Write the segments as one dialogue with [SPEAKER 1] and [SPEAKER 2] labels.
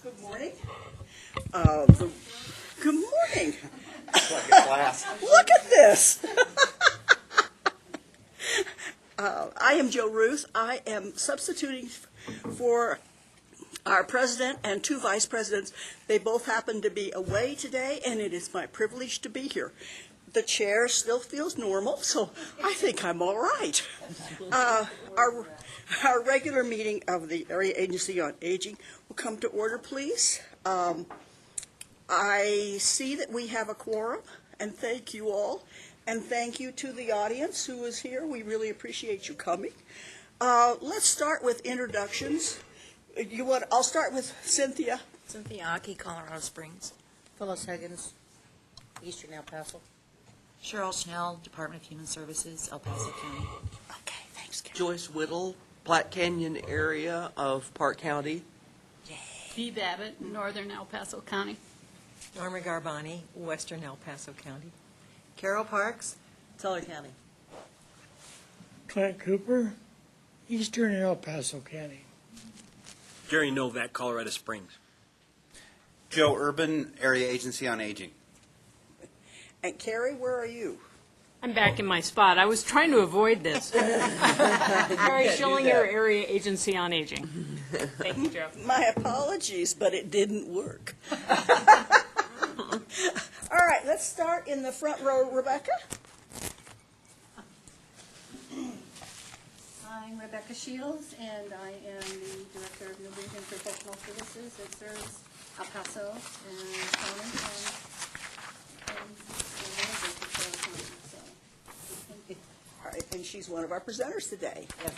[SPEAKER 1] Good morning. Good morning. Look at this. I am Joe Ruth. I am substituting for our president and two vice presidents. They both happen to be away today, and it is my privilege to be here. The chair still feels normal, so I think I'm all right. Our regular meeting of the Area Agency on Aging will come to order, please. I see that we have a quorum, and thank you all. And thank you to the audience who is here. We really appreciate you coming. Let's start with introductions. I'll start with Cynthia.
[SPEAKER 2] Cynthia Aki, Colorado Springs.
[SPEAKER 3] Phyllis Higgins, Eastern El Paso.
[SPEAKER 2] Cheryl Schnell, Department of Human Services, El Paso County.
[SPEAKER 1] Okay, thanks, Karen.
[SPEAKER 4] Joyce Whittle, Platte Canyon area of Park County.
[SPEAKER 5] Bee Babbitt, Northern El Paso County.
[SPEAKER 6] Norma Garbani, Western El Paso County.
[SPEAKER 3] Carol Parks, Teller County.
[SPEAKER 7] Clint Cooper, Eastern El Paso County.
[SPEAKER 8] Jerry Novak, Colorado Springs.
[SPEAKER 9] Joe Urban, Area Agency on Aging.
[SPEAKER 1] And Carrie, where are you?
[SPEAKER 5] I'm back in my spot. I was trying to avoid this. Carrie Schillinger, Area Agency on Aging. Thank you, Joe.
[SPEAKER 1] My apologies, but it didn't work. All right, let's start in the front row. Rebecca?
[SPEAKER 10] I'm Rebecca Shields, and I am the Director of New England Professional Services that serves El Paso and County
[SPEAKER 1] All right, and she's one of our presenters today.
[SPEAKER 3] Yes.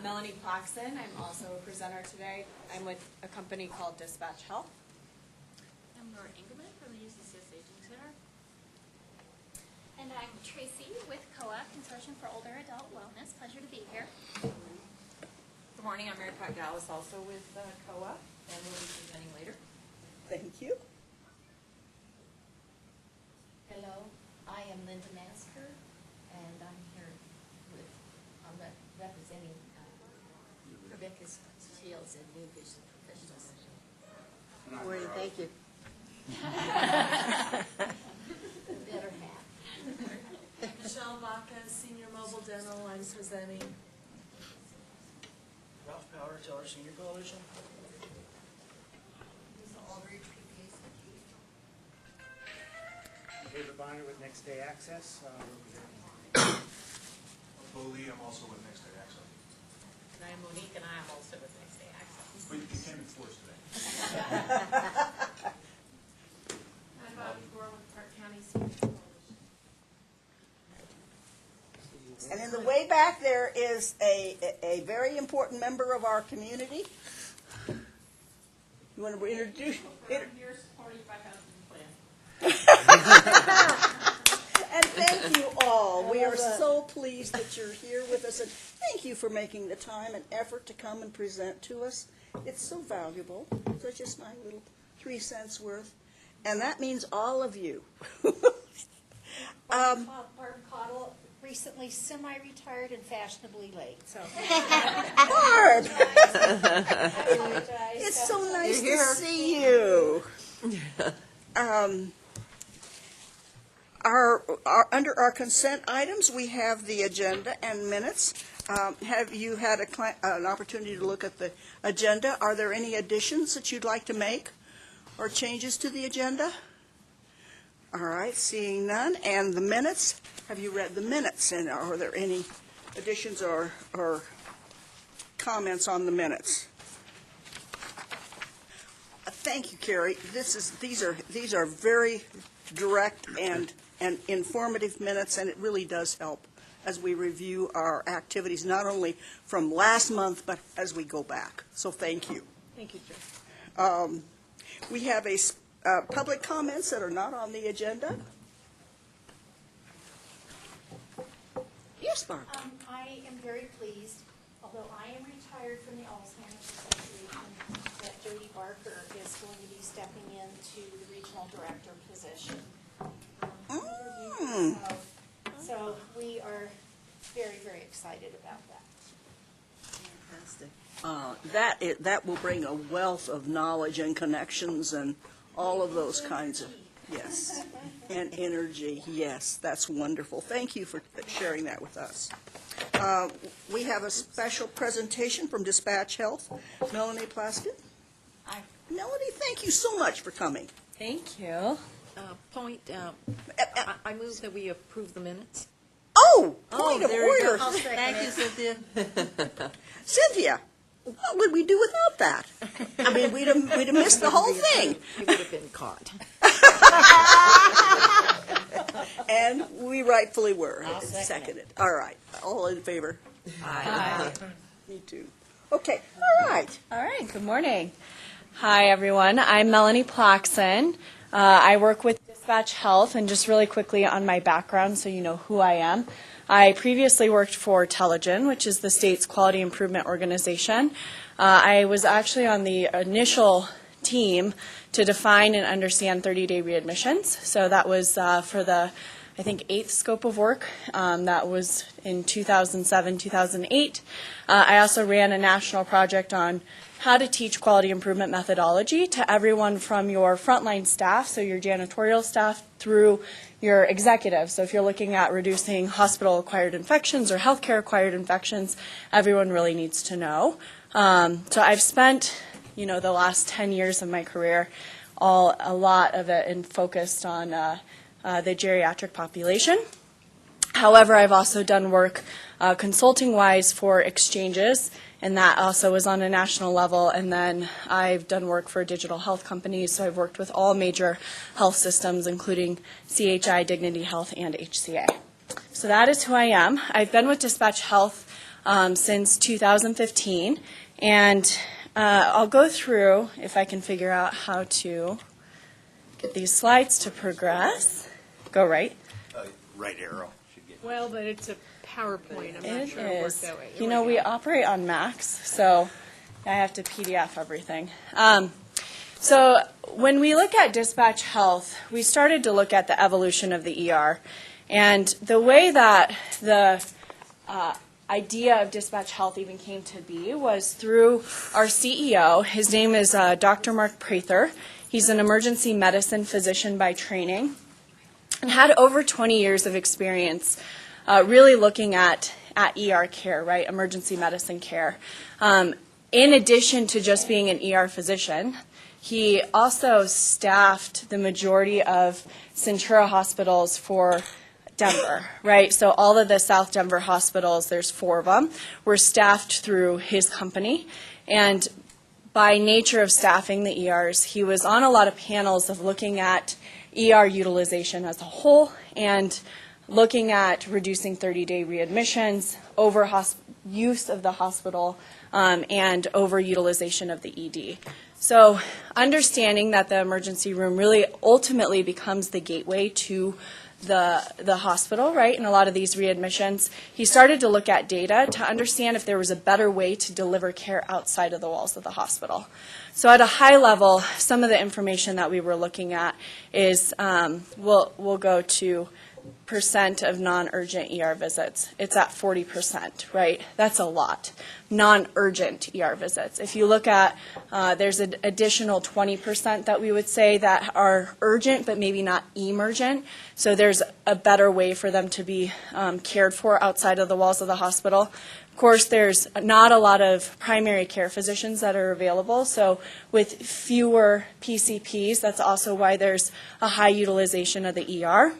[SPEAKER 11] Melanie Plaxton. I'm also a presenter today. I'm with a company called Dispatch Health.
[SPEAKER 12] I'm Laura Engelman from the UCCS Aging Center. And I'm Tracy with COA, Consortium for Older Adult Wellness. Pleasure to be here.
[SPEAKER 2] Good morning, I'm Mary Pat Gallus, also with COA, and we'll be presenting later.
[SPEAKER 1] Thank you.
[SPEAKER 13] Hello, I am Linda Masker, and I'm here representing Rebecca Shields and New Vision Professionals.
[SPEAKER 3] Good morning, thank you.
[SPEAKER 13] Better half.
[SPEAKER 6] Michelle Baca, Senior Mobile Dental, I'm presenting.
[SPEAKER 8] Ralph Powder, Teller Senior Coalition.
[SPEAKER 13] Lisa Aldridge, PPACG.
[SPEAKER 14] David Bonner with Next Day Access.
[SPEAKER 15] Bo Lee, I'm also with Next Day Access.
[SPEAKER 2] And I'm Monique, and I am also with Next Day Access.
[SPEAKER 15] But you came in force today.
[SPEAKER 11] I'm Bobby Gore with Park County Senior Coalition.
[SPEAKER 1] And in the way back there is a very important member of our community. You want to introduce?
[SPEAKER 11] Here supporting 5,000 plan.
[SPEAKER 1] And thank you all. We are so pleased that you're here with us, and thank you for making the time and effort to come and present to us. It's so valuable. So it's just my little 3 cents worth, and that means all of you.
[SPEAKER 13] Barb Cottle, recently semi-retired and fashionably late. So
[SPEAKER 1] Barb,
[SPEAKER 13] I apologize.
[SPEAKER 1] it's so nice to see you. Under our consent items, we have the agenda and minutes. Have you had an opportunity to look at the agenda? Are there any additions that you'd like to make or changes to the agenda? All right, seeing none. And the minutes, have you read the minutes? And are there any additions or comments on the minutes? Thank you, Carrie. These are very direct and informative minutes, and it really does help as we review our activities, not only from last month, but as we go back. So thank you.
[SPEAKER 3] Thank you, Joe.
[SPEAKER 1] We have public comments that are not on the agenda. Yes, Barb.
[SPEAKER 13] I am very pleased, although I am retired from the Alzheimer's Association Parker is going to be stepping into the regional director position. So we are very, very excited about that.
[SPEAKER 3] Fantastic.
[SPEAKER 1] That will bring a wealth of knowledge and connections and all of those kinds of, yes, and energy. Yes, that's wonderful. Thank you for sharing that with us. We have a special presentation from Dispatch Health. Melanie Plaskett.
[SPEAKER 6] Hi.
[SPEAKER 1] Melanie, thank you so much for coming.
[SPEAKER 6] Thank you. I move that we approve the minutes.
[SPEAKER 1] Oh, point of
[SPEAKER 3] there we go.
[SPEAKER 1] order.
[SPEAKER 3] Thank you, Cynthia.
[SPEAKER 1] Cynthia, what would we do without that? I mean, we'd have missed the whole thing.
[SPEAKER 6] You would have been caught.
[SPEAKER 1] And we rightfully were.
[SPEAKER 3] I'll second it.
[SPEAKER 1] All right. All in favor?
[SPEAKER 6] Aye.
[SPEAKER 1] Me too. Okay, all right.
[SPEAKER 11] All right, good morning. Hi, everyone. I'm Melanie Plaxon. I work with Dispatch Health, and just really quickly on my background so you know who I am. I previously worked for Telegen, which is the state's quality improvement organization. I was actually on the initial team to define and understand 30-day readmissions. So that was for the, I think, 8th scope of work. That was in 2007, 2008. I also ran a national project on how to teach quality improvement methodology to everyone from your frontline staff, so your janitorial staff, through your executives. So if you're looking at reducing hospital-acquired infections or healthcare-acquired infections, everyone really needs to know. So I've spent, the last 10 years of my career, a lot of it focused on the geriatric population. However, I've also done work consulting-wise for exchanges, and that also was on a national level. And then I've done work for digital health companies, so I've worked with all major health systems, including CHI, Dignity Health, and HCA. So that is who I am. I've been with Dispatch Health since 2015, and I'll go through, if I can figure out how to get these slides to progress. Go right.
[SPEAKER 9] Right arrow.
[SPEAKER 5] Well, but it's a PowerPoint. I'm not
[SPEAKER 11] It
[SPEAKER 5] sure it works
[SPEAKER 11] is.
[SPEAKER 5] that way.
[SPEAKER 11] We operate on Macs, so I have to PDF everything. So when we look at Dispatch Health, we started to look at the evolution of the ER. And the way that the idea of Dispatch Health even came to be was through our CEO. His name is Dr. Mark Prather. He's an emergency medicine physician by training and had over 20 years of experience really looking at ER care, right, emergency medicine care. In addition to just being an ER physician, he also staffed the majority of Centura hospitals for Denver, right? So all of the South Denver hospitals, there's 4 of them, were staffed through his company. And by nature of staffing the ERs, he was on a lot of panels of looking at ER utilization as a whole and looking at reducing 30-day readmissions, use of the hospital, and over-utilization of the ED. So understanding that the emergency room really ultimately becomes the gateway to the hospital, right, in a lot of these readmissions, he started to look at data to understand if there was a better way to deliver care outside of the walls of the hospital. So at a high level, some of the information that we were looking at is, we'll go to percent of non-urgent ER visits. It's at 40%, right? That's a lot. Non-urgent ER visits. If you look at, there's an additional 20% that we would say that are urgent but maybe not emergent. So there's a better way for them to be cared for outside of the walls of the hospital. Of course, there's not a lot of primary care physicians that are available. So with fewer PCPs, that's also why there's a high utilization of the ER.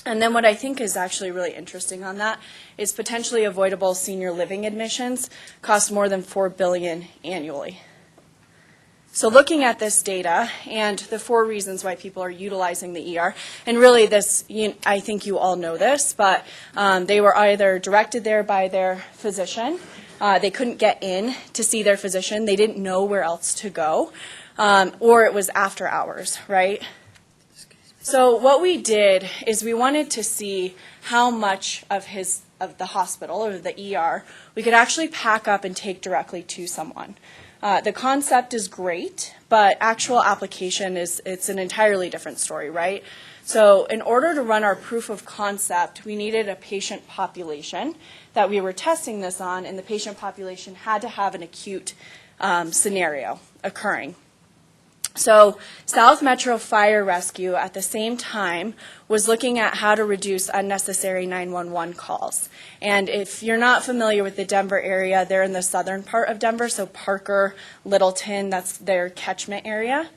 [SPEAKER 11] And then what I think is actually really interesting on that is potentially avoidable senior living admissions cost more than $4 billion annually. So looking at this data and the 4 reasons why people are utilizing the ER, and really this, I think you all know this, but they were either directed there by their physician, they couldn't get in to see their physician, they didn't know where else to go, or it was after hours, right? So what we did is we wanted to see how much of the hospital or the ER we could actually pack up and take directly to someone. The concept is great, but actual application it's an entirely different story, right? So in order to run our proof of concept, we needed a patient population that we were testing this on, and the patient population had to have an acute scenario occurring. So South Metro Fire Rescue at the same time was looking at how to reduce unnecessary 911 calls. And if you're not familiar with the Denver area, they're in the southern part of Denver, so Parker, Littleton, that's their catchment area.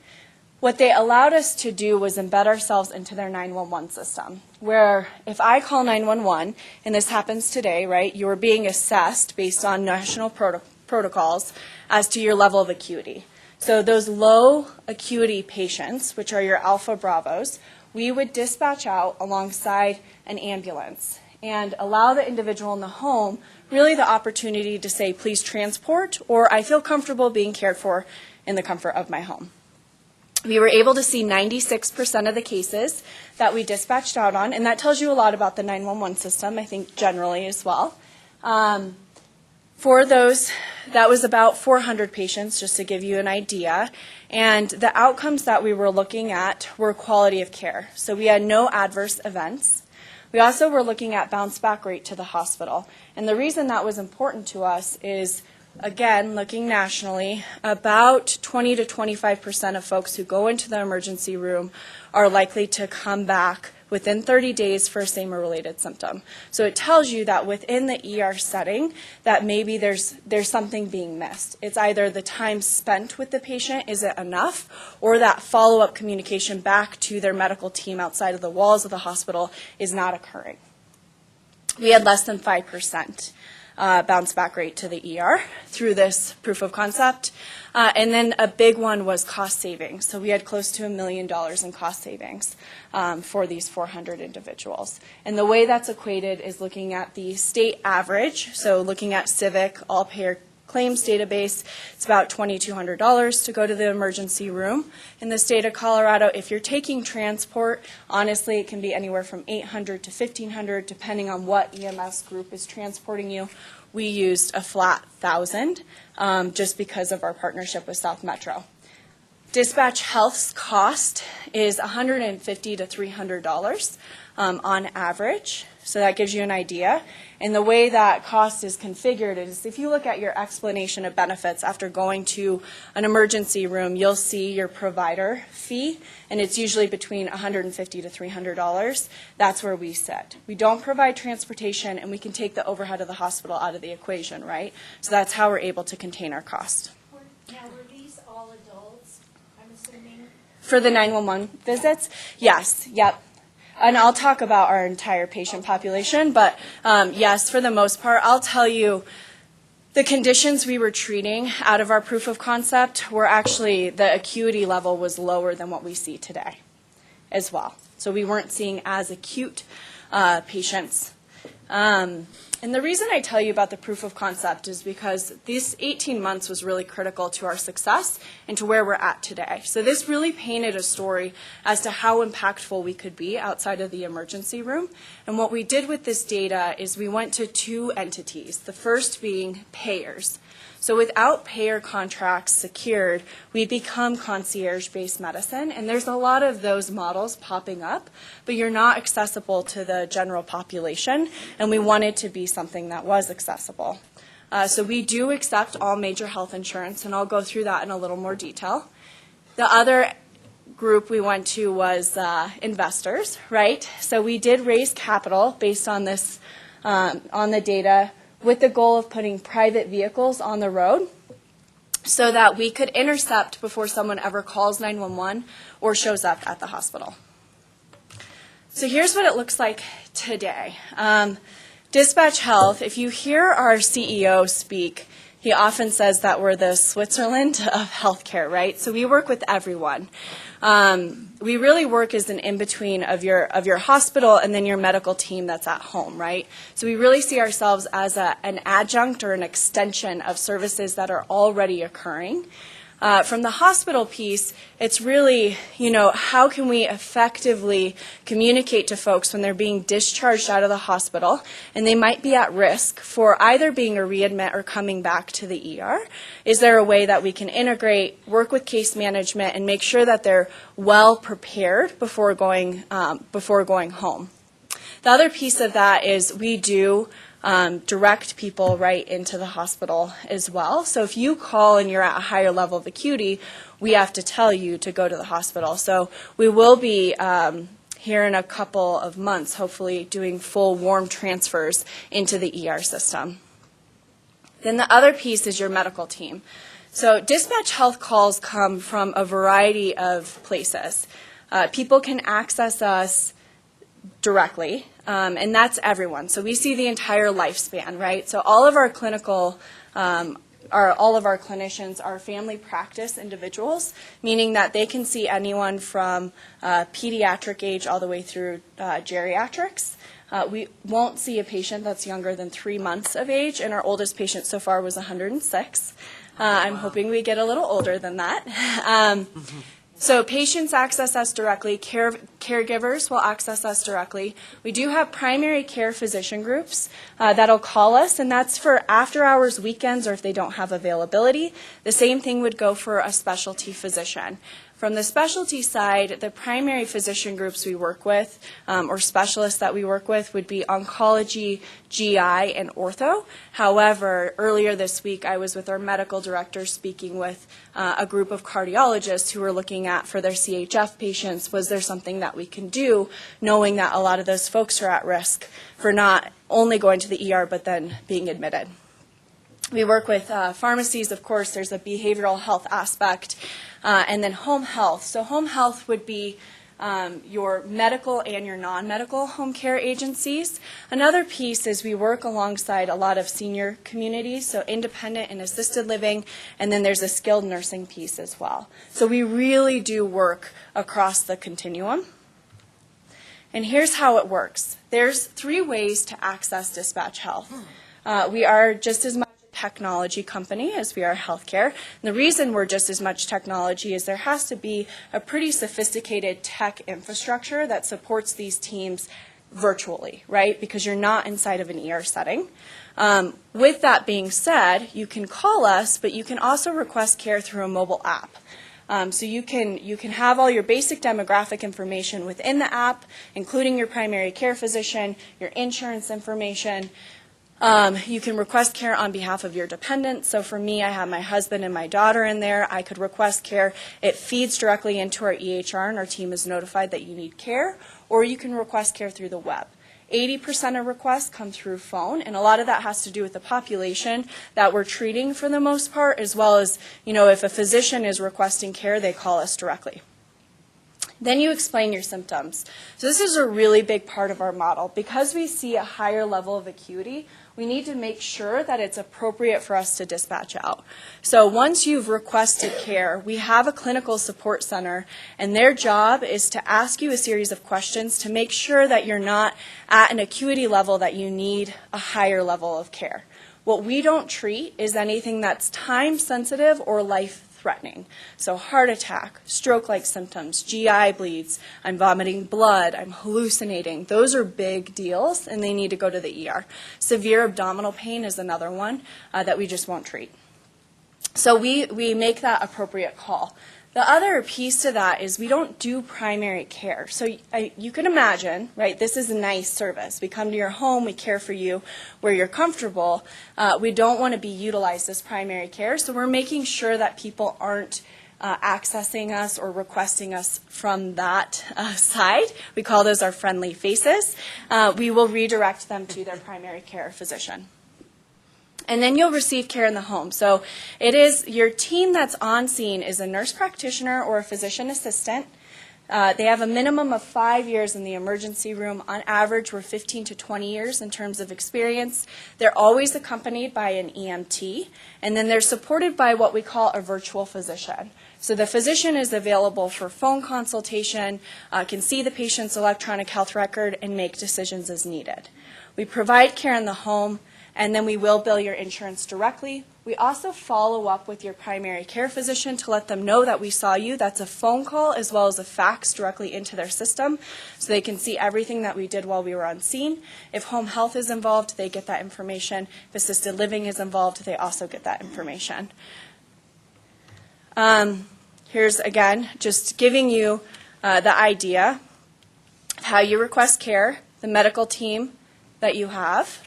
[SPEAKER 11] What they allowed us to do was embed ourselves into their 911 system, where if I call 911, and this happens today, right, you are being assessed based on national protocols as to your level of acuity. So those low acuity patients, which are your alpha bravos, we would dispatch out alongside an ambulance and allow the individual in the home really the opportunity to say, please transport, or I feel comfortable being cared for in the comfort of my home. We were able to see 96% of the cases that we dispatched out on, and that tells you a lot about the 911 system, I think, generally as well. For those, that was about 400 patients, just to give you an idea. And the outcomes that we were looking at were quality of care. So we had no adverse events. We also were looking at bounce back rate to the hospital. And the reason that was important to us is, again, looking nationally, about 20 to 25% of folks who go into the emergency room are likely to come back within 30 days for a same or related symptom. So it tells you that within the ER setting that maybe there's something being missed. It's either the time spent with the patient, is it enough, or that follow-up communication back to their medical team outside of the walls of the hospital is not occurring. We had less than 5% bounce back rate to the ER through this proof of concept. And then a big one was cost savings. So we had close to $1 million in cost savings for these 400 individuals. And the way that's equated is looking at the state average. So looking at Civic, all-payer claims database, it's about $2,200 to go to the emergency room. In the state of Colorado, if you're taking transport, honestly, it can be anywhere from $800 to $1,500, depending on what EMS group is transporting you. We used a flat $1,000 just because of our partnership with South Metro. Dispatch Health's cost is $150 to $300 on average, so that gives you an idea. And the way that cost is configured is if you look at your explanation of benefits after going to an emergency room, you'll see your provider fee, and it's usually between $150 to $300. That's where we sit. We don't provide transportation, and we can take the overhead of the hospital out of the equation, right? So that's how we're able to contain our cost.
[SPEAKER 13] Now, were these all adults, I'm assuming?
[SPEAKER 11] For the 911 visits? Yes, yep. And I'll talk about our entire patient population, but yes, for the most part, I'll tell you the conditions we were treating out of our proof of concept were actually, the acuity level was lower than what we see today as well. So we weren't seeing as acute patients. And the reason I tell you about the proof of concept is because these 18 months was really critical to our success and to where we're at today. So this really painted a story as to how impactful we could be outside of the emergency room. And what we did with this data is we went to two entities, the first being payers. So without payer contracts secured, we become concierge-based medicine, and there's a lot of those models popping up, but you're not accessible to the general population, and we wanted to be something that was accessible. So we do accept all major health insurance, and I'll go through that in a little more detail. The other group we went to was investors, right? So we did raise capital based on this, on the data, with the goal of putting private vehicles on the road so that we could intercept before someone ever calls 911 or shows up at the hospital. So here's what it looks like today. Dispatch Health, if you hear our CEO speak, he often says that we're the Switzerland of healthcare, right? So we work with everyone. We really work as an in-between of your hospital and then your medical team that's at home, right? So we really see ourselves as an adjunct or an extension of services that are already occurring. From the hospital piece, it's really, how can we effectively communicate to folks when they're being discharged out of the hospital and they might be at risk for either being a readmit or coming back to the ER? Is there a way that we can integrate, work with case management, and make sure that they're well prepared before going home? The other piece of that is we do direct people right into the hospital as well. So if you call and you're at a higher level of acuity, we have to tell you to go to the hospital. So we will be here in a couple of months, hopefully doing full warm transfers into the ER system. Then the other piece is your medical team. So dispatch health calls come from a variety of places. People can access us directly, and that's everyone. So we see the entire lifespan, right? So all of our clinicians are family practice individuals, meaning that they can see anyone from pediatric age all the way through geriatrics. We won't see a patient that's younger than 3 months of age, and our oldest patient so far was 106. I'm hoping we get a little older than that. So patients access us directly, caregivers will access us directly. We do have primary care physician groups that'll call us, and that's for after hours, weekends, or if they don't have availability. The same thing would go for a specialty physician. From the specialty side, the primary physician groups we work with, or specialists that we work with, would be oncology, GI, and ortho. However, earlier this week, I was with our medical director speaking with a group of cardiologists who were looking at, for their CHF patients, was there something that we can do, knowing that a lot of those folks are at risk for not only going to the ER, but then being admitted. We work with pharmacies, of course. There's a behavioral health aspect, and then home health. So home health would be your medical and your non-medical home care agencies. Another piece is we work alongside a lot of senior communities, so independent and assisted living, and then there's a skilled nursing piece as well. So we really do work across the continuum. And here's how it works. There's 3 ways to access dispatch health. We are just as much technology company as we are healthcare. And the reason we're just as much technology is there has to be a pretty sophisticated tech infrastructure that supports these teams virtually, right? Because you're not inside of an ER setting. With that being said, you can call us, but you can also request care through a mobile app. So you can have all your basic demographic information within the app, including your primary care physician, your insurance information. You can request care on behalf of your dependents. So for me, I have my husband and my daughter in there. I could request care. It feeds directly into our EHR, and our team is notified that you need care. Or you can request care through the web. 80% of requests come through phone, and a lot of that has to do with the population that we're treating for the most part, as well as, if a physician is requesting care, they call us directly. Then you explain your symptoms. So this is a really big part of our model. Because we see a higher level of acuity, we need to make sure that it's appropriate for us to dispatch out. So once you've requested care, we have a clinical support center, and their job is to ask you a series of questions to make sure that you're not at an acuity level that you need a higher level of care. What we don't treat is anything that's time sensitive or life-threatening. So heart attack, stroke-like symptoms, GI bleeds, I'm vomiting blood, I'm hallucinating. Those are big deals, and they need to go to the ER. Severe abdominal pain is another one that we just won't treat. So we make that appropriate call. The other piece to that is we don't do primary care. So you can imagine, right, this is a nice service. We come to your home, we care for you where you're comfortable. We don't want to be utilized as primary care, so we're making sure that people aren't accessing us or requesting us from that side. We call those our friendly faces. We will redirect them to their primary care physician. And then you'll receive care in the home. So it is your team that's on scene is a nurse practitioner or a physician assistant. They have a minimum of 5 years in the emergency room. On average, we're 15 to 20 years in terms of experience. They're always accompanied by an EMT, and then they're supported by what we call a virtual physician. So the physician is available for phone consultation, can see the patient's electronic health record, and make decisions as needed. We provide care in the home, and then we will bill your insurance directly We also follow up with your primary care physician to let them know that we saw you. That's a phone call as well as a fax directly into their system so they can see everything that we did while we were on scene. If home health is involved, they get that information. If assisted living is involved, they also get that information. Here's, again, just giving you the idea of how you request care, the medical team that you have,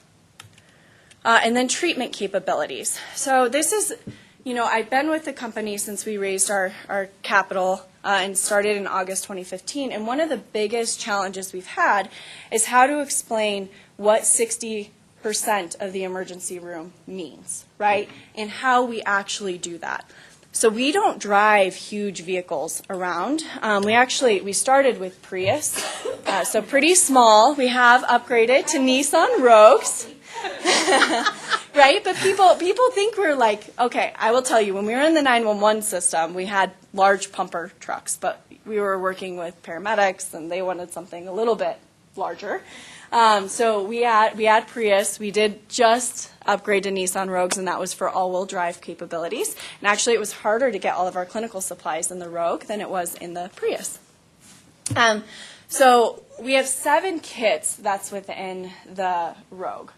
[SPEAKER 11] and then treatment capabilities. So this is, I've been with the company since we raised our capital and started in August 2015, and one of the biggest challenges we've had is how to explain what 60% of the emergency room means, right, and how we actually do that. So we don't drive huge vehicles around. We started with Prius, so pretty small. We have upgraded to Nissan Rogues, right? But people think we're like, okay, I will tell you, when we were in the 911 system, we had large pumper trucks, but we were working with paramedics, and they wanted something a little bit larger. So we had Prius. We did just upgrade to Nissan Rogues, and that was for all-wheel drive capabilities. And actually, it was harder to get all of our clinical supplies in the Rogue than it was in the Prius. So we have 7 kits that's within the Rogue.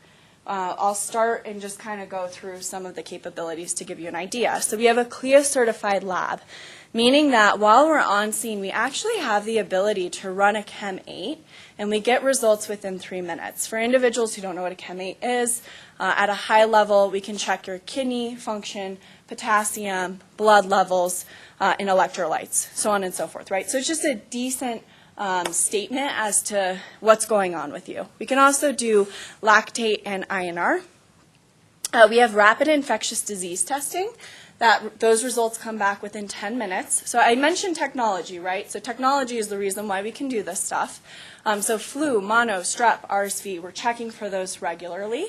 [SPEAKER 11] I'll start and just kind of go through some of the capabilities to give you an idea. So we have a CLIA-certified lab, meaning that while we're on scene, we actually have the ability to run a Chem 8, and we get results within 3 minutes. For individuals who don't know what a Chem 8 is, at a high level, we can check your kidney function, potassium, blood levels, and electrolytes, so on and so forth, right? So it's just a decent statement as to what's going on with you. We can also do lactate and INR. We have rapid infectious disease testing. Those results come back within 10 minutes. So I mentioned technology, right? So technology is the reason why we can do this stuff. So flu, mono, strep, RSV, we're checking for those regularly.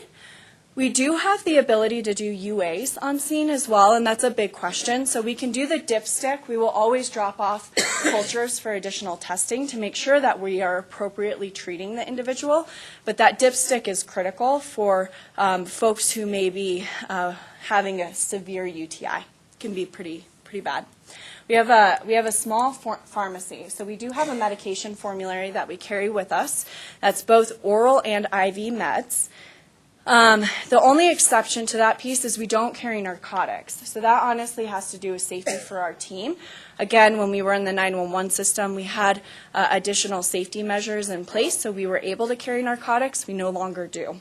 [SPEAKER 11] We do have the ability to do UAs on scene as well, and that's a big question. So we can do the dipstick. We will always drop off cultures for additional testing to make sure that we are appropriately treating the individual. But that dipstick is critical for folks who may be having a severe UTI. It can be pretty bad. We have a small pharmacy, so we do have a medication formulary that we carry with us. That's both oral and IV meds. The only exception to that piece is we don't carry narcotics. So that honestly has to do with safety for our team. Again, when we were in the 911 system, we had additional safety measures in place, so we were able to carry narcotics. We no longer do.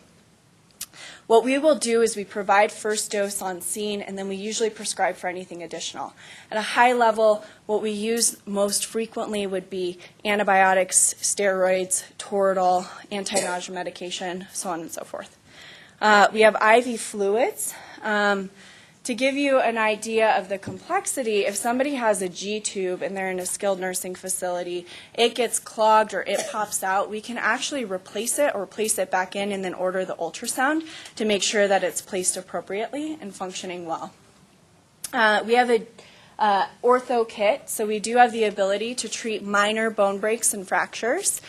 [SPEAKER 11] What we will do is we provide first dose on scene, and then we usually prescribe for anything additional. At a high level, what we use most frequently would be antibiotics, steroids, Toradol, anti-nausea medication, so on and so forth. We have IV fluids. To give you an idea of the complexity, if somebody has a G-tube and they're in a skilled nursing facility, it gets clogged or it pops out, we can actually replace it or place it back in and then order the ultrasound to make sure that it's placed appropriately and functioning well. We have a ortho kit, so we do have the ability to treat minor bone breaks and fractures.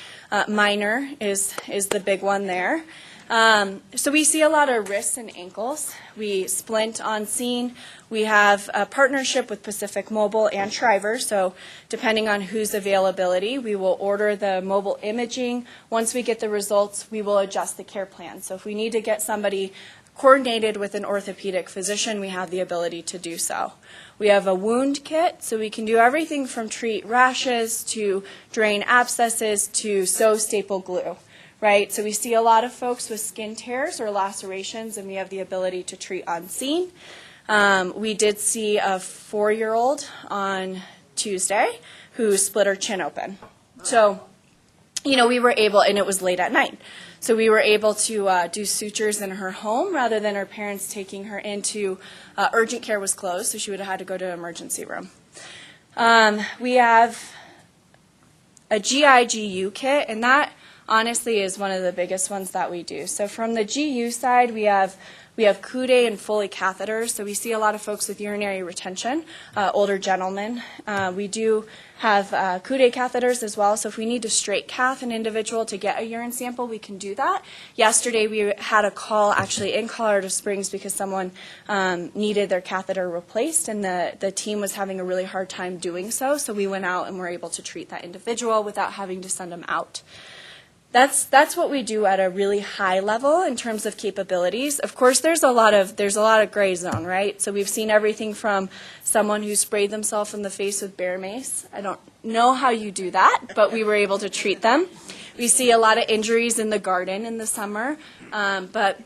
[SPEAKER 11] Minor is the big one there. So we see a lot of wrists and ankles. We splint on scene. We have a partnership with Pacific Mobile and Shriver, so depending on whose availability, we will order the mobile imaging. Once we get the results, we will adjust the care plan. So if we need to get somebody coordinated with an orthopedic physician, we have the ability to do so. We have a wound kit, so we can do everything from treat rashes to drain abscesses to sew staple glue. Right, so we see a lot of folks with skin tears or lacerations, and we have the ability to treat on scene. We did see a 4-year-old on Tuesday who split her chin open. So, we were able, and it was late at night, so we were able to do sutures in her home rather than her parents taking her into, urgent care was closed, so she would have had to go to an emergency room. We have a GIGU kit, and that honestly is one of the biggest ones that we do. So from the GU side, we have We have Coude and Foley catheters, so we see a lot of folks with urinary retention, older gentlemen. We do have Coude catheters as well, so if we need to straight cath an individual to get a urine sample, we can do that. Yesterday we had a call actually in Colorado Springs because someone needed their catheter replaced, and the team was having a really hard time doing so, so we went out and were able to treat that individual without having to send them out. That's what we do at a really high level in terms of capabilities. Of course, there's a lot of gray zone, right? So we've seen everything from someone who sprayed themselves in the face with bear mace. I don't know how you do that, but we were able to treat them. We see a lot of injuries in the garden in the summer, but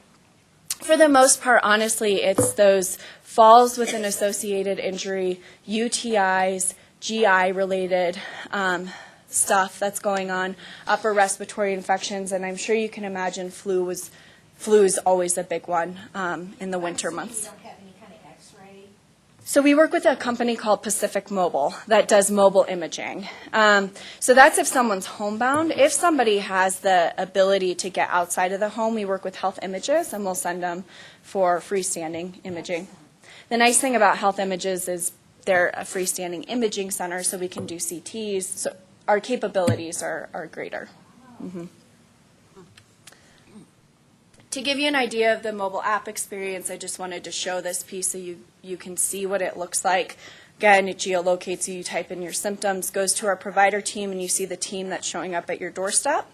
[SPEAKER 11] for the most part, honestly, it's those falls with an associated injury, UTIs, GI-related stuff that's going on, upper respiratory infections, and I'm sure you can imagine flu is always a big one in the winter months.
[SPEAKER 13] You don't have any kind of X-ray?
[SPEAKER 11] So we work with a company called Pacific Mobile that does mobile imaging. So that's if someone's homebound. If somebody has the ability to get outside of the home, we work with Health Images, and we'll send them for freestanding imaging. The nice thing about Health Images is they're a freestanding imaging center, so we can do CTs. So our capabilities are greater. Mm-hmm. To give you an idea of the mobile app experience, I just wanted to show this piece so you can see what it looks like. Again, it geolocates you, type in your symptoms, goes to our provider team, and you see the team that's showing up at your doorstep.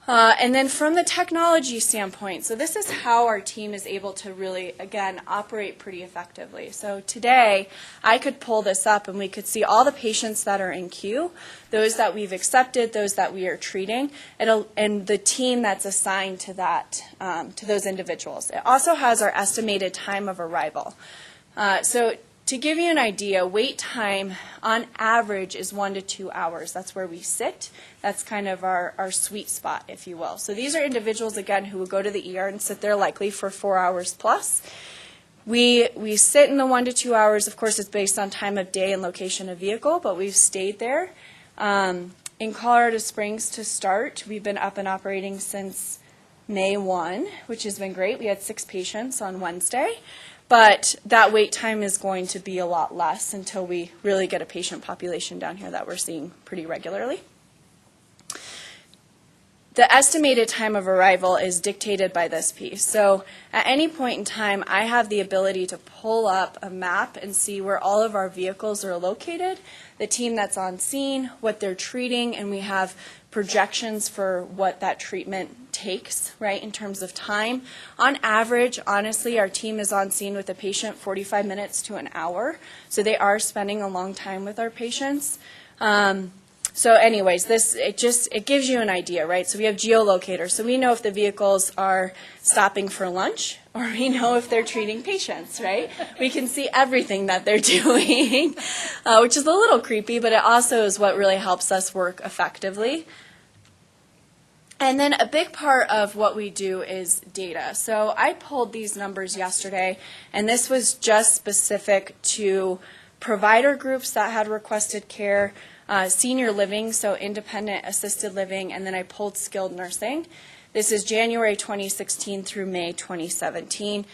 [SPEAKER 11] And then from the technology standpoint, so this is how our team is able to really, again, operate pretty effectively. So today, I could pull this up and we could see all the patients that are in queue, those that we've accepted, those that we are treating, and the team that's assigned to that, to those individuals. It also has our estimated time of arrival. So to give you an idea, wait time on average is 1 to 2 hours. That's where we sit. That's kind of our sweet spot, if you will. So these are individuals, again, who will go to the ER and sit there likely for 4 hours plus. We sit in the 1 to 2 hours. Of course, it's based on time of day and location of vehicle, but we've stayed there. In Colorado Springs to start, we've been up and operating since May 1, which has been great. We had 6 patients on Wednesday. But that wait time is going to be a lot less until we really get a patient population down here that we're seeing pretty regularly. The estimated time of arrival is dictated by this piece. So at any point in time, I have the ability to pull up a map and see where all of our vehicles are located, the team that's on scene, what they're treating, and we have projections for what that treatment takes, right, in terms of time. On average, honestly, our team is on scene with a patient 45 minutes to an hour, so they are spending a long time with our patients. So anyways, it gives you an idea, right? So we have geolocators, so we know if the vehicles are stopping for lunch, or we know if they're treating patients, right? We can see everything that they're doing, which is a little creepy, but it also is what really helps us work effectively. And then a big part of what we do is data. So I pulled these numbers yesterday, and this was just specific to provider groups that had requested care, senior living, so independent assisted living, and then I pulled skilled nursing. This is January 2016 through May 2017.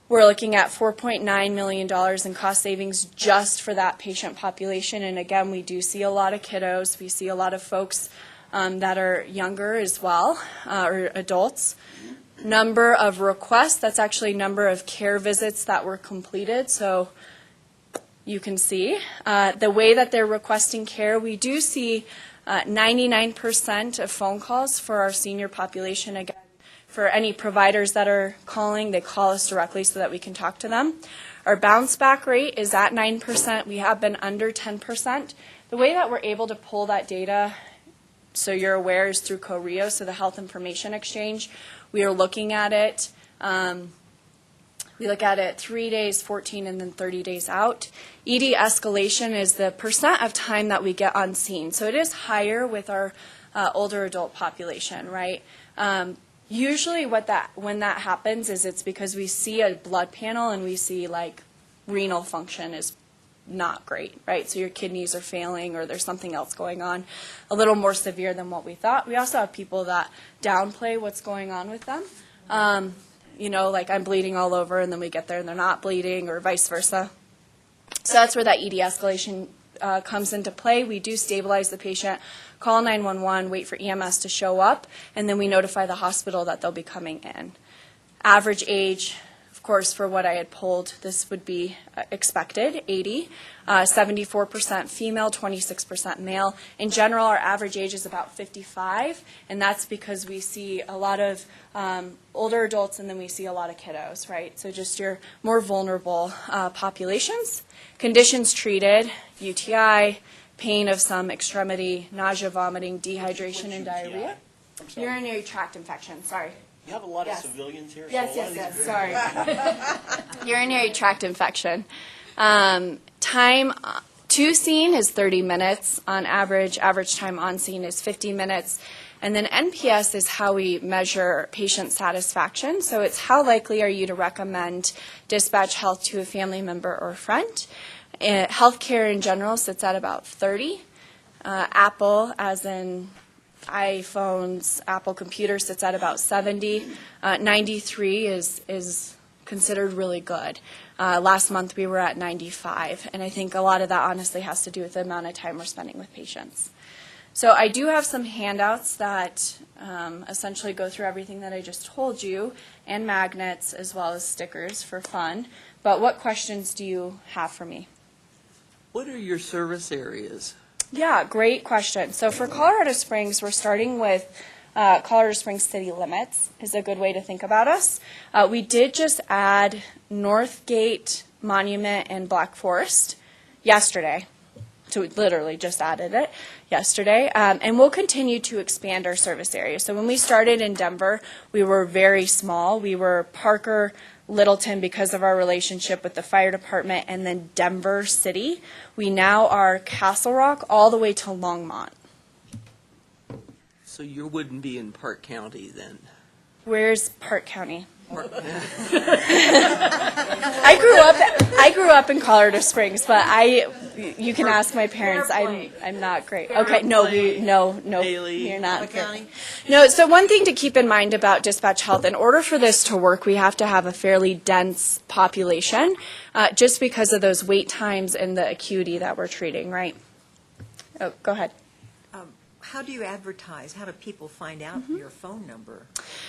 [SPEAKER 11] We're looking at $4.9 million in cost savings just for that patient population. And again, we do see a lot of kiddos. We see a lot of folks that are younger as well, or adults. Number of requests, that's actually number of care visits that were completed. So you can see the way that they're requesting care. We do see 99% of phone calls for our senior population. Again, for any providers that are calling, they call us directly so that we can talk to them. Our bounce back rate is at 9%. We have been under 10%. The way that we're able to pull that data, so you're aware, is through COREO, so the Health Information Exchange. We are looking at it. We look at it 3 days, 14, and then 30 days out. ED escalation is the percent of time that we get on scene. So it is higher with our older adult population, right? Usually when that happens is it's because we see a blood panel and we see like renal function is not great, right? So your kidneys are failing or there's something else going on, a little more severe than what we thought. We also have people that downplay what's going on with them. like I'm bleeding all over, and then we get there and they're not bleeding, or vice versa. So that's where that ED escalation comes into play. We do stabilize the patient, call 911, wait for EMS to show up, and then we notify the hospital that they'll be coming in. Average age, of course, for what I had pulled, this would be expected, 80, 74% female, 26% male. In general, our average age is about 55, and that's because we see a lot of older adults and then we see a lot of kiddos, right? So just your more vulnerable populations. Conditions treated, UTI, pain of some extremity, nausea, vomiting, dehydration, and diarrhea. Urinary tract infection, sorry.
[SPEAKER 8] You have a lot
[SPEAKER 11] Yes.
[SPEAKER 8] of civilians here.
[SPEAKER 11] Yes, sorry. Urinary tract infection. Time to scene is 30 minutes on average. Average time on scene is 50 minutes. And then NPS is how we measure patient satisfaction. So it's how likely are you to recommend dispatch health to a family member or friend. Healthcare in general sits at about 30. Apple, as in iPhones, Apple computers, sits at about 70. 93 is considered really good. Last month we were at 95, and I think a lot of that honestly has to do with the amount of time we're spending with patients. So I do have some handouts that essentially go through everything that I just told you, and magnets as well as stickers for fun. But what questions do you have for me?
[SPEAKER 4] What are your service areas?
[SPEAKER 11] Yeah, great question. So for Colorado Springs, we're starting with Colorado Springs city limits is a good way to think about us. We did just add Northgate, Monument, and Black Forest yesterday. So we literally just added it yesterday. And we'll continue to expand our service area. So when we started in Denver, we were very small. We were Parker, Littleton because of our relationship with the fire department, and then Denver City. We now are Castle Rock all the way to Longmont.
[SPEAKER 4] So you wouldn't be in Park County then?
[SPEAKER 11] Where's Park County? I grew up in Colorado Springs, but you can ask my parents. I'm not great. Okay, no, you're not. No, so one thing to keep in mind about dispatch health, in order for this to work, we have to have a fairly dense population, just because of those wait times and the acuity that we're treating, right? Oh, go ahead.
[SPEAKER 6] How do you advertise? How do people find out your phone number?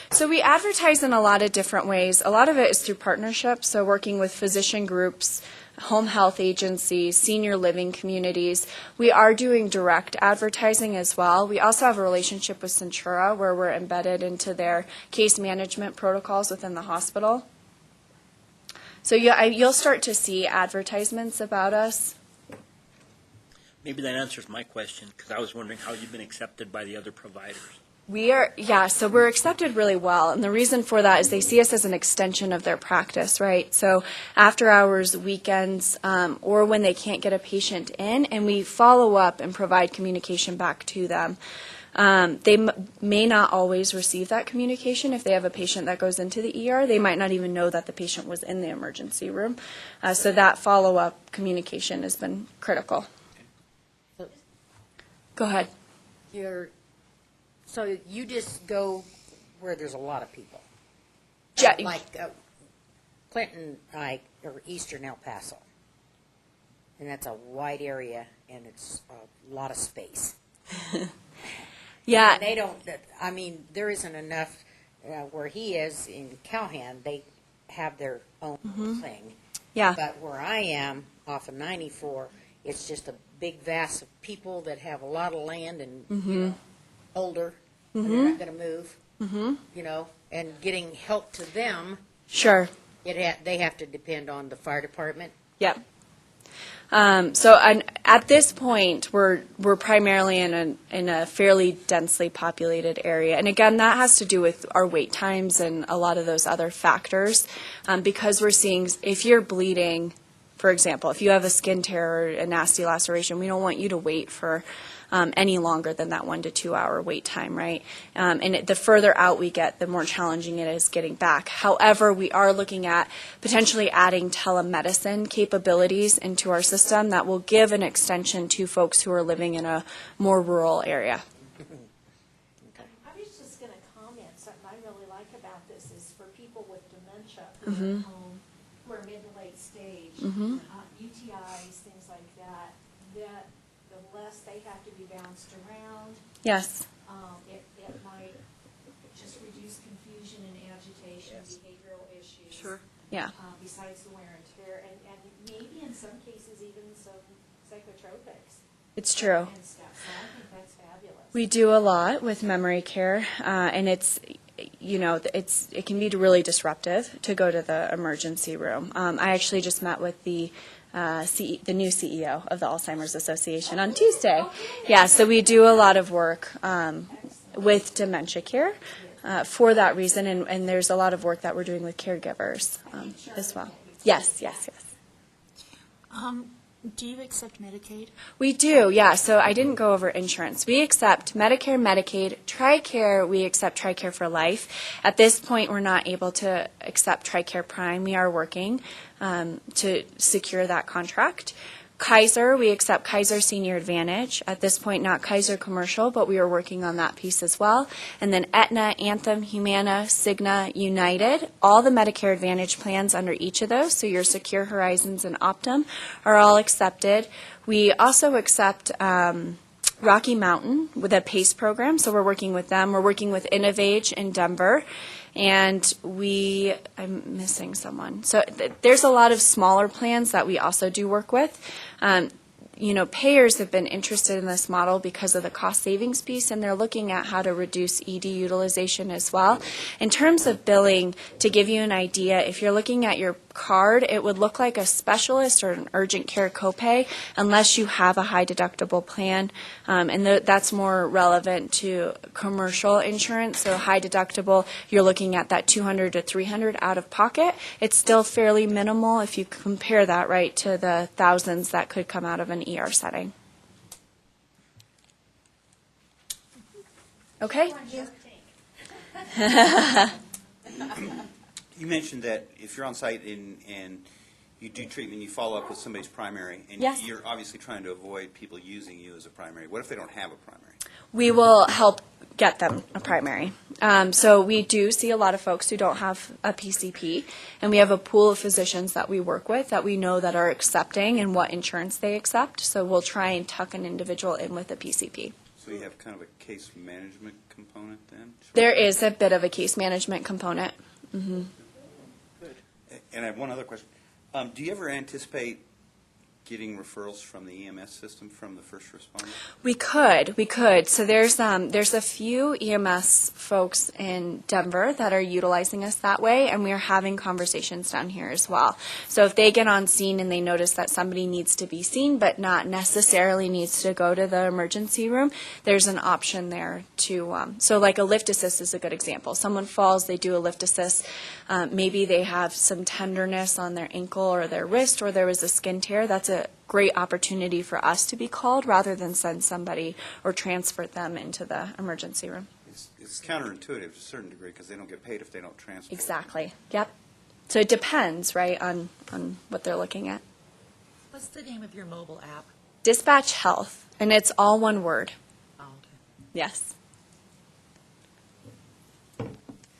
[SPEAKER 11] So we advertise in a lot of different ways. A lot of it is through partnerships, so working with physician groups, home health agencies, senior living communities. We are doing direct advertising as well. We also have a relationship with Centura where we're embedded into their case management protocols within the hospital. So you'll start to see advertisements about us.
[SPEAKER 8] Maybe that answers my question, because I was wondering how you've been accepted by the other providers.
[SPEAKER 11] So we're accepted really well, and the reason for that is they see us as an extension of their practice, right? So after hours, weekends, or when they can't get a patient in, and we follow up and provide communication back to them. They may not always receive that communication. If they have a patient that goes into the ER, they might not even know that the patient was in the emergency room. So that follow-up communication has been critical. Go ahead.
[SPEAKER 13] So you just go where there's a lot of people?
[SPEAKER 11] Yeah.
[SPEAKER 13] Like Clinton, or eastern El Paso. And that's a wide area, and it's a lot of space.
[SPEAKER 11] Yeah.
[SPEAKER 13] And they don't, there isn't enough where he is in Cowhand. They have their own thing.
[SPEAKER 11] Yeah.
[SPEAKER 13] But where I am, off of 94, it's just a big vast of people that have a lot of land and older, and they're not going to move, and getting help to them.
[SPEAKER 11] Sure.
[SPEAKER 13] They have to depend on the fire department.
[SPEAKER 11] Yep. At this point, we're primarily in a fairly densely populated area, and again, that has to do with our wait times and a lot of those other factors, because we're seeing if you're bleeding. For example, if you have a skin tear or a nasty laceration, we don't want you to wait for any longer than that 1 to 2 hour wait time, right? And the further out we get, the more challenging it is getting back. However, we are looking at potentially adding telemedicine capabilities into our system that will give an extension to folks who are living in a more rural area.
[SPEAKER 13] I was just going to comment, something I really like about this is for people with dementia
[SPEAKER 11] Mhm.
[SPEAKER 16] home who are mid to late stage,
[SPEAKER 11] Mhm.
[SPEAKER 16] UTIs, things like that, that the less they have to be bounced around,
[SPEAKER 11] Yes.
[SPEAKER 16] it might just reduce confusion and agitation, behavioral issues.
[SPEAKER 11] Sure. Yeah.
[SPEAKER 16] Besides the wear and tear, and maybe in some cases even some psychotropics.
[SPEAKER 11] It's true.
[SPEAKER 16] And stuff, so I think that's fabulous.
[SPEAKER 11] We do a lot with memory care, and it's, it can be really disruptive to go to the emergency room. I actually just met with the new CEO of the Alzheimer's Association on Tuesday. Yeah, so we do a lot of work with dementia care for that reason, and there's a lot of work that we're doing with caregivers as well. Yes.
[SPEAKER 10] Do you accept Medicaid?
[SPEAKER 11] We do, yeah. So I didn't go over insurance. We accept Medicare, Medicaid, TRICARE. We accept TRICARE for life. At this point, we're not able to accept TRICARE Prime. We are working to secure that contract. Kaiser, we accept Kaiser Senior Advantage. At this point, not Kaiser Commercial, but we are working on that piece as well. And then Aetna, Anthem, Humana, Cigna, United, all the Medicare Advantage plans under each of those, so your Secure Horizons and Optum, are all accepted. We also accept Rocky Mountain with a PACE program, so we're working with them. We're working with InnovAge in Denver. And I'm missing someone. So there's a lot of smaller plans that we also do work with. Payers have been interested in this model because of the cost savings piece, and they're looking at how to reduce ED utilization as well. In terms of billing, to give you an idea, if you're looking at your card, it would look like a specialist or an urgent care copay unless you have a high deductible plan, and that's more relevant to commercial insurance. So high deductible, you're looking at that $200 to $300 out of pocket. It's still fairly minimal if you compare that right to the thousands that could come out of an ER setting. Okay.
[SPEAKER 9] You mentioned that if you're on site and you do treatment, you follow up with somebody's primary, and
[SPEAKER 11] Yes.
[SPEAKER 9] you're obviously trying to avoid people using you as a primary. What if they don't have a primary?
[SPEAKER 11] We will help get them a primary. So we do see a lot of folks who don't have a PCP, and we have a pool of physicians that we work with that we know that are accepting and what insurance they accept. So we'll try and tuck an individual in with a PCP.
[SPEAKER 9] So you have kind of a case management component then?
[SPEAKER 11] There is a bit of a case management component. Mm-hmm.
[SPEAKER 9] And I have one other question. Do you ever anticipate getting referrals from the EMS system from the first responders?
[SPEAKER 11] We could. So there's a few EMS folks in Denver that are utilizing us that way, and we are having conversations down here as well. So if they get on scene and they notice that somebody needs to be seen but not necessarily needs to go to the emergency room, there's an option there to, so like a lift assist is a good example. Someone falls, they do a lift assist, maybe they have some tenderness on their ankle or their wrist, or there was a skin tear. That's a great opportunity for us to be called rather than send somebody or transfer them into the emergency room.
[SPEAKER 9] It's counterintuitive to a certain degree because they don't get paid if they don't transfer.
[SPEAKER 11] Exactly. Yep. So it depends, right, on what they're looking at.
[SPEAKER 6] What's the name of your mobile app?
[SPEAKER 11] Dispatch Health, and it's all one word.
[SPEAKER 6] Oh, okay.
[SPEAKER 11] Yes.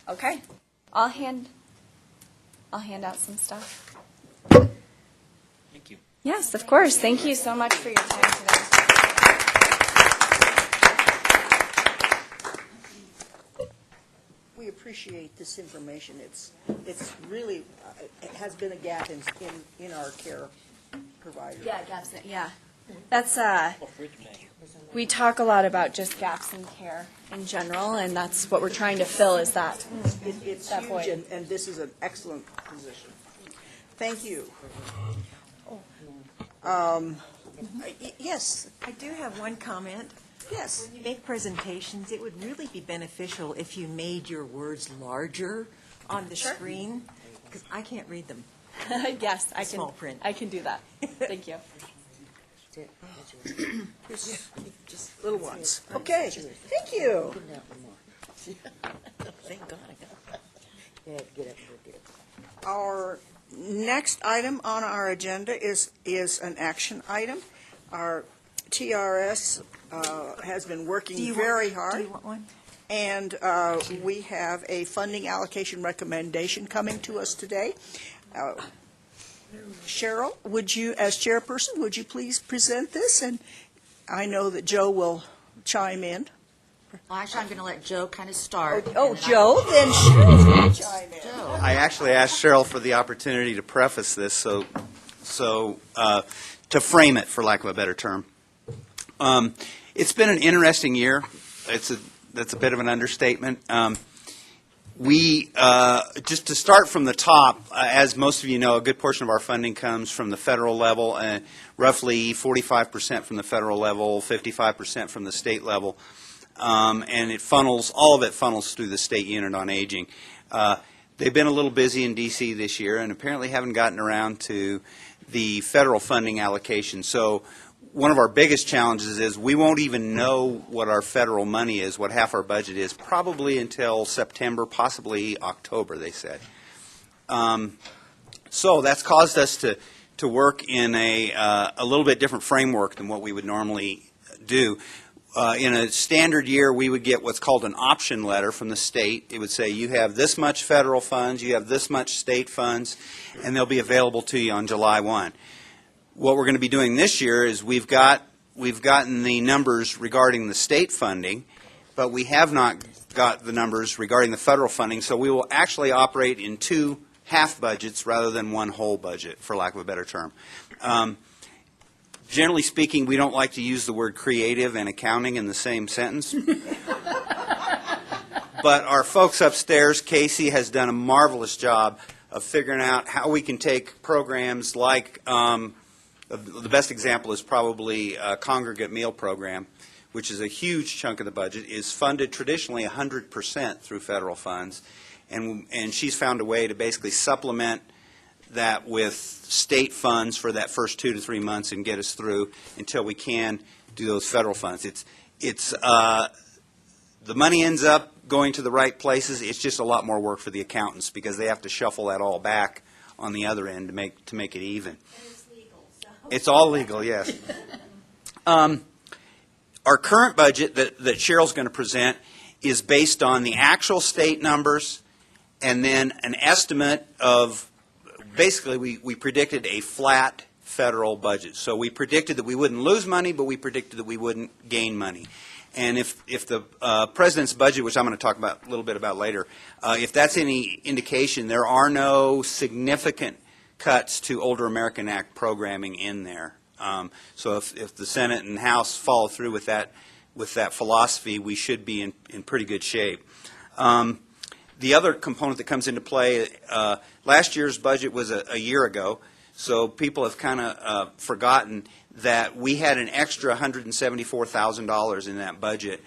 [SPEAKER 11] Okay. I'll hand out some stuff.
[SPEAKER 8] Thank you.
[SPEAKER 11] Yes, of course. Thank you so much for your time today.
[SPEAKER 1] We appreciate this information. It's really, it has been a gap in our care providers.
[SPEAKER 11] Yeah, gaps. Yeah. That's we talk a lot about just gaps in care in general, and that's what we're trying to fill is that.
[SPEAKER 1] It's
[SPEAKER 11] that
[SPEAKER 1] huge,
[SPEAKER 11] void.
[SPEAKER 1] and this is an excellent position. Thank you. Yes.
[SPEAKER 6] I do have one comment.
[SPEAKER 1] Yes.
[SPEAKER 6] When you make presentations, it would really be beneficial if you made your words larger on the screen, because I can't read them.
[SPEAKER 11] Yes, I can.
[SPEAKER 6] Small print.
[SPEAKER 11] I can do that. Thank you.
[SPEAKER 1] Just little ones. Okay. Thank you.
[SPEAKER 13] Thank God I got it. Get up.
[SPEAKER 1] Our next item on our agenda is an action item. Our TRS has been working very hard.
[SPEAKER 6] Do you want one?
[SPEAKER 1] And we have a funding allocation recommendation coming to us today. Cheryl, would you, as chairperson, would you please present this? And I know that Joe will chime in.
[SPEAKER 17] Well, actually, I'm going to let Joe kind of start.
[SPEAKER 1] Oh, Joe, then Cheryl's going to chime in.
[SPEAKER 9] I actually asked Cheryl for the opportunity to preface this, so to frame it, for lack of a better term. It's been an interesting year. That's a bit of an understatement. We just to start from the top, as most of you know, a good portion of our funding comes from the federal level, roughly 45% from the federal level, 55% from the state level. And all of it funnels through the State Unit on Aging. They've been a little busy in D.C. this year and apparently haven't gotten around to the federal funding allocation. So one of our biggest challenges is we won't even know what our federal money is, what half our budget is, probably until September, possibly October, they said. So that's caused us to work in a little bit different framework than what we would normally do. In a standard year, we would get what's called an option letter from the state. It would say you have this much federal funds, you have this much state funds, and they'll be available to you on July 1. What we're going to be doing this year is we've gotten the numbers regarding the state funding, but we have not got the numbers regarding the federal funding, so we will actually operate in two half budgets rather than one whole budget, for lack of a better term. Generally speaking, we don't like to use the word creative and accounting in the same sentence. But our folks upstairs, Casey, has done a marvelous job of figuring out how we can take programs like, the best example is probably a congregate meal program, which is a huge chunk of the budget, is funded traditionally 100% through federal funds. And she's found a way to basically supplement that with state funds for that first 2 to 3 months and get us through until we can do those federal funds. The money ends up going to the right places. It's just a lot more work for the accountants because they have to shuffle that all back on the other end to make it even.
[SPEAKER 16] And it's legal, so.
[SPEAKER 9] It's all legal, yes. Our current budget that Cheryl's going to present is based on the actual state numbers and then an estimate of, basically we predicted a flat federal budget. So we predicted that we wouldn't lose money, but we predicted that we wouldn't gain money. And if the President's budget, which I'm going to talk about a little bit about later, if that's any indication, there are no significant cuts to Older American Act programming in there. So if the Senate and House follow through with that philosophy, we should be in pretty good shape. The other component that comes into play, last year's budget was a year ago, so people have kind of forgotten that we had an extra $174,000 in that budget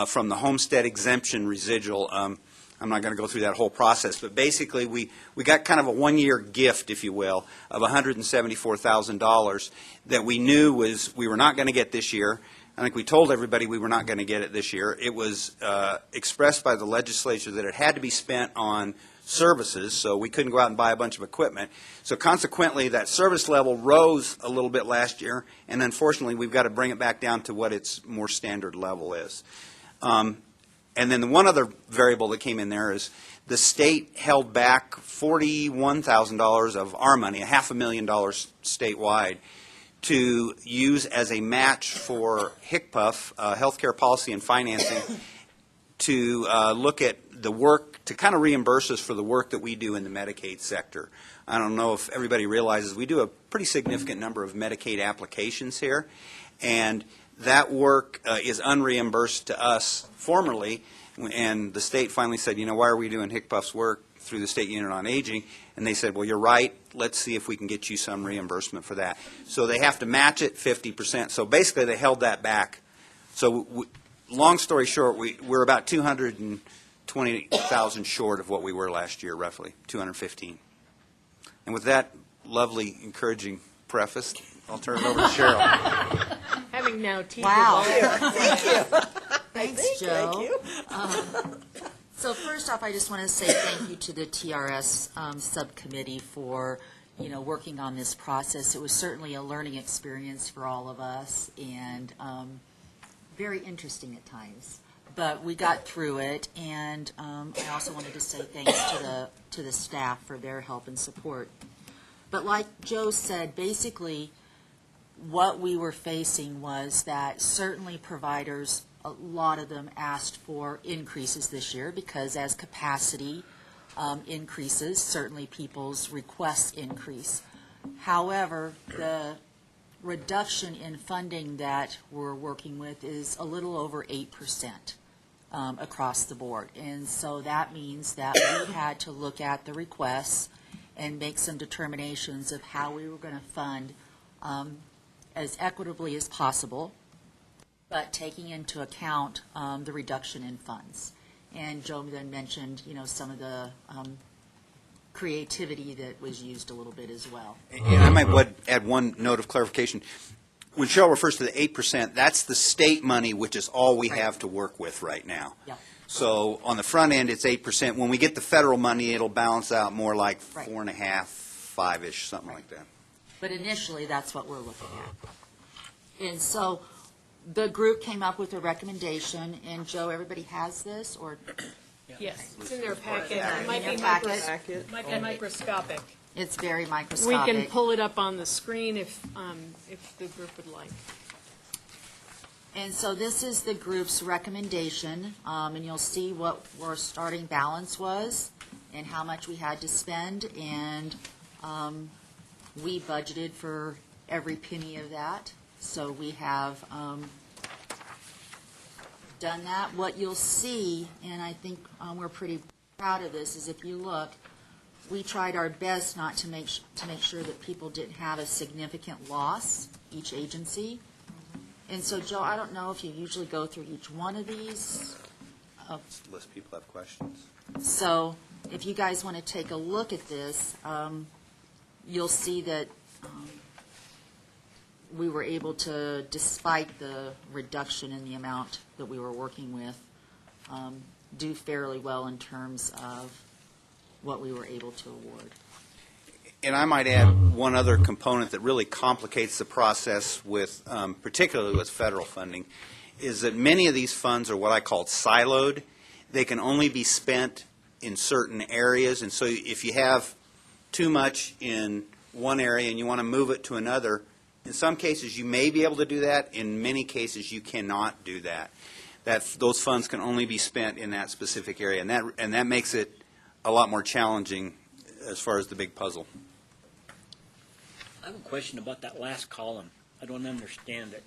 [SPEAKER 9] from the homestead exemption residual. I'm not going to go through that whole process, but basically we got kind of a one-year gift, if you will, of $174,000 that we knew we were not going to get this year. I think we told everybody we were not going to get it this year. It was expressed by the legislature that it had to be spent on services, so we couldn't go out and buy a bunch of equipment. So consequently, that service level rose a little bit last year, and unfortunately, we've got to bring it back down to what its more standard level is. And then the one other variable that came in there is the state held back $41,000 of our money, $500,000 statewide, to use as a match for HCPF, Healthcare Policy and Financing, to look at the work, to kind of reimburse us for the work that we do in the Medicaid sector. I don't know if everybody realizes we do a pretty significant number of Medicaid applications here, and that work is unreimbursed to us formerly, and the state finally said, you know, why are we doing HCPF's work through the State Unit on Aging? And they said, well, you're right. Let's see if we can get you some reimbursement for that. So they have to match it 50%. So basically they held that back. So long story short, we're about $220,000 short of what we were last year, roughly, $215,000. And with that lovely, encouraging preface, I'll turn it over to Cheryl.
[SPEAKER 5] Having now teed
[SPEAKER 17] Wow.
[SPEAKER 1] Thank you.
[SPEAKER 17] Thanks, Joe.
[SPEAKER 1] Thank you.
[SPEAKER 17] So first off, I just want to say thank you to the TRS subcommittee for, working on this process. It was certainly a learning experience for all of us and very interesting at times. but we got through it, and I also wanted to say thanks to the staff for their help and support. But like Joe said, basically, what we were facing was that certainly providers, a lot of them asked for increases this year because as capacity increases, certainly people's requests increase. However, the reduction in funding that we're working with is a little over 8% across the board. And so that means that we had to look at the requests and make some determinations of how we were going to fund as equitably as possible, but taking into account the reduction in funds. And Joe then mentioned, some of the creativity that was used a little bit as well.
[SPEAKER 9] And I might add one note of clarification. When Cheryl refers to the 8%, that's the state money, which is all we have to work with right now.
[SPEAKER 17] Yep.
[SPEAKER 9] So on the front end, it's 8%. When we get the federal money, it'll balance out more like 4.5, 5-ish, something like that.
[SPEAKER 17] But initially, that's what we're looking at. And so the group came up with a recommendation, and Joe, everybody has this, or?
[SPEAKER 5] Yes, it's in their packet.
[SPEAKER 17] Yeah.
[SPEAKER 5] It might
[SPEAKER 17] In
[SPEAKER 5] be
[SPEAKER 17] their packet.
[SPEAKER 5] microscopic.
[SPEAKER 17] It's very
[SPEAKER 5] We
[SPEAKER 17] microscopic.
[SPEAKER 5] can pull it up on the screen if the group would like.
[SPEAKER 17] And so this is the group's recommendation, and you'll see what our starting balance was and how much we had to spend, and we budgeted for every penny of that. So we have done that. What you'll see, and I think we're pretty proud of this, is if you look, we tried our best not to make sure that people didn't have a significant loss, each agency. And so, Joe, I don't know if you usually go through each one of these.
[SPEAKER 9] Unless people have questions.
[SPEAKER 17] So if you guys want to take a look at this, you'll see that we were able to, despite the reduction in the amount that we were working with, do fairly well in terms of what we were able to award.
[SPEAKER 9] And I might add one other component that really complicates the process with, particularly with federal funding, is that many of these funds are what I call siloed. They can only be spent in certain areas, and so if you have too much in one area and you want to move it to another, in some cases you may be able to do that. In many cases you cannot do that. Those funds can only be spent in that specific area, and that makes it a lot more challenging as far as the big puzzle.
[SPEAKER 8] I have a question about that last column. I don't understand it.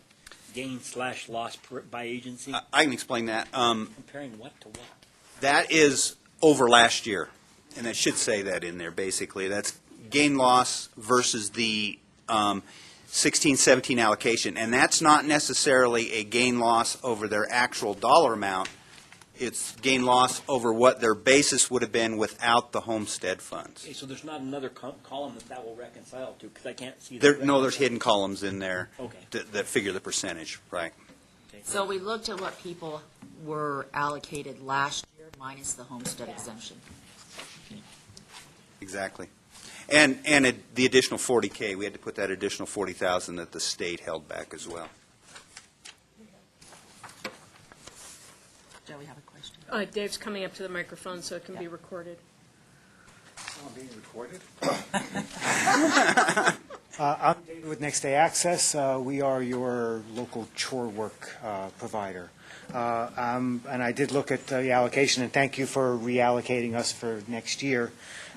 [SPEAKER 8] Gain/loss by agency?
[SPEAKER 9] I can explain that.
[SPEAKER 8] Comparing what to what?
[SPEAKER 9] That is over last year, and it should say that in there, basically. That's gain-loss versus the 16-17 allocation, and that's not necessarily a gain-loss over their actual dollar amount. It's gain-loss over what their basis would have been without the homestead funds.
[SPEAKER 8] Okay, so there's not another column that will reconcile to, because I can't see that.
[SPEAKER 9] No, there's hidden columns in there
[SPEAKER 8] Okay.
[SPEAKER 9] that figure the percentage, right?
[SPEAKER 17] So we looked at what people were allocated last year minus the homestead exemption.
[SPEAKER 9] Exactly. And the additional 40K, we had to put that additional 40,000 that the state held back as well.
[SPEAKER 17] Joe, we have a question.
[SPEAKER 5] Dave's coming up to the microphone so it can be recorded.
[SPEAKER 15] I'm being recorded?
[SPEAKER 14] I'm David with Next Day Access. We are your local chore work provider. And I did look at the allocation, and thank you for reallocating us for next year.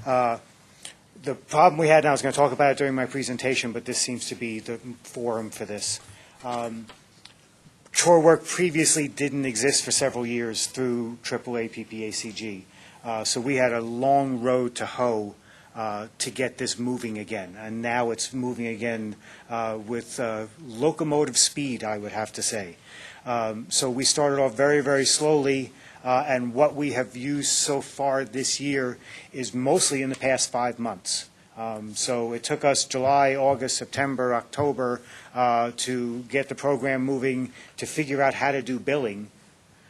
[SPEAKER 14] The problem we had, and I was going to talk about it during my presentation, but this seems to be the forum for this. Chore work previously didn't exist for several years through AAA PPACG. So we had a long road to hoe to get this moving again. And now it's moving again with locomotive speed, I would have to say. So we started off very, very slowly. And what we have used so far this year is mostly in the past 5 months. So it took us July, August, September, October to get the program moving, to figure out how to do billing.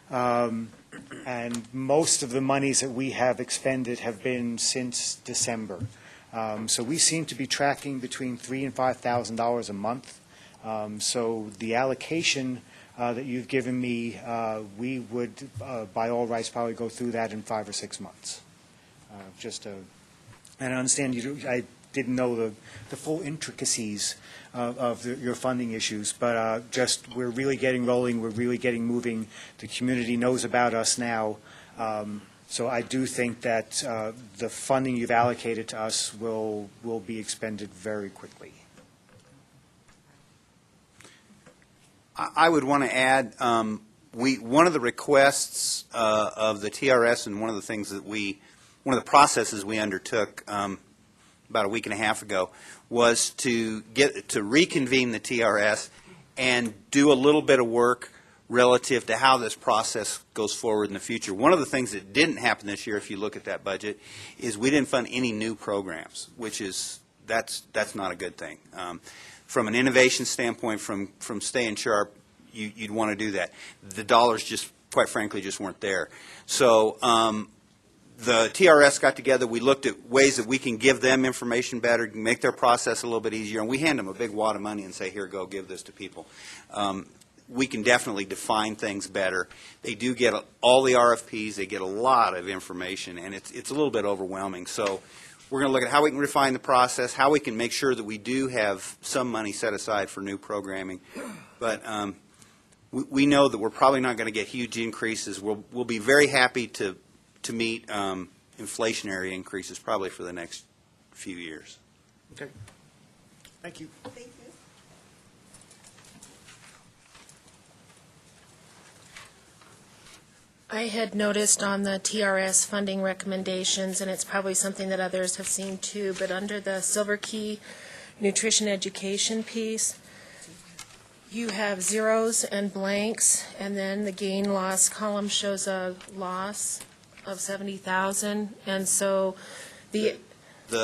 [SPEAKER 14] And most of the monies that we have expended have been since December. So we seem to be tracking between $3,000 and $5,000 a month. So the allocation that you've given me, we would, by all rights, probably go through that in 5 or 6 months. And I understand I didn't know the full intricacies of your funding issues, but we're really getting rolling, we're really getting moving. The community knows about us now. So I do think that the funding you've allocated to us will be expended very quickly.
[SPEAKER 9] I would want to add, one of the requests of the TRS and one of the processes we undertook about a week and a half ago was to reconvene the TRS and do a little bit of work relative to how this process goes forward in the future. One of the things that didn't happen this year, if you look at that budget, is we didn't fund any new programs, that's not a good thing. From an innovation standpoint, from staying sharp, you'd want to do that. The dollars just, quite frankly, just weren't there. So the TRS got together. We looked at ways that we can give them information better, make their process a little bit easier, and we hand them a big wad of money and say, here, go give this to people. We can definitely define things better. They do get all the RFPs. They get a lot of information, and it's a little bit overwhelming. So we're going to look at how we can refine the process, how we can make sure that we do have some money set aside for new programming. But we know that we're probably not going to get huge increases. We'll be very happy to meet inflationary increases probably for the next few years.
[SPEAKER 14] Okay. Thank you.
[SPEAKER 1] Thank you.
[SPEAKER 18] I had noticed on the TRS funding recommendations, and it's probably something that others have seen too, but under the Silver Key nutrition education piece, you have zeros and blanks, and then the gain loss column shows a loss of 70,000, and so the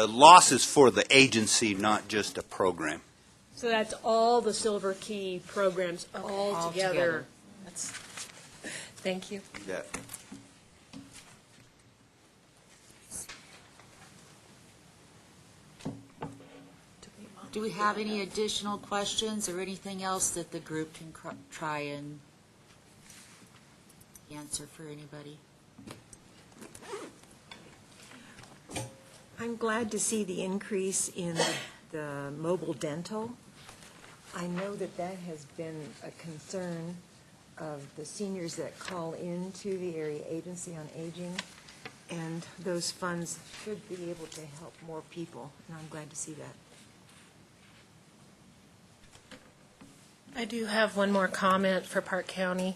[SPEAKER 9] loss is for the agency, not just a program.
[SPEAKER 5] So that's all the Silver Key programs all together.
[SPEAKER 18] Thank you.
[SPEAKER 9] Yeah.
[SPEAKER 17] Do we have any additional questions or anything else that the group can try and answer for anybody?
[SPEAKER 6] I'm glad to see the increase in the mobile dental. I know that that has been a concern of the seniors that call into the Area Agency on Aging, and those funds should be able to help more people, and I'm glad to see that.
[SPEAKER 18] I do have one more comment for Park County.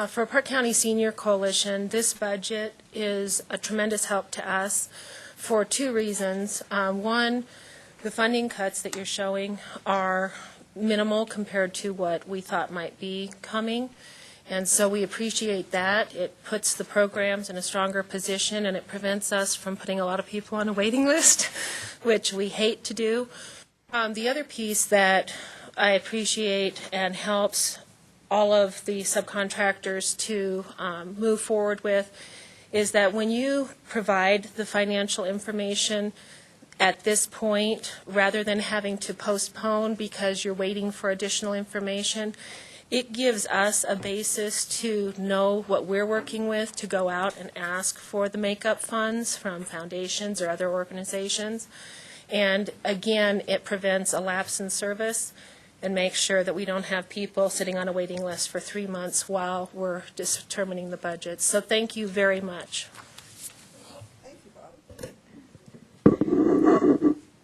[SPEAKER 18] For Park County Senior Coalition, this budget is a tremendous help to us for two reasons. One, the funding cuts that you're showing are minimal compared to what we thought might be coming, and so we appreciate that. It puts the programs in a stronger position, and it prevents us from putting a lot of people on a waiting list, which we hate to do. The other piece that I appreciate and helps all of the subcontractors to move forward with is that when you provide the financial information at this point, rather than having to postpone because you're waiting for additional information, it gives us a basis to know what we're working with, to go out and ask for the makeup funds from foundations or other organizations. And again, it prevents a lapse in service and makes sure that we don't have people sitting on a waiting list for 3 months while we're determining the budget. So thank you very much.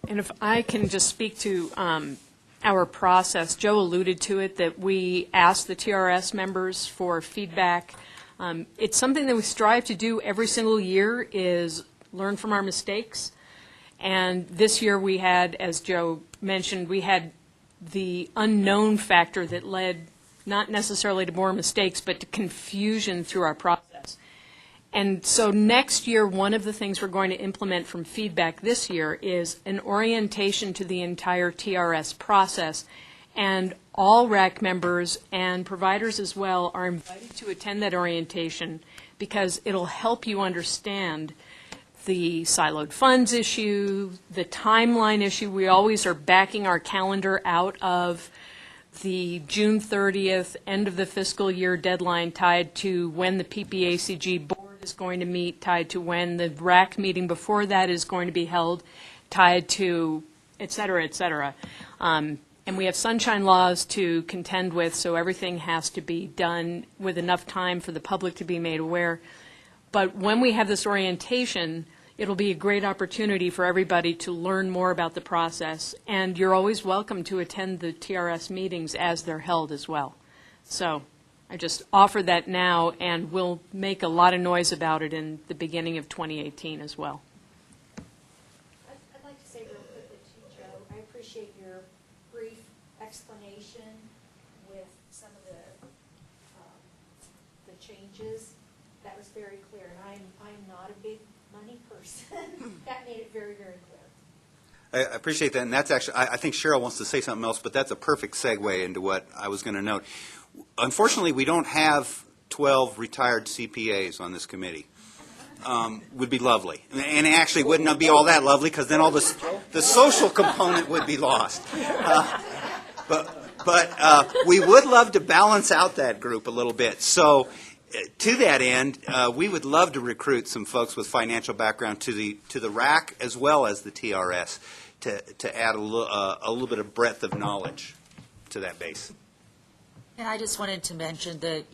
[SPEAKER 5] And if I can just speak to our process, Joe alluded to it, that we ask the TRS members for feedback. It's something that we strive to do every single year, is learn from our mistakes. And this year we had, as Joe mentioned, we had the unknown factor that led not necessarily to more mistakes, but to confusion through our process. And so next year, one of the things we're going to implement from feedback this year is an orientation to the entire TRS process. And all RAC members and providers as well are invited to attend that orientation because it'll help you understand the siloed funds issue, the timeline issue. We always are backing our calendar out of the June 30th, end of the fiscal year deadline tied to when the PPACG board is going to meet, tied to when the RAC meeting before that is going to be held, tied to et cetera, et cetera. And we have sunshine laws to contend with, so everything has to be done with enough time for the public to be made aware. But when we have this orientation, it'll be a great opportunity for everybody to learn more about the process. And you're always welcome to attend the TRS meetings as they're held as well. So I just offer that now, and we'll make a lot of noise about it in the beginning of 2018 as well.
[SPEAKER 16] I'd like to say real quickly too, Joe, I appreciate your brief explanation with some of the changes. That was very clear, and I'm not a big money person. That made it very, very clear.
[SPEAKER 9] I appreciate that, and that's actually, I think Cheryl wants to say something else, but that's a perfect segue into what I was going to note. Unfortunately, we don't have 12 retired CPAs on this committee. Would be lovely, and actually wouldn't be all that lovely, because then all the social component would be lost. But we would love to balance out that group a little bit. So to that end, we would love to recruit some folks with financial background to the RAC as well as the TRS to add a little bit of breadth of knowledge to that base.
[SPEAKER 17] And I just wanted to mention that,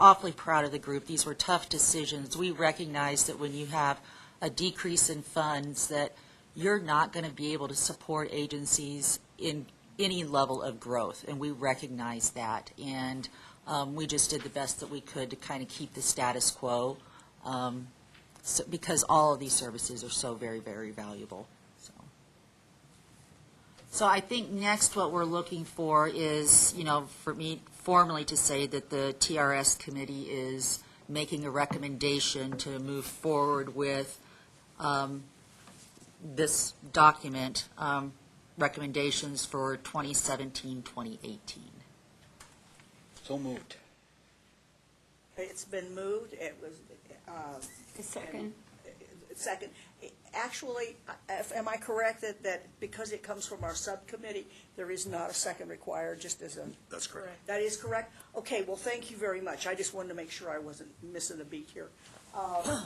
[SPEAKER 17] awfully proud of the group. These were tough decisions. We recognize that when you have a decrease in funds, that you're not going to be able to support agencies in any level of growth, and we recognize that. And we just did the best that we could to kind of keep the status quo, because all of these services are so very, very valuable. So I think next what we're looking for is, for me formally to say that the TRS committee is making a recommendation to move forward with this document, recommendations for 2017-2018.
[SPEAKER 8] So moved.
[SPEAKER 1] It's been moved. It was.
[SPEAKER 10] Second.
[SPEAKER 1] Second. Actually, am I correct that because it comes from our subcommittee, there is not a second required, just as a...
[SPEAKER 9] That's correct.
[SPEAKER 1] That is correct? Okay, well, thank you very much. I just wanted to make sure I wasn't missing a beat here.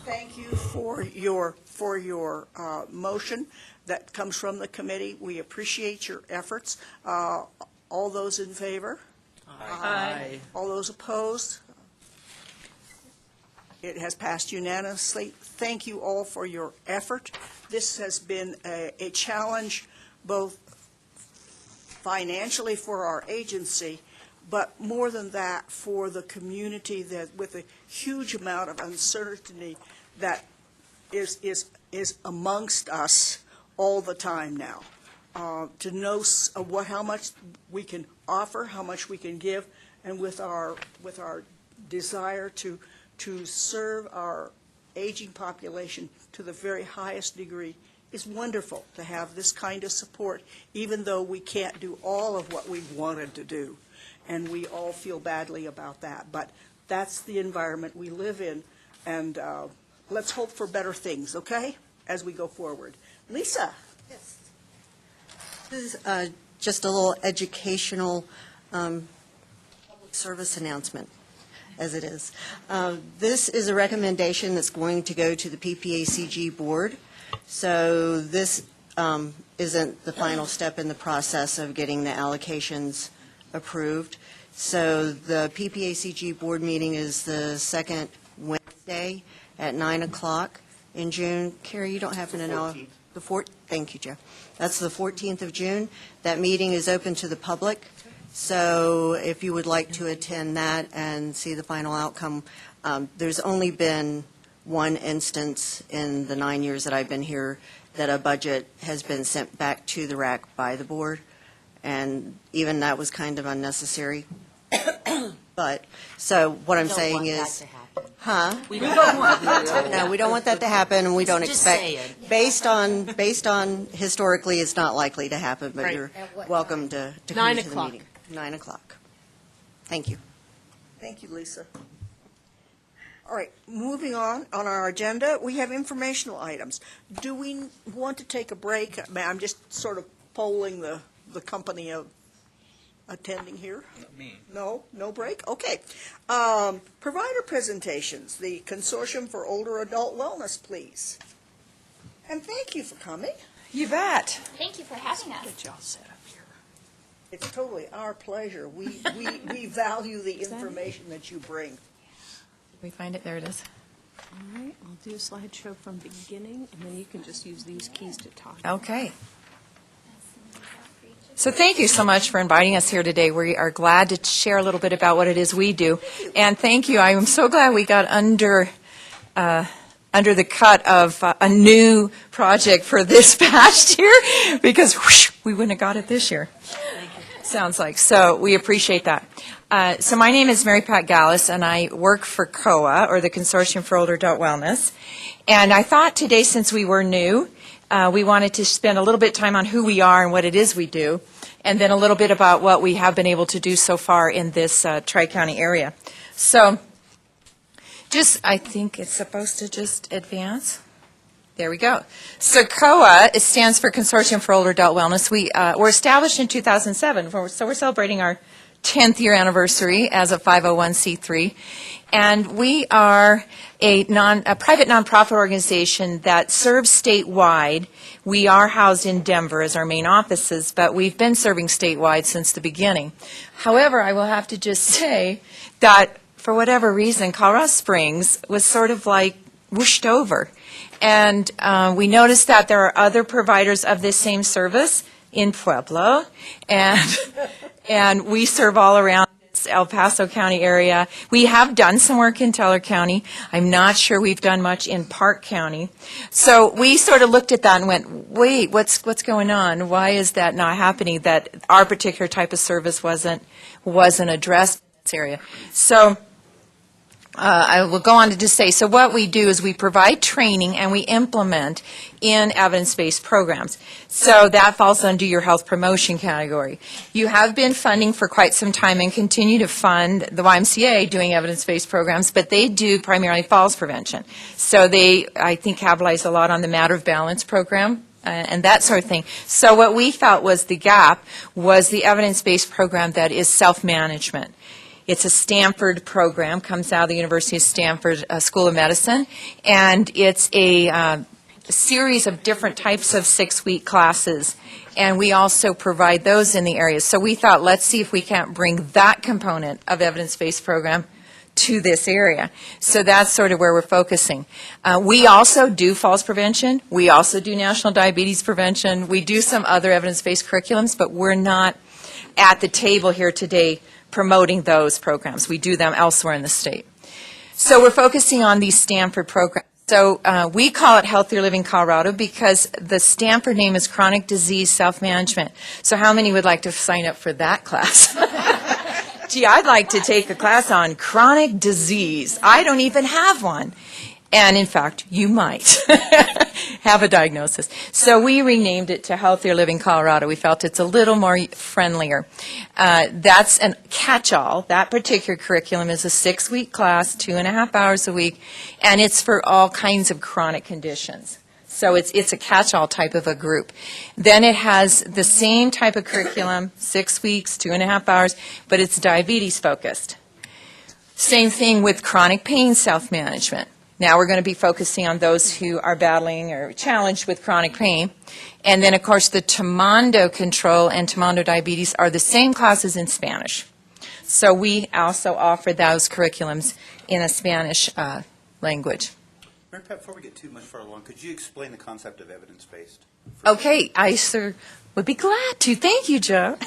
[SPEAKER 1] Thank you for your motion that comes from the committee. We appreciate your efforts. All those in favor?
[SPEAKER 5] Aye.
[SPEAKER 1] All those opposed? It has passed unanimously. Thank you all for your effort. This has been a challenge both financially for our agency, but more than that for the community, that with a huge amount of uncertainty that is amongst us all the time now. To know how much we can offer, how much we can give, and with our desire to serve our aging population to the very highest degree is wonderful to have this kind of support, even though we can't do all of what we wanted to do. And we all feel badly about that. But that's the environment we live in, and let's hope for better things, okay, as we go forward. Lisa?
[SPEAKER 19] Yes. This is just a little educational public service announcement, as it is. This is a recommendation that's going to go to the PPACG board. So this isn't the final step in the process of getting the allocations approved. So the PPACG board meeting is the second Wednesday at 9 o'clock in June. Carrie, you don't happen to know? Thank you, Joe. That's the 14th of June. That meeting is open to the public. So if you would like to attend that and see the final outcome, there's only been one instance in the 9 years that I've been here that a budget has been sent back to the RAC by the board, and even that was kind of unnecessary. But, so what I'm saying is... Huh?
[SPEAKER 17] We don't want that to happen.
[SPEAKER 19] No, we don't want that to happen, and we don't
[SPEAKER 17] Just
[SPEAKER 19] expect...
[SPEAKER 17] saying.
[SPEAKER 19] Based on historically, it's not likely to happen, but
[SPEAKER 5] Right.
[SPEAKER 19] you're
[SPEAKER 13] At what
[SPEAKER 19] welcome to come
[SPEAKER 5] 9
[SPEAKER 19] to the
[SPEAKER 5] o'clock.
[SPEAKER 19] meeting. 9 o'clock. Thank you.
[SPEAKER 1] Thank you, Lisa. All right, moving on our agenda, we have informational items. Do we want to take a break? I'm just sort of polling the company of attending here?
[SPEAKER 8] Me.
[SPEAKER 1] No? No break? Okay. Provider presentations, the Consortium for Older Adult Wellness, please. And thank you for coming.
[SPEAKER 11] You bet.
[SPEAKER 12] Thank you for having us.
[SPEAKER 5] Get y'all set up here.
[SPEAKER 1] It's totally our pleasure. We value the information that you bring.
[SPEAKER 11] We find it, there it is.
[SPEAKER 5] All right, I'll do a slideshow from beginning, and then you can just use these keys to talk.
[SPEAKER 11] Okay. So thank you so much for inviting us here today. We are glad to share a little bit about what it is we do. And thank you. I am so glad we got under the cut of a new project for this past year, because whoosh, we wouldn't have got it this year. Sounds like. So we appreciate that. So my name is Mary Pat Gallus, and I work for COA, or the Consortium for Older Adult Wellness. And I thought today, since we were new, we wanted to spend a little bit of time on who we are and what it is we do, and then a little bit about what we have been able to do so far in this Tri-County area. So I think it's supposed to just advance. There we go. So COA, it stands for Consortium for Older Adult Wellness. We were established in 2007, so we're celebrating our 10th year anniversary as a 501c3. And we are a private nonprofit organization that serves statewide. We are housed in Denver as our main offices, but we've been serving statewide since the beginning. However, I will have to just say that for whatever reason, Colorado Springs was sort of like whooshed over. And we noticed that there are other providers of this same service in Pueblo, and we serve all around this El Paso County area. We have done some work in Teller County. I'm not sure we've done much in Park County. So we sort of looked at that and went, wait, what's going on? Why is that not happening, that our particular type of service wasn't addressed in this area? So I will go on to just say, so what we do is we provide training and we implement in evidence-based programs. So that falls under your health promotion category. You have been funding for quite some time and continue to fund the YMCA doing evidence-based programs, but they do primarily falls prevention. So they, I think, capitalize a lot on the Matter of Balance program and that sort of thing. So what we felt was the gap was the evidence-based program that is self-management. It's a Stanford program, comes out of the University of Stanford School of Medicine, and it's a series of different types of 6-week classes, and we also provide those in the areas. So we thought, let's see if we can't bring that component of evidence-based program to this area. So that's sort of where we're focusing. We also do falls prevention. We also do national diabetes prevention. We do some other evidence-based curriculums, but we're not at the table here today promoting those programs. We do them elsewhere in the state. So we're focusing on these Stanford programs. So we call it Healthier Living Colorado because the Stanford name is Chronic Disease Self-Management. So how many would like to sign up for that class? Gee, I'd like to take a class on chronic disease. I don't even have one. And in fact, you might have a diagnosis. So we renamed it to Healthier Living Colorado. We felt it's a little more friendlier. That's a catch-all. That particular curriculum is a 6-week class, 2.5 hours a week, and it's for all kinds of chronic conditions. So it's a catch-all type of a group. Then it has the same type of curriculum, 6 weeks, 2.5 hours, but it's diabetes focused. Same thing with chronic pain self-management. Now we're going to be focusing on those who are battling or challenged with chronic pain. And then, of course, the Tamando control and Tamando diabetes are the same classes in Spanish. So we also offer those curriculums in a Spanish language.
[SPEAKER 9] Mary Pat, before we get too much further along, could you explain the concept of evidence-based?
[SPEAKER 11] Okay, I sir would be glad to. Thank you, Joe.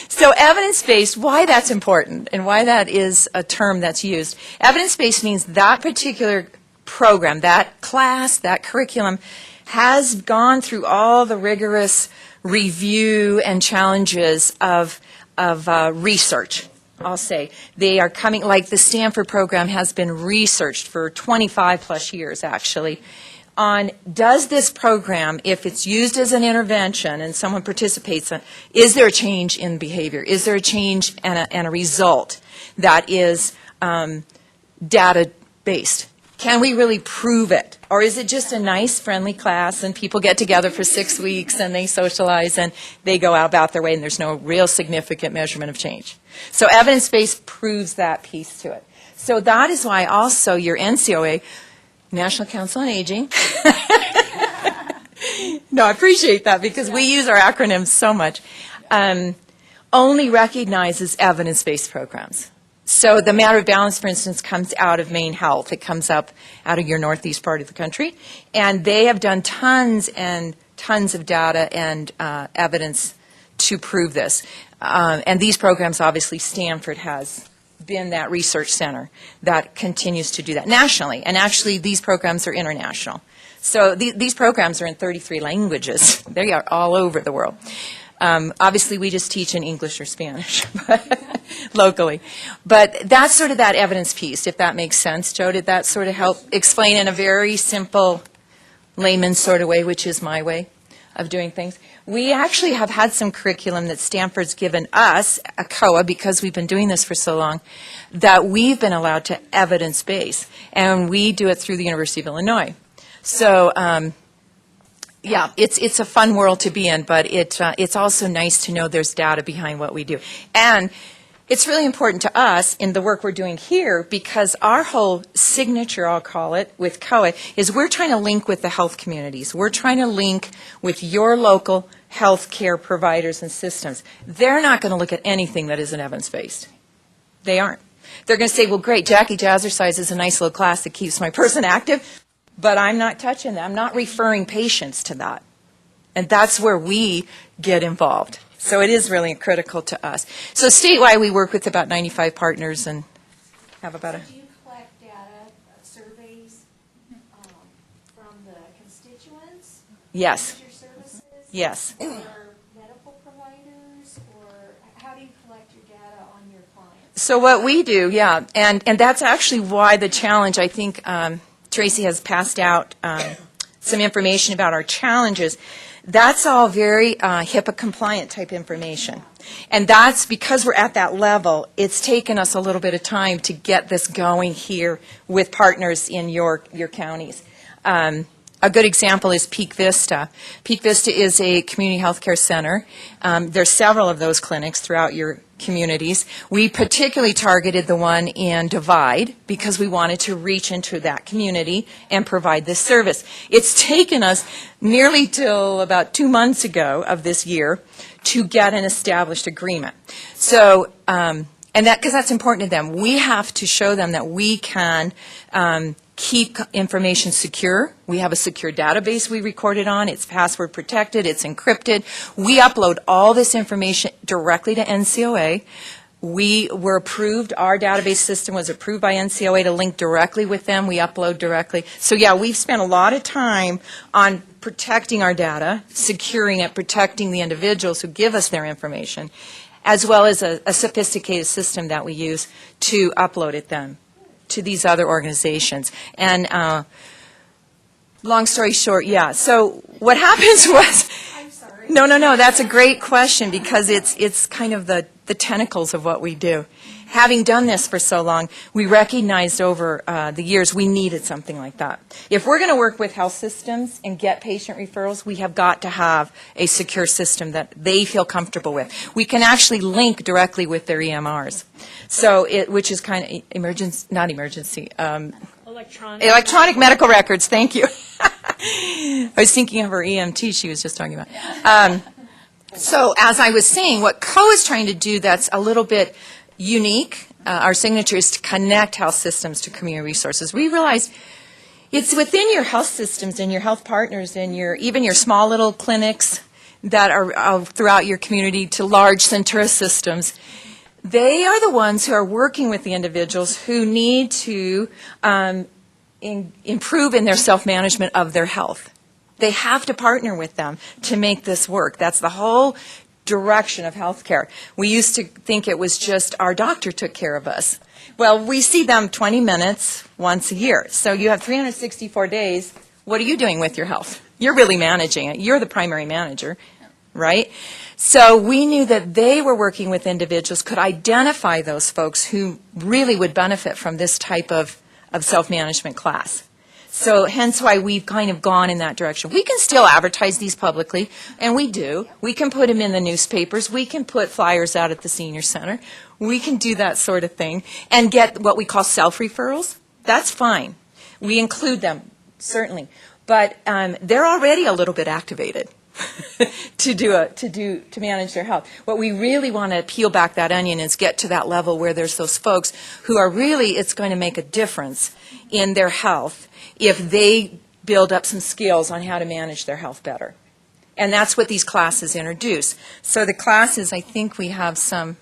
[SPEAKER 11] So evidence-based, why that's important and why that is a term that's used. Evidence-based means that particular program, that class, that curriculum has gone through all the rigorous review and challenges of research. I'll say they are coming, like the Stanford program has been researched for 25 plus years actually, on does this program, if it's used as an intervention and someone participates, is there a change in behavior? Is there a change and a result that is data-based?
[SPEAKER 20] Can we really prove it? Or is it just a nice, friendly class and people get together for 6 weeks and they socialize and they go about their way and there's no real significant measurement of change? So evidence-based proves that piece to it. So that is why also your NCOA, National Council on Aging, no, I appreciate that because we use our acronyms so much, only recognizes evidence-based programs. So the Matter of Balance, for instance, comes out of Maine Health. It comes up out of your northeast part of the country. And they have done tons and tons of data and evidence to prove this. And these programs, obviously, Stanford has been that research center that continues to do that nationally. And actually, these programs are international. So these programs are in 33 languages. They are all over the world. Obviously, we just teach in English or Spanish locally. But that's sort of that evidence piece, if that makes sense. Joe, did that sort of help explain in a very simple layman sort of way, which is my way of doing things? We actually have had some curriculum that Stanford's given us, a COA, because we've been doing this for so long, that we've been allowed to evidence-base. And we do it through the University of Illinois. So, yeah, it's a fun world to be in, but it's also nice to know there's data behind what we do. And it's really important to us in the work we're doing here because our whole signature, I'll call it, with COA is we're trying to link with the health communities. We're trying to link with your local health care providers and systems. They're not going to look at anything that isn't evidence-based. They aren't. They're going to say, well, great, Jackie Jazzercise is a nice little class that keeps my person active, but I'm not touching that. I'm not referring patients to that. And that's where we get involved. So it is really critical to us. So statewide, we work with about 95 partners and have about a...
[SPEAKER 16] Do you collect data, surveys from the constituents?
[SPEAKER 20] Yes.
[SPEAKER 16] Your services?
[SPEAKER 20] Yes.
[SPEAKER 16] Or medical providers? Or how do you collect your data on your clients?
[SPEAKER 20] So what we do, yeah, and that's actually why the challenge, I think Tracy has passed out some information about our challenges. That's all very HIPAA compliant type information. And that's because we're at that level, it's taken us a little bit of time to get this going here with partners in your counties. A good example is Peak Vista. Peak Vista is a community health care center. There's several of those clinics throughout your communities. We particularly targeted the one in Divide because we wanted to reach into that community and provide this service. It's taken us nearly till about 2 months ago of this year to get an established agreement. So, and that, because that's important to them. We have to show them that we can keep information secure. We have a secure database we recorded on. It's password protected. It's encrypted. We upload all this information directly to NCOA. We were approved. Our database system was approved by NCOA to link directly with them. We upload directly. So, yeah, we've spent a lot of time on protecting our data, securing it, protecting the individuals who give us their information, as well as a sophisticated system that we use to upload it then to these other organizations. And long story short, yeah. So what happens was,
[SPEAKER 16] I'm sorry.
[SPEAKER 20] no, that's a great question because it's kind of the tentacles of what we do. Having done this for so long, we recognized over the years we needed something like that. If we're going to work with health systems and get patient referrals, we have got to have a secure system that they feel comfortable with. We can actually link directly with their EMRs. So, which is kind of electronic medical records, thank you. I was thinking of her EMT she was just talking about. So as I was saying, what COA is trying to do that's a little bit unique, our signature is to connect health systems to community resources. We realize it's within your health systems and your health partners and even your small little clinics that are throughout your community to large Centura systems. They are the ones who are working with the individuals who need to improve in their self-management of their health. They have to partner with them to make this work. That's the whole direction of healthcare. We used to think it was just our doctor took care of us. Well, we see them 20 minutes once a year. So you have 364 days. What are you doing with your health? You're really managing it. You're the primary manager, right? So we knew that they were working with individuals, could identify those folks who really would benefit from this type of of self-management class. So hence why we've kind of gone in that direction. We can still advertise these publicly, and we do. We can put them in the newspapers. We can put flyers out at the senior center. We can do that sort of thing and get what we call self-referrals. That's fine. We include them, certainly. But they're already a little bit activated to manage their health. What we really want to peel back that onion is get to that level where there's those folks who are really, it's going to make a difference in their health if they build up some skills on how to manage their health better. And that's what these classes introduce. So the classes, I think we have some,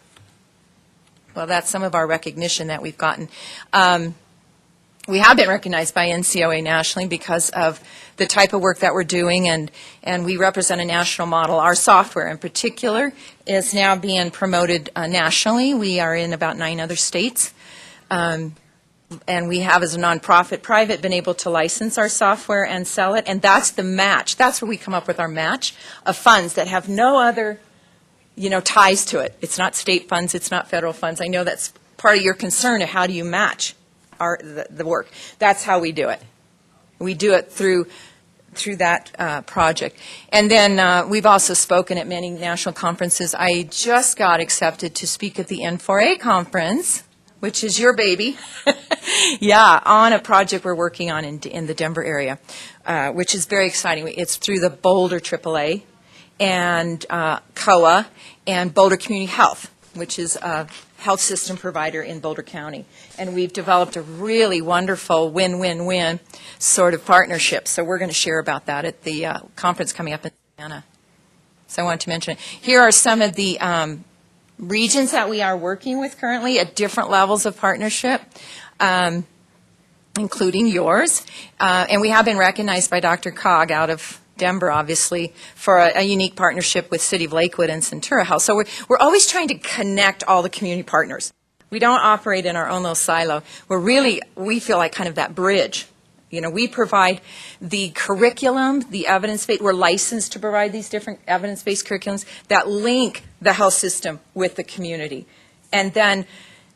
[SPEAKER 20] well, that's some of our recognition that we've gotten. We have been recognized by NCOA nationally because of the type of work that we're doing, and we represent a national model. Our software in particular is now being promoted nationally. We are in about 9 other states. And we have, as a nonprofit private, been able to license our software and sell it, and that's the match. That's where we come up with our match of funds that have no other, ties to it. It's not state funds, it's not federal funds. I know that's part of your concern of how do you match the work. That's how we do it. We do it through that project. And then we've also spoken at many national conferences. I just got accepted to speak at the N4A conference, which is your baby, yeah, on a project we're working on in the Denver area, which is very exciting. It's through the Boulder AAA and COA and Boulder Community Health, which is a health system provider in Boulder County. And we've developed a really wonderful win-win-win sort of partnership. So we're going to share about that at the conference coming up in Savannah. So I wanted to mention it. Here are some of the regions that we are working with currently at different levels of partnership, including yours. And we have been recognized by Dr. Cog out of Denver, obviously, for a unique partnership with City of Lakewood and Centura Health. So we're always trying to connect all the community partners. We don't operate in our own little silo. We feel like kind of that bridge. We provide the curriculum, the evidence-based, we're licensed to provide these different evidence-based curriculums that link the health system with the community. And then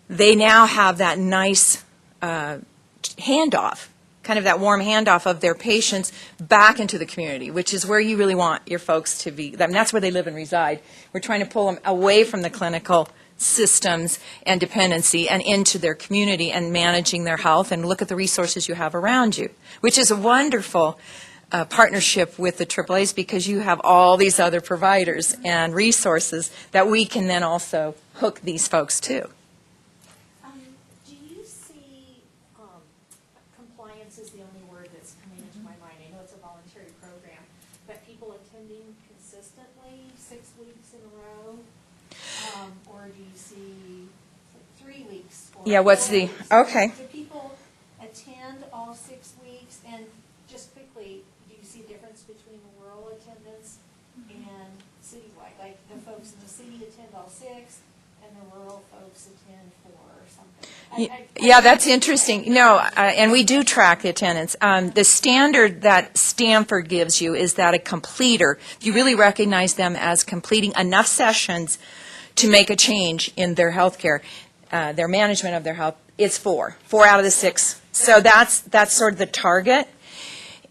[SPEAKER 20] they now have that nice handoff, kind of that warm handoff of their patients back into the community, which is where you really want your folks to be. I mean, that's where they live and reside. We're trying to pull them away from the clinical systems and dependency and into their community and managing their health, and look at the resources you have around you, which is a wonderful partnership with the AAAs because you have all these other providers and resources that we can then also hook these folks to.
[SPEAKER 16] Do you see, compliance is the only word that's coming into my mind. I know it's a voluntary program, but people attending consistently 6 weeks in a row? Or do you see 3 weeks?
[SPEAKER 20] Yeah, what's the, okay.
[SPEAKER 16] Do people attend all 6 weeks? And just quickly, do you see a difference between rural attendance and citywide? Like the folks in the city attend all 6 and the rural folks attend 4 or something?
[SPEAKER 20] Yeah, that's interesting. No, and we do track the attendance. The standard that Stanford gives you is that a completer, if you really recognize them as completing enough sessions to make a change in their health care, their management of their health, it's 4 out of the 6. So that's sort of the target.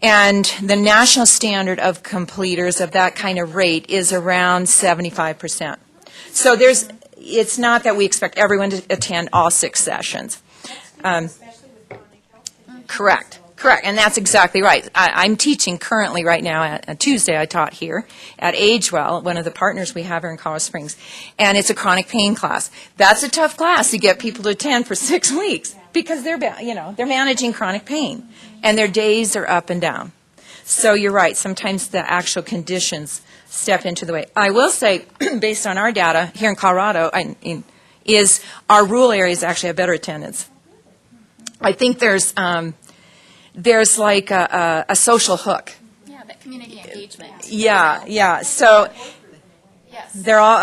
[SPEAKER 20] And the national standard of completers of that kind of rate is around 75%. So it's not that we expect everyone to attend all 6 sessions. Correct. And that's exactly right. I'm teaching currently right now at Tuesday. I taught here at Agewell, one of the partners we have here in Colorado Springs, and it's a chronic pain class. That's a tough class to get people to attend for 6 weeks because they're managing chronic pain, and their days are up and down. So you're right. Sometimes the actual conditions step into the way. I will say, based on our data here in Colorado, is our rural areas actually have better attendance. I think there's like a social hook.
[SPEAKER 12] Yeah, that community engagement.
[SPEAKER 20] Yeah. So
[SPEAKER 12] Yes.
[SPEAKER 20] they're all,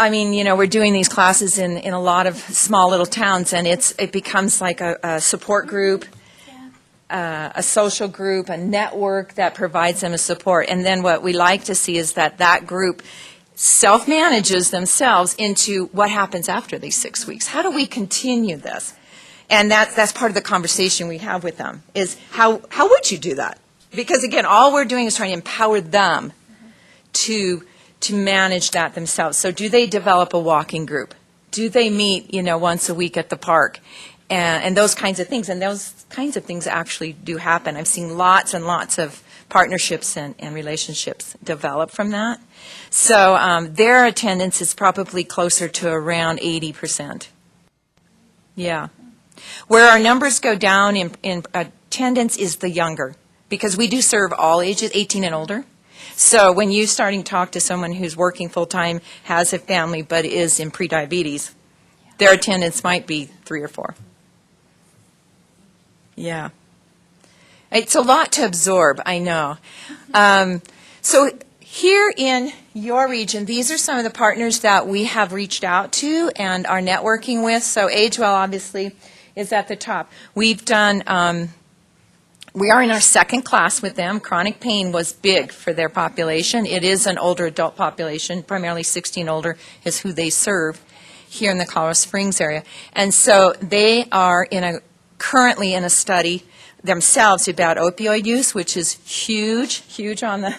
[SPEAKER 20] we're doing these classes in a lot of small little towns, and it becomes like a support group, a social group, a network that provides them a support. And then what we like to see is that group self-manages themselves into what happens after these 6 weeks. How do we continue this? And that's part of the conversation we have with them, is how would you do that? Because again, all we're doing is trying to empower them to manage that themselves. So do they develop a walking group? Do they meet, once a week at the park? And those kinds of things. And those kinds of things actually do happen. I've seen lots and lots of partnerships and relationships develop from that. So their attendance is probably closer to around 80%. Yeah. Where our numbers go down in attendance is the younger, because we do serve all ages, 18 and older. So when you starting to talk to someone who's working full-time, has a family, but is in prediabetes, their attendance might be 3 or 4. Yeah. It's a lot to absorb, I know. So here in your region, these are some of the partners that we have reached out to and are networking with. So AgeWell obviously is at the top. We've done, we are in our second class with them. Chronic pain was big for their population. It is an older adult population, primarily 60 and older is who they serve here in the Colorado Springs area. And so they are currently in a study themselves about opioid use, which is huge on the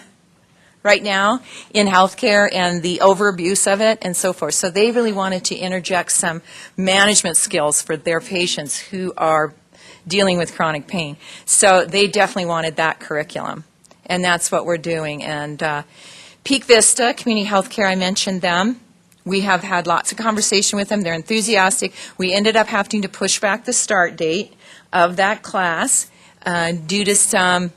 [SPEAKER 20] right now in healthcare and the overabuse of it and so forth. So they really wanted to interject some management skills for their patients who are dealing with chronic pain. So they definitely wanted that curriculum, and that's what we're doing. And Peak Vista Community Healthcare, I mentioned them. We have had lots of conversation with them. They're enthusiastic. We ended up having to push back the start date of that class due to some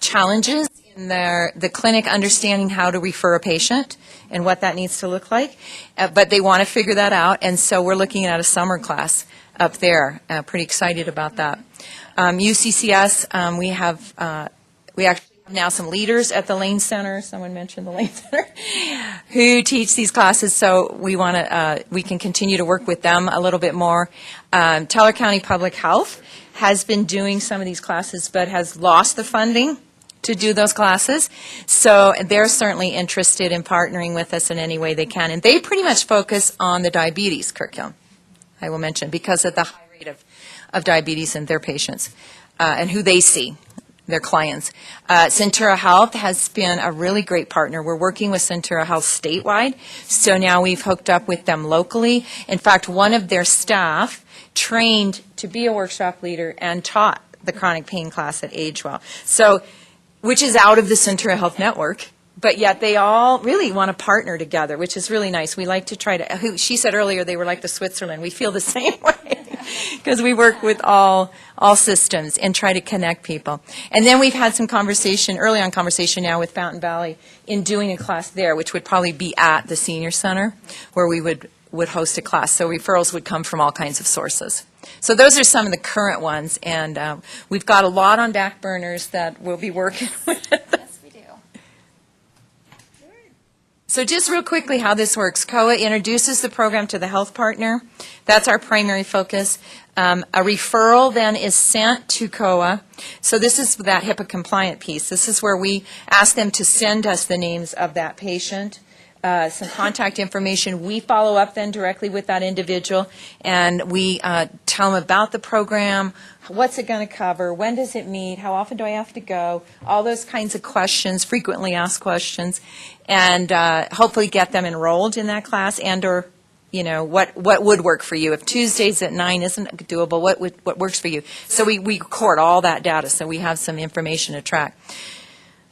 [SPEAKER 20] challenges in the clinic understanding how to refer a patient and what that needs to look like. But they want to figure that out, and so we're looking at a summer class up there. Pretty excited about that. UCCS, we actually have now some leaders at the Lane Center. Someone mentioned the Lane Center who teach these classes. So we can continue to work with them a little bit more. Teller County Public Health has been doing some of these classes, but has lost the funding to do those classes. So they're certainly interested in partnering with us in any way they can. And they pretty much focus on the diabetes curriculum, I will mention, because of the high rate of diabetes in their patients and who they see, their clients. Centura Health has been a really great partner. We're working with Centura Health statewide, so now we've hooked up with them locally. In fact, one of their staff trained to be a workshop leader and taught the chronic pain class at AgeWell, so, which is out of the Centura Health network. But yet they all really want to partner together, which is really nice. We like to try to, she said earlier they were like the Switzerland. We feel the same way because we work with all systems and try to connect people. And then we've had some early on conversation now with Fountain Valley in doing a class there, which would probably be at the senior center where we would host a class. So referrals would come from all kinds of sources. So those are some of the current ones, and we've got a lot on back burners that we'll be working with.
[SPEAKER 12] Yes, we do.
[SPEAKER 20] So just real quickly how this works. COA introduces the program to the health partner. That's our primary focus. A referral then is sent to COA. So this is that HIPAA compliant piece. This is where we ask them to send us the names of that patient, some contact information. We follow up then directly with that individual, and we tell them about the program, what's it going to cover, when does it meet, how often do I have to go, all those kinds of questions, frequently asked questions, and hopefully get them enrolled in that class, and or what would work for you. If Tuesdays at 9 isn't doable, what works for you? So we record all that data, so we have some information to track.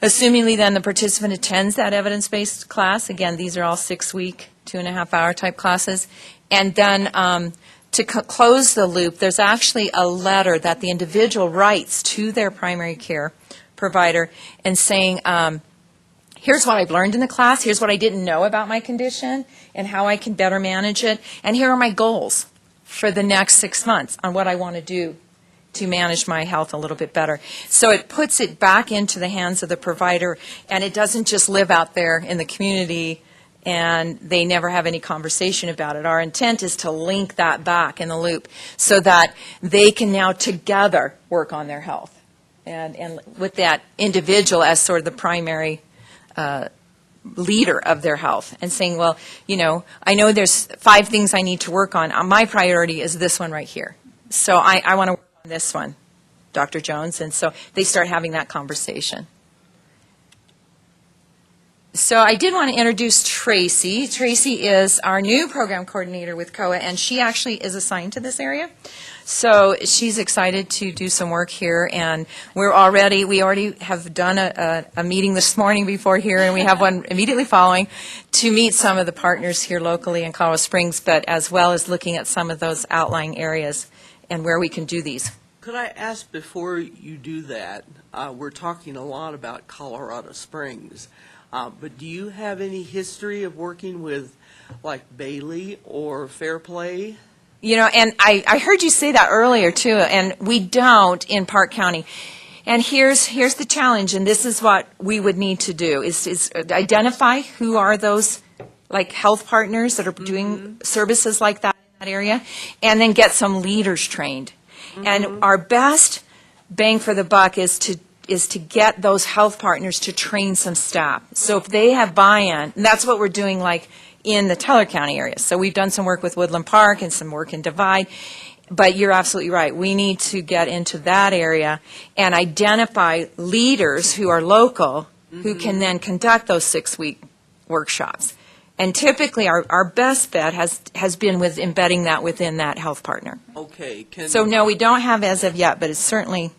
[SPEAKER 20] Assumingly then the participant attends that evidence-based class. Again, these are all 6-week, 2.5-hour type classes. And then to close the loop, there's actually a letter that the individual writes to their primary care provider and saying, here's what I've learned in the class, here's what I didn't know about my condition and how I can better manage it, and here are my goals for the next 6 months on what I want to do to manage my health a little bit better. So it puts it back into the hands of the provider, and it doesn't just live out there in the community and they never have any conversation about it. Our intent is to link that back in the loop so that they can now together work on their health, and with that individual as sort of the primary leader of their health, and saying, well, I know there's 5 things I need to work on. My priority is this one right here. So I want to work on this one, Dr. Jones, and so they start having that conversation. So I did want to introduce Tracy. Tracy is our new program coordinator with COA, and she actually is assigned to this area. So she's excited to do some work here, and we already have done a meeting this morning before here, and we have one immediately following to meet some of the partners here locally in Colorado Springs, but as well as looking at some of those outlying areas and where we can do these.
[SPEAKER 4] Could I ask before you do that, we're talking a lot about Colorado Springs, but do you have any history of working with like Bailey or Fairplay?
[SPEAKER 20] You know, and I heard you say that earlier too, and we don't in Park County. And here's the challenge, and this is what we would need to do, is identify who are those like health partners that are doing services like that in that area, and then get some leaders trained. And our best bang for the buck is to get those health partners to train some staff. So if they have buy-in, and that's what we're doing like in the Teller County area. So we've done some work with Woodland Park and some work in Divide. But you're absolutely right. We need to get into that area and identify leaders who are local who can then conduct those 6-week workshops. And typically our best bet has been with embedding that within that health partner.
[SPEAKER 4] Okay.
[SPEAKER 20] So no, we don't have as of yet, but it's certainly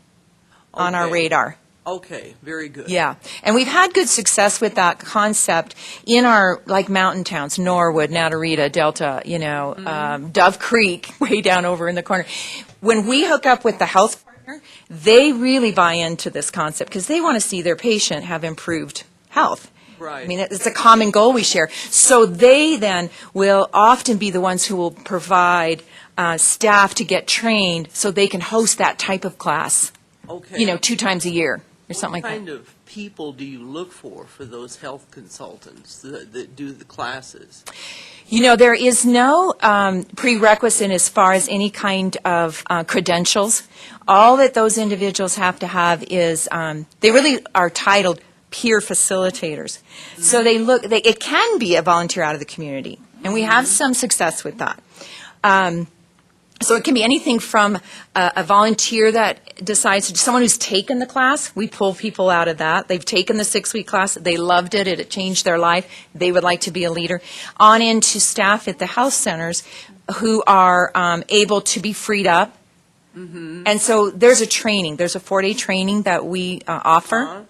[SPEAKER 20] on our
[SPEAKER 4] Okay.
[SPEAKER 20] radar.
[SPEAKER 4] Okay, very good.
[SPEAKER 20] Yeah, and we've had good success with that concept in our, like, mountain towns, Norwood, Natarita, Delta, Dove Creek, way down over in the corner. When we hook up with the health partner, they really buy into this concept because they want to see their patient have improved health.
[SPEAKER 4] Right.
[SPEAKER 20] I mean, it's a common goal we share. So they then will often be the ones who will provide staff to get trained so they can host that type of class,
[SPEAKER 4] Okay.
[SPEAKER 20] 2 times a year. Or something like
[SPEAKER 4] What kind of people do you look for those health consultants that do the classes?
[SPEAKER 20] There is no prerequisite as far as any kind of credentials. All that those individuals have to have is, they really are titled peer facilitators. So it can be a volunteer out of the community, and we have some success with that. So it can be anything from a volunteer that decides, someone who's taken the class, we pull people out of that. They've taken the 6-week class, they loved it, it changed their life, they would like to be a leader, on into staff at the health centers who are able to be freed up. And so there's a 4-day training that we offer.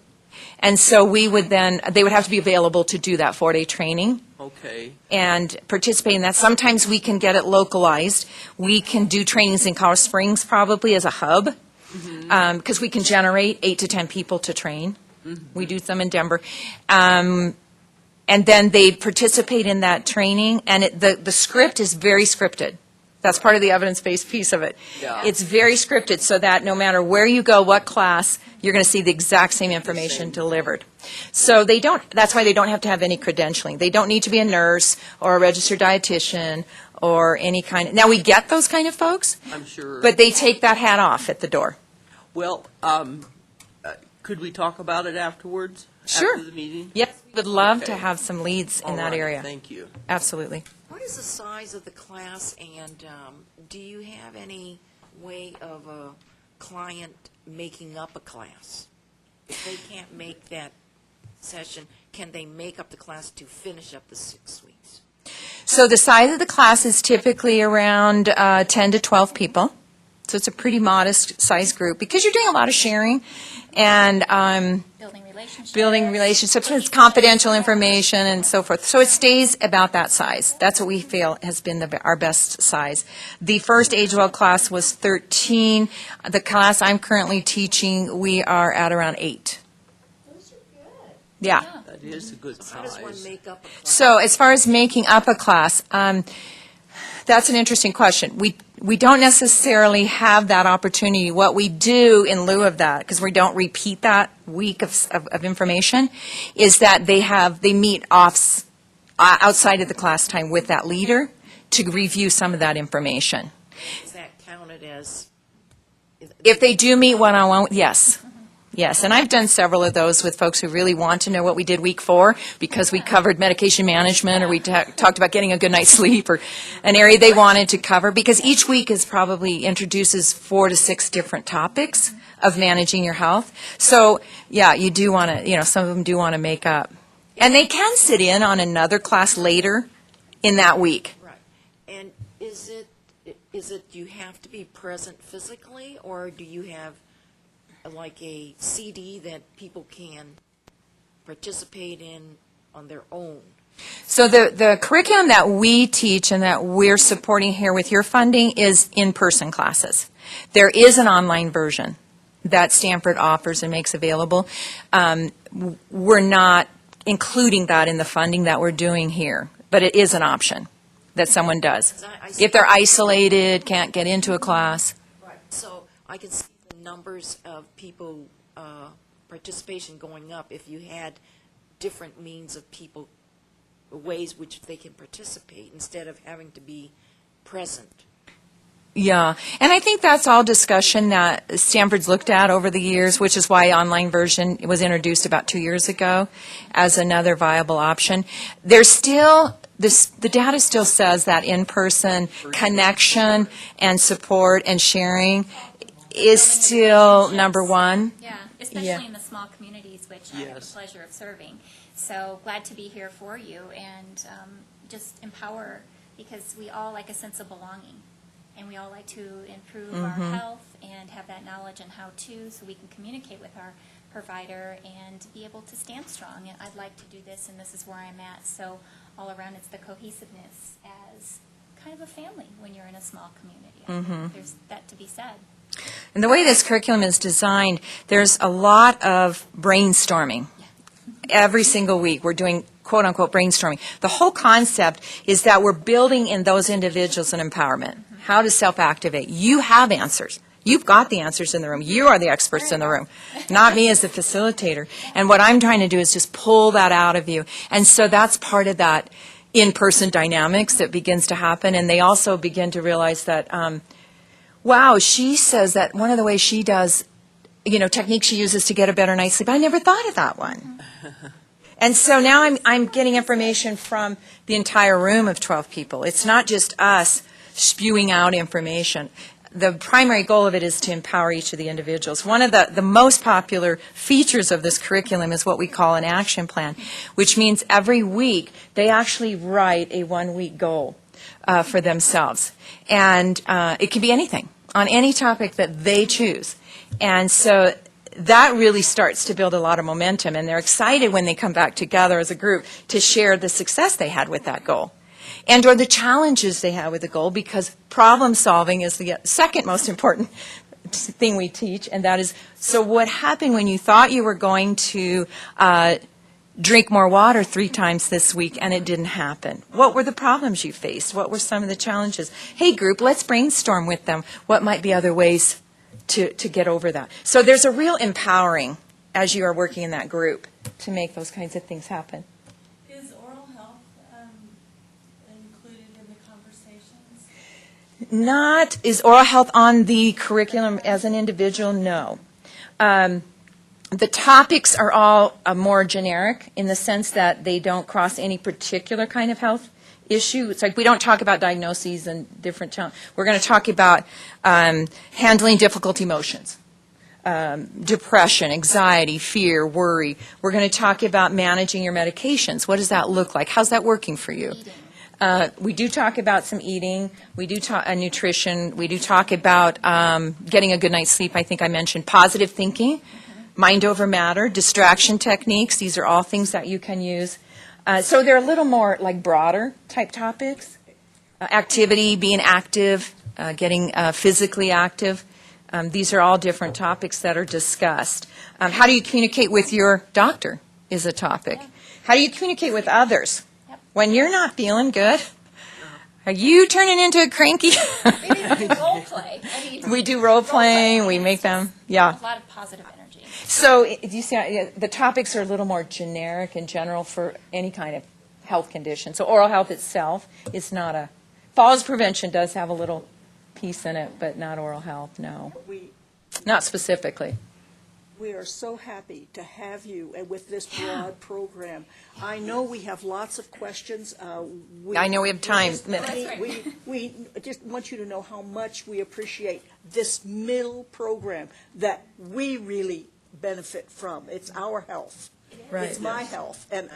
[SPEAKER 20] And so they would have to be available to do that 4-day training.
[SPEAKER 4] Okay.
[SPEAKER 20] And participate in that. Sometimes we can get it localized. We can do trainings in Colorado Springs probably as a hub, because we can generate 8 to 10 people to train. We do some in Denver. And then they participate in that training, and the script is very scripted. That's part of the evidence-based piece of it.
[SPEAKER 4] Yeah.
[SPEAKER 20] It's very scripted so that no matter where you go, what class, you're going to see the exact same information delivered. So that's why they don't have to have any credentialing. They don't need to be a nurse or a registered dietitian or any kind of, now we get those kind of folks,
[SPEAKER 4] I'm sure.
[SPEAKER 20] but they take that hat off at the door.
[SPEAKER 4] Well, could we talk about it afterwards?
[SPEAKER 20] Sure.
[SPEAKER 4] After the meeting?
[SPEAKER 20] Yes, we would love to
[SPEAKER 4] Okay.
[SPEAKER 20] have some leads in
[SPEAKER 4] All
[SPEAKER 20] that
[SPEAKER 4] right,
[SPEAKER 20] area.
[SPEAKER 4] Thank you.
[SPEAKER 20] Absolutely.
[SPEAKER 13] What is the size of the class, and do you have any way of a client making up a class? If they can't make that session, can they make up the class to finish up the 6 weeks?
[SPEAKER 20] So the size of the class is typically around 10 to 12 people. So it's a pretty modest size group because you're doing a lot of sharing and building relationships with confidential information and so forth. So it stays about that size. That's what we feel has been our best size. The first age-well class was 13. The class I'm currently teaching, we are at around 8.
[SPEAKER 16] Those are good.
[SPEAKER 20] Yeah.
[SPEAKER 4] That is a good size.
[SPEAKER 13] How does one make up a class?
[SPEAKER 20] So as far as making up a class, that's an interesting question. We don't necessarily have that opportunity. What we do in lieu of that, because we don't repeat that week of information, is that they meet outside of the class time with that leader to review some of that information.
[SPEAKER 13] Is that counted as?
[SPEAKER 20] If they do meet one-on-one, yes. Yes, and I've done several of those with folks who really want to know what we did week 4 because we covered medication management or we talked about getting a good night's sleep or an area they wanted to cover, because each week is probably introduces 4 to 6 different topics of managing your health. So, yeah, you do want to, some of them do want to make up. And they can sit in on another class later in that week.
[SPEAKER 13] Right. And is it you have to be present physically, or do you have like a CD that people can participate in on their own?
[SPEAKER 20] So the curriculum that we teach and that we're supporting here with your funding is in-person classes. There is an online version that Stanford offers and makes available. We're not including that in the funding that we're doing here, but it is an option that someone does. If they're isolated, can't get into a class.
[SPEAKER 13] Right. So I can see the numbers of people, participation going up if you had different means of people, ways which they can participate instead of having to be present.
[SPEAKER 20] Yeah, and I think that's all discussion that Stanford's looked at over the years, which is why online version was introduced about 2 years ago as another viable option. There's still, the data still says that in-person connection and support and sharing is still number one.
[SPEAKER 12] Yeah, especially in the small communities, which I have the pleasure of serving. So glad to be here for you and just empower, because we all like a sense of belonging. And we all like to improve our health and have that knowledge and how-to so we can communicate with our provider and be able to stand strong. And I'd like to do this, and this is where I'm at. So all around, it's the cohesiveness as kind of a family when you're in a small community. I think there's that to be said.
[SPEAKER 20] And the way this curriculum is designed, there's a lot of brainstorming. Every single week, we're doing quote-unquote brainstorming. The whole concept is that we're building in those individuals an empowerment. How to self-activate. You have answers. You've got the answers in the room. You are the experts in the room, not me as the facilitator. And what I'm trying to do is just pull that out of you. And so that's part of that in-person dynamics that begins to happen. And they also begin to realize that, wow, she says that one of the ways she does, techniques she uses to get a better night's sleep, I never thought of that one. And so now I'm getting information from the entire room of 12 people. It's not just us spewing out information. The primary goal of it is to empower each of the individuals. One of the most popular features of this curriculum is what we call an action plan, which means every week they actually write a 1-week goal for themselves. And it can be anything, on any topic that they choose. And so that really starts to build a lot of momentum, and they're excited when they come back together as a group to share the success they had with that goal and or the challenges they had with the goal, because problem solving is the second most important thing we teach, and that is, so what happened when you thought you were going to drink more water 3 times this week and it didn't happen? What were the problems you faced? What were some of the challenges? Hey, group, let's brainstorm with them. What might be other ways to get over that? So there's a real empowering as you are working in that group to make those kinds of things happen.
[SPEAKER 21] Is oral health included in the conversations?
[SPEAKER 20] Not, is oral health on the curriculum as an individual? No. The topics are all more generic in the sense that they don't cross any particular kind of health issue. It's like we don't talk about diagnoses and different challenges. We're going to talk about handling difficult emotions, depression, anxiety, fear, worry. We're going to talk about managing your medications. What does that look like? How's that working for you? We do talk about some eating. We do talk nutrition. We do talk about getting a good night's sleep. I think I mentioned positive thinking, mind over matter, distraction techniques. These are all things that you can use. So they're a little more like broader type topics. Activity, being active, getting physically active. These are all different topics that are discussed. How do you communicate with your doctor is a topic. How do you communicate with others? When you're not feeling good, are you turning into a cranky?
[SPEAKER 12] Maybe role play.
[SPEAKER 20] We do role playing. We make them,
[SPEAKER 12] A lot of positive energy.
[SPEAKER 20] So do you see, the topics are a little more generic and general for any kind of health condition. So oral health itself is not a, falls prevention does have a little piece in it, but not oral health, no. Not specifically.
[SPEAKER 1] We are so happy to have you with this broad program. I know we have lots of questions.
[SPEAKER 20] I know we have time.
[SPEAKER 1] We just want you to know how much we appreciate this middle program that we really benefit from. It's our health.
[SPEAKER 20] Right.
[SPEAKER 1] It's my health, and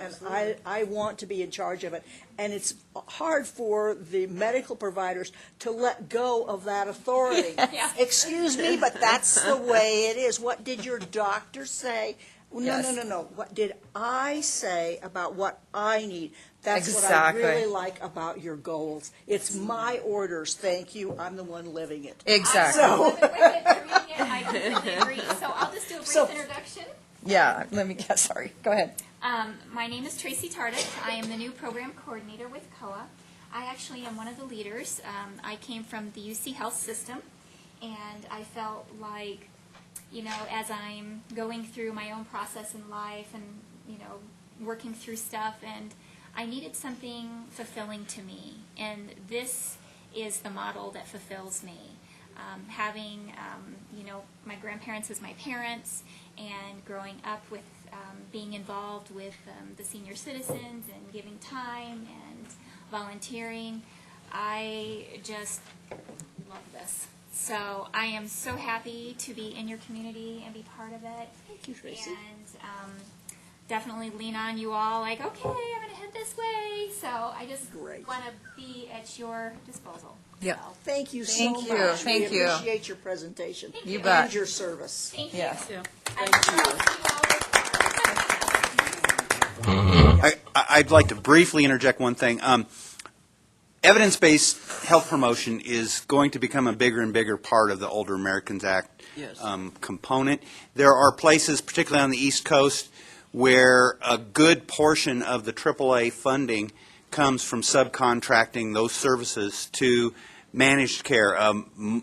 [SPEAKER 1] I want to be in charge of it. And it's hard for the medical providers to let go of that authority. Excuse me, but that's the way it is. What did your doctor say? No. What did I say about what I need? That's
[SPEAKER 20] Exactly.
[SPEAKER 1] what I really like about your goals. It's my orders, thank you. I'm the one living it.
[SPEAKER 20] Exactly.
[SPEAKER 1] So,
[SPEAKER 12] I completely agree. So I'll just do a brief introduction.
[SPEAKER 20] Yeah, sorry, go ahead.
[SPEAKER 12] My name is Tracy Tardick. I am the new program coordinator with COA. I actually am one of the leaders. I came from the UC Health System, and I felt like, as I'm going through my own process in life and, working through stuff, and I needed something fulfilling to me, and this is the model that fulfills me. Having, my grandparents as my parents, and growing up with being involved with the senior citizens and giving time and volunteering, I just love this. So I am so happy to be in your community and be part of it.
[SPEAKER 1] Thank you, Tracy.
[SPEAKER 12] And definitely lean on you all, like, okay, I'm going to head this way. So I just want to be at your disposal.
[SPEAKER 20] Yep.
[SPEAKER 12] So,
[SPEAKER 1] thank you so
[SPEAKER 20] Thank
[SPEAKER 1] much.
[SPEAKER 20] you. Thank
[SPEAKER 1] we
[SPEAKER 20] you.
[SPEAKER 1] appreciate your presentation.
[SPEAKER 20] You
[SPEAKER 1] and
[SPEAKER 20] bet.
[SPEAKER 1] your service.
[SPEAKER 12] Thank you.
[SPEAKER 20] Yes.
[SPEAKER 9] I'd like to briefly interject one thing. Evidence-based health promotion is going to become a bigger and bigger part of the Older Americans Act component. There are places, particularly on the East Coast, where a good portion of the AAA funding comes from subcontracting those services to managed care. On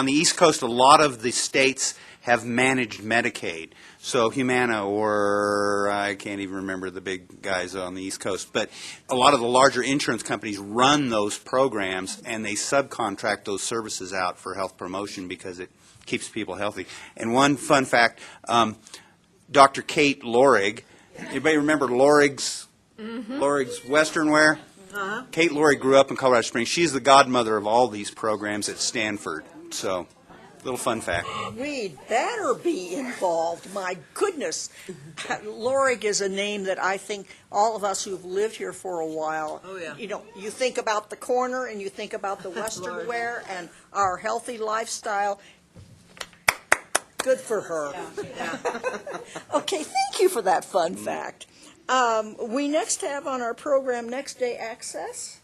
[SPEAKER 9] the East Coast, a lot of the states have managed Medicaid. So Humana, or I can't even remember the big guys on the East Coast, but a lot of the larger insurance companies run those programs, and they subcontract those services out for health promotion because it keeps people healthy. And one fun fact, Dr. Kate Lorig, anybody remember Lorig's Western Wear? Kate Lorig grew up in Colorado Springs. She's the godmother of all these programs at Stanford. So, little fun fact.
[SPEAKER 1] We'd better be involved. My goodness. Lorig is a name that I think all of us who've lived here for a while, you think about the corner and you think about the Western wear and our healthy lifestyle. Good for her. Okay, thank you for that fun fact. We next have on our program Next Day Access.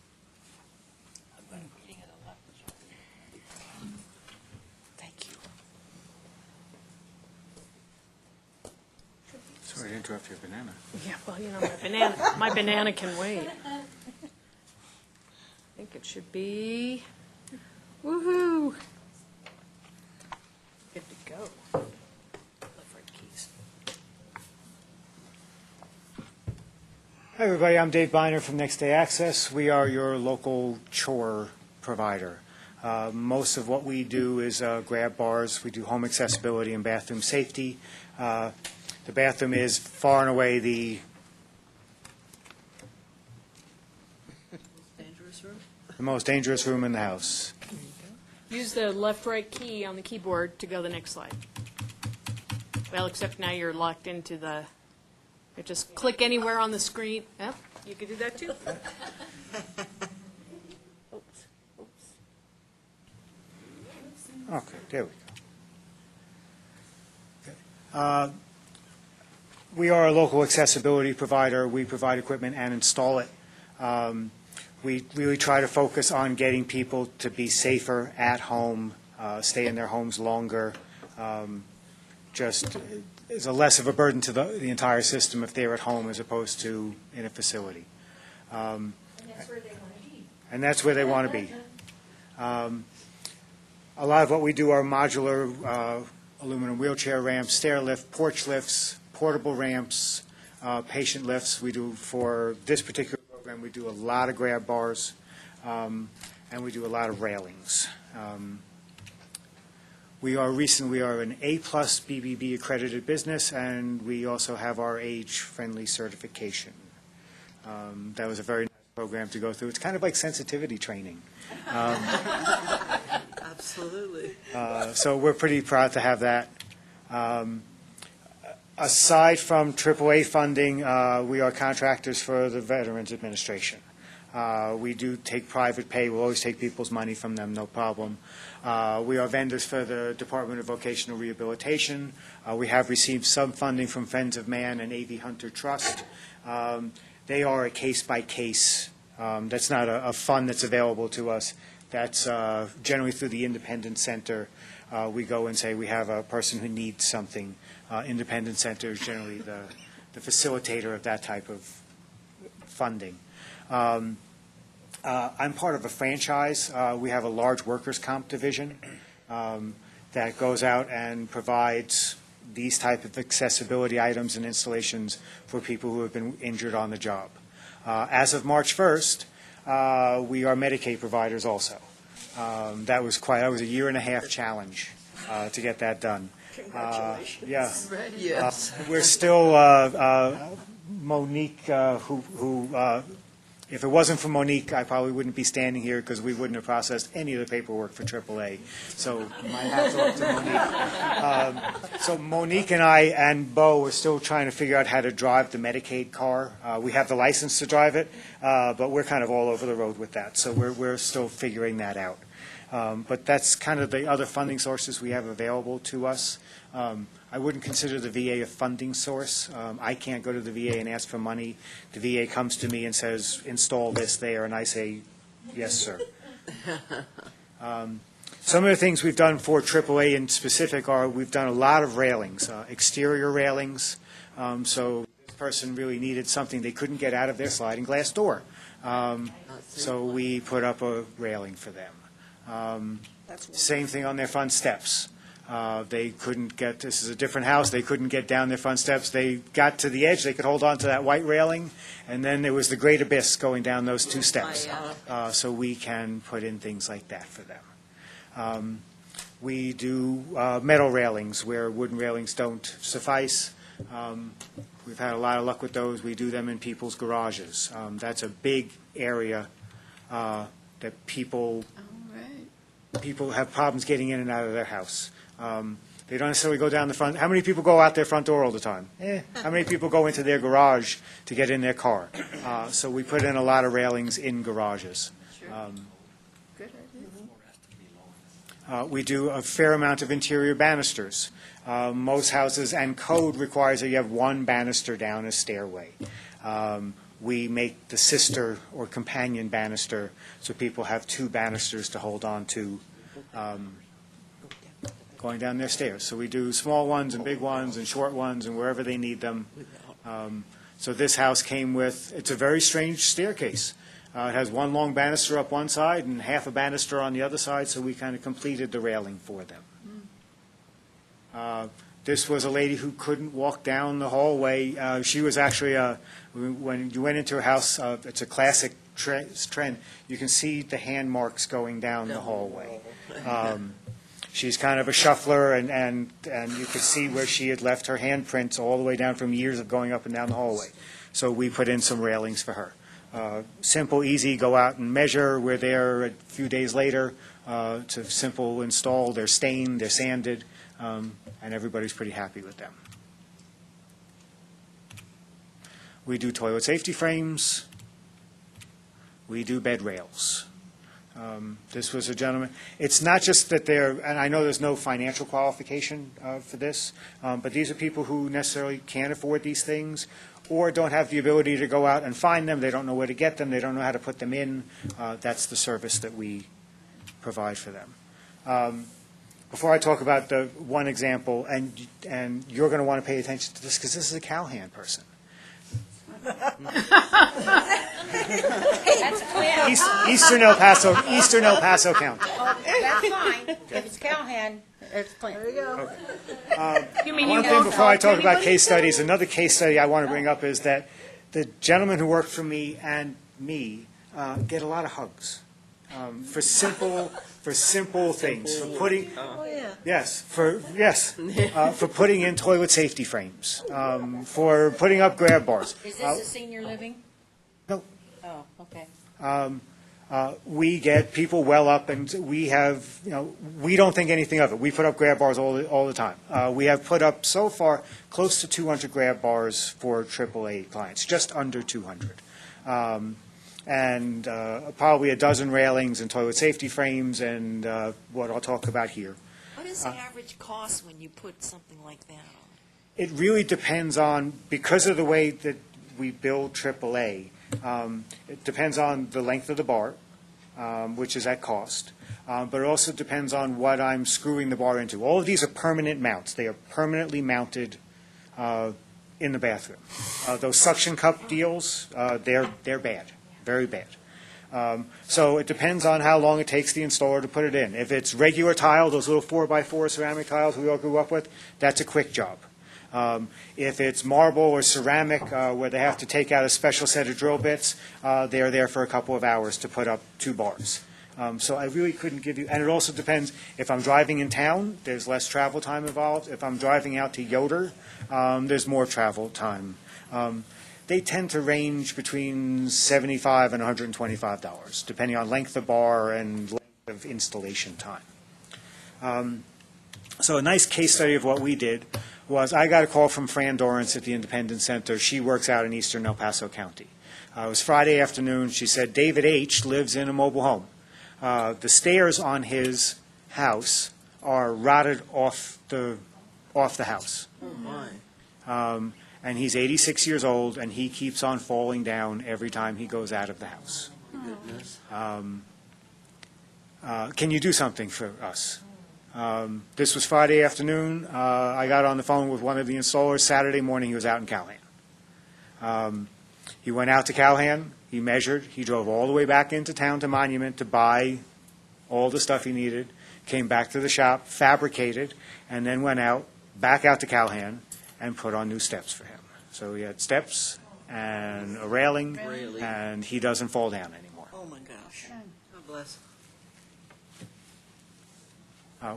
[SPEAKER 14] Sorry to interrupt your banana.
[SPEAKER 5] Yeah, well, my banana can wait. I think it should be, woohoo. Good to go. Left, right keys.
[SPEAKER 14] Hi, everybody. I'm Dave Biner from Next Day Access. We are your local chore provider. Most of what we do is grab bars. We do home accessibility and bathroom safety. The bathroom is far and away the most dangerous room in the house.
[SPEAKER 5] Use the left, right key on the keyboard to go the next slide. Well, except now you're locked into the, you just click anywhere on the screen. Yep, you could do that too. Oops.
[SPEAKER 14] Okay, there we go. We are a local accessibility provider. We provide equipment and install it. We really try to focus on getting people to be safer at home, stay in their homes longer. Just is a less of a burden to the entire system if they're at home as opposed to in a facility.
[SPEAKER 16] And that's where they want to be.
[SPEAKER 14] And that's where they want to be. A lot of what we do are modular aluminum wheelchair ramps, stair lift, porch lifts, portable ramps, patient lifts. We do, for this particular program, we do a lot of grab bars, and we do a lot of railings. We are an A-plus BBB accredited business, and we also have our age-friendly certification. That was a very nice program to go through. It's kind of like sensitivity training.
[SPEAKER 4] Absolutely.
[SPEAKER 14] So we're pretty proud to have that. Aside from AAA funding, we are contractors for the Veterans Administration. We do take private pay. We'll always take people's money from them, no problem. We are vendors for the Department of Vocational Rehabilitation. We have received some funding from Friends of Man and A.V. Hunter Trust. They are a case-by-case. That's not a fund that's available to us. That's generally through the Independent Center. We go and say we have a person who needs something. Independent Center is generally the facilitator of that type of funding. I'm part of a franchise. We have a large workers' comp division that goes out and provides these type of accessibility items and installations for people who have been injured on the job. As of March 1st, we are Medicaid providers also. That was a year-and-a-half challenge to get that done.
[SPEAKER 1] Congratulations.
[SPEAKER 14] Yeah.
[SPEAKER 4] Yes.
[SPEAKER 14] We're still, Monique, who if it wasn't for Monique, I probably wouldn't be standing here because we wouldn't have processed any of the paperwork for AAA. So my hat's off to Monique. So Monique and I and Bo are still trying to figure out how to drive the Medicaid car. We have the license to drive it, but we're kind of all over the road with that. So we're still figuring that out. But that's kind of the other funding sources we have available to us. I wouldn't consider the VA a funding source. I can't go to the VA and ask for money. The VA comes to me and says, install this there, and I say, yes, sir. Some of the things we've done for AAA in specific are we've done a lot of railings, exterior railings. So this person really needed something they couldn't get out of their sliding glass door. So we put up a railing for them. Same thing on their front steps. They couldn't get, this is a different house, they couldn't get down their front steps. They got to the edge, they could hold on to that white railing, and then there was the great abyss going down those two steps. So we can put in things like that for them. We do metal railings where wooden railings don't suffice. We've had a lot of luck with those. We do them in people's garages. That's a big area that people have problems getting in and out of their house. They don't necessarily go down the front. How many people go out their front door all the time? How many people go into their garage to get in their car? So we put in a lot of railings in garages. We do a fair amount of interior banisters. Most houses and code requires that you have one banister down a stairway. We make the sister or companion banister so people have two banisters to hold on to going down their stairs. So we do small ones and big ones and short ones and wherever they need them. So this house came with, it's a very strange staircase. It has one long banister up one side and half a banister on the other side, so we kind of completed the railing for them. This was a lady who couldn't walk down the hallway. She was actually, when you went into her house, it's a classic trend. You can see the hand marks going down the hallway. She's kind of a shuffler, and you could see where she had left her handprints all the way down from years of going up and down the hallway. So we put in some railings for her. Simple, easy, go out and measure. We're there a few days later. It's a simple install. They're stained, they're sanded, and everybody's pretty happy with them. We do toilet safety frames. We do bed rails. This was a gentleman. It's not just that they're, and I know there's no financial qualification for this, but these are people who necessarily can't afford these things or don't have the ability to go out and find them. They don't know where to get them. They don't know how to put them in. That's the service that we provide for them. Before I talk about the one example, and you're going to want to pay attention to this because this is a Callahan person. Eastern El Paso County.
[SPEAKER 13] That's fine. If it's Callahan, it's Clinton. There you go.
[SPEAKER 14] One thing before I talk about case studies, another case study I want to bring up is that the gentleman who worked for me and me get a lot of hugs. For simple things, for putting,
[SPEAKER 19] Oh, yeah.
[SPEAKER 14] yes, for putting in toilet safety frames, for putting up grab bars.
[SPEAKER 13] Is this a senior living?
[SPEAKER 14] No.
[SPEAKER 13] Oh, okay.
[SPEAKER 14] We get people well up, and we have, we don't think anything of it. We put up grab bars all the time. We have put up, so far, close to 200 grab bars for AAA clients, just under 200. And probably a dozen railings and toilet safety frames, and what I'll talk about here.
[SPEAKER 17] What is the average cost when you put something like that on?
[SPEAKER 14] It really depends on, because of the way that we build AAA, it depends on the length of the bar, which is at cost, but it also depends on what I'm screwing the bar into. All of these are permanent mounts. They are permanently mounted in the bathroom. Those suction cup deals, they're bad, very bad. So it depends on how long it takes the installer to put it in. If it's regular tile, those little 4x4 ceramic tiles we all grew up with, that's a quick job. If it's marble or ceramic, where they have to take out a special set of drill bits, they're there for a couple of hours to put up 2 bars. So I really couldn't give you, and it also depends, if I'm driving in town, there's less travel time involved. If I'm driving out to Yoder, there's more travel time. They tend to range between $75 and $125, depending on length of bar and length of installation time. So a nice case study of what we did was, I got a call from Fran Dorrance at the Independence Center. She works out in eastern El Paso County. It was Friday afternoon. She said David H. lives in a mobile home. The stairs on his house are rotted off the house.
[SPEAKER 4] Oh, my.
[SPEAKER 14] And he's 86 years old, and he keeps on falling down every time he goes out of the house.
[SPEAKER 4] Goodness.
[SPEAKER 14] Can you do something for us? This was Friday afternoon. I got on the phone with one of the installers. Saturday morning, he was out in Callahan. He went out to Callahan. He measured. He drove all the way back into town to Monument to buy all the stuff he needed, came back to the shop, fabricated, and then went back out to Callahan, and put on new steps for him. So he had steps and a railing, and he doesn't fall down anymore.
[SPEAKER 17] Oh, my gosh. God bless.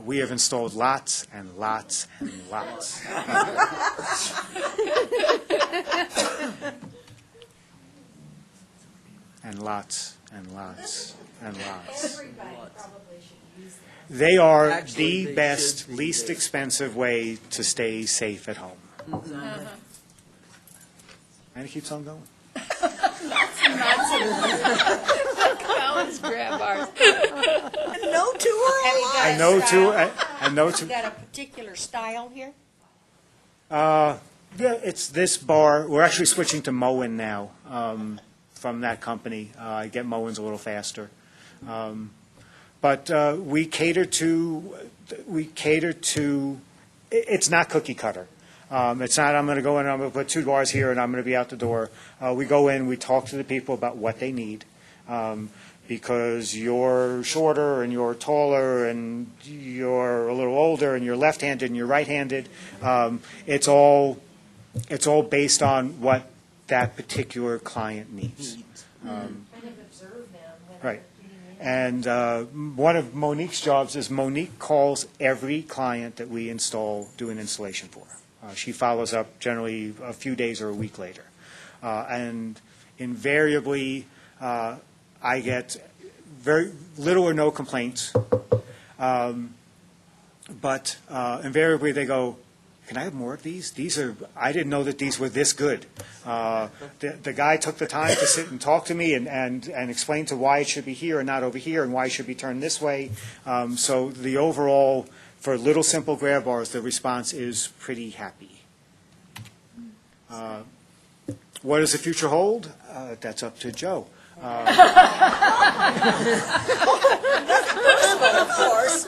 [SPEAKER 14] We have installed lots and lots and lots. And lots and lots and lots.
[SPEAKER 16] Everybody probably should use them.
[SPEAKER 14] They are
[SPEAKER 4] Actually,
[SPEAKER 14] the
[SPEAKER 4] they
[SPEAKER 14] best,
[SPEAKER 4] should be
[SPEAKER 14] least
[SPEAKER 4] good.
[SPEAKER 14] expensive way to stay safe at home.
[SPEAKER 4] Mm-hmm.
[SPEAKER 14] And it keeps on going.
[SPEAKER 13] Collins grab bars.
[SPEAKER 1] No, too early.
[SPEAKER 14] I know too.
[SPEAKER 13] You got a particular style here?
[SPEAKER 14] Yeah, it's this bar. We're actually switching to Moen now from that company. I get Moen's a little faster. But we cater to, it's not cookie cutter. It's not, I'm going to go in, I'm going to put 2 bars here, and I'm going to be out the door. We go in, we talk to the people about what they need. Because you're shorter and you're taller and you're a little older and you're left-handed and you're right-handed. It's all based on what that particular client needs.
[SPEAKER 16] Kind of observe them when
[SPEAKER 14] Right.
[SPEAKER 16] they're getting in.
[SPEAKER 14] And one of Monique's jobs is Monique calls every client that we do an installation for. She follows up generally a few days or a week later. And invariably, I get very little or no complaints. But invariably they go, can I have more of these? I didn't know that these were this good. The guy took the time to sit and talk to me and explain to why it should be here and not over here and why it should be turned this way. So the overall, for little simple grab bars, the response is pretty happy. What does the future hold? That's up to Joe.
[SPEAKER 1] Of course.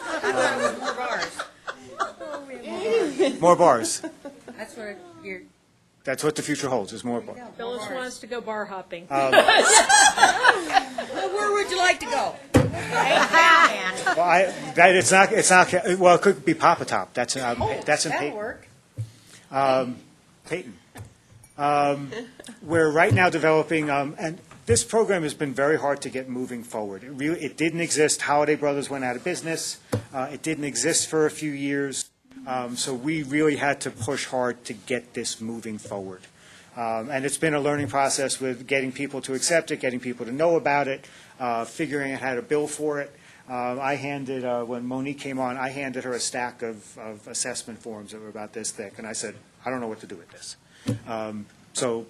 [SPEAKER 13] More bars.
[SPEAKER 14] More bars.
[SPEAKER 13] That's where you're.
[SPEAKER 14] That's what the future holds, is more bars.
[SPEAKER 5] Phyllis wants to go bar hopping.
[SPEAKER 13] Well, where would you like to go?
[SPEAKER 14] Well, it's not. Well, it could be Papa Top. That's in
[SPEAKER 13] That'll
[SPEAKER 14] Peyton.
[SPEAKER 13] work.
[SPEAKER 14] Peyton. We're right now developing, and This program has been very hard to get moving forward. It didn't exist. Holiday Brothers went out of business. It didn't exist for a few years. So we really had to push hard to get this moving forward. And it's been a learning process with getting people to accept it, getting people to know about it, figuring out how to bill for it. When Monique came on, I handed her a stack of assessment forms that were about this thick, and I said, I don't know what to do with this. So,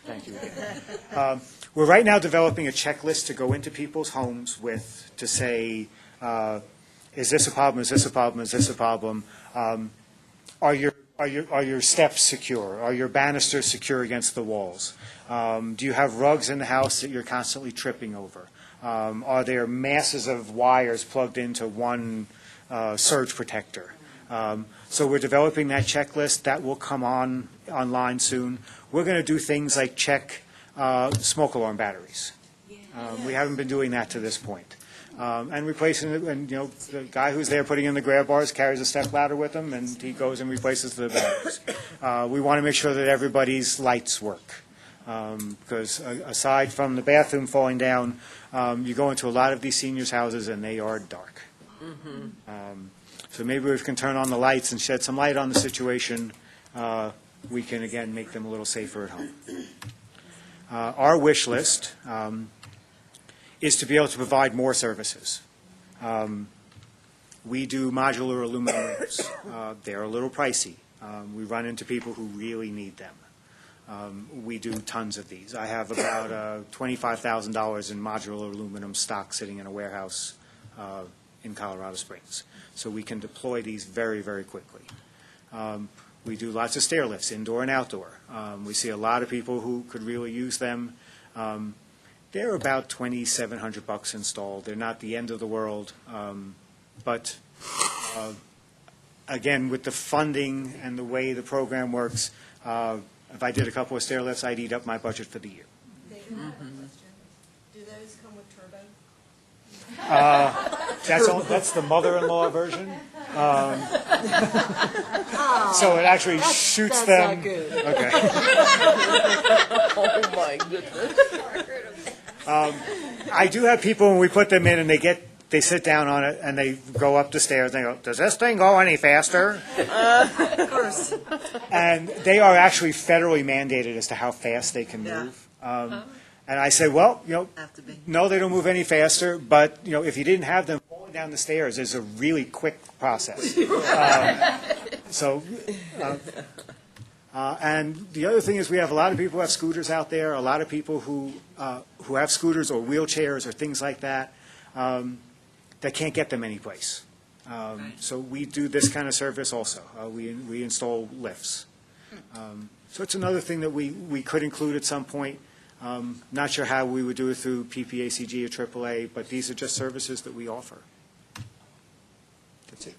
[SPEAKER 14] thank you again. We're right now developing a checklist to go into people's homes with, to say, is this a problem, is this a problem, is this a problem? Are your steps secure? Are your banisters secure against the walls? Do you have rugs in the house that you're constantly tripping over? Are there masses of wires plugged into one surge protector? So we're developing that checklist. That will come online soon. We're going to do things like check smoke alarm batteries. We haven't been doing that to this point. And replacing it, and the guy who's there putting in the grab bars carries a step ladder with him, and he goes and replaces the batteries. We want to make sure that everybody's lights work. Because aside from the bathroom falling down, you go into a lot of these seniors' houses and they are dark. So maybe if we can turn on the lights and shed some light on the situation, we can again make them a little safer at home. Our wish list is to be able to provide more services. We do modular aluminum ramps. They're a little pricey. We run into people who really need them. We do tons of these. I have about $25,000 in modular aluminum stock sitting in a warehouse in Colorado Springs. So we can deploy these very, very quickly. We do lots of stair lifts, indoor and outdoor. We see a lot of people who could really use them. They're about $2,700 installed. They're not the end of the world. But again, with the funding and the way the program works, if I did a couple of stair lifts, I'd eat up my budget for the year.
[SPEAKER 19] Do those come with turbo?
[SPEAKER 14] That's the mother-in-law version. So it actually shoots them.
[SPEAKER 19] Not good.
[SPEAKER 14] Okay.
[SPEAKER 4] Oh, my goodness.
[SPEAKER 14] I do have people, when we put them in and they sit down on it and they go up the stairs and they go, does this thing go any faster?
[SPEAKER 19] Of course.
[SPEAKER 14] And they are actually federally mandated as to how fast they can move. And I said, well, no, they don't move any faster, but, if you didn't have them falling down the stairs, it's a really quick process. And the other thing is we have a lot of people who have scooters out there, a lot of people who have scooters or wheelchairs or things like that that can't get them anyplace. So we do this kind of service also. We install lifts. So it's another thing that we could include at some point. Not sure how we would do it through PPACG or AAA, but these are just services that we offer. That's it.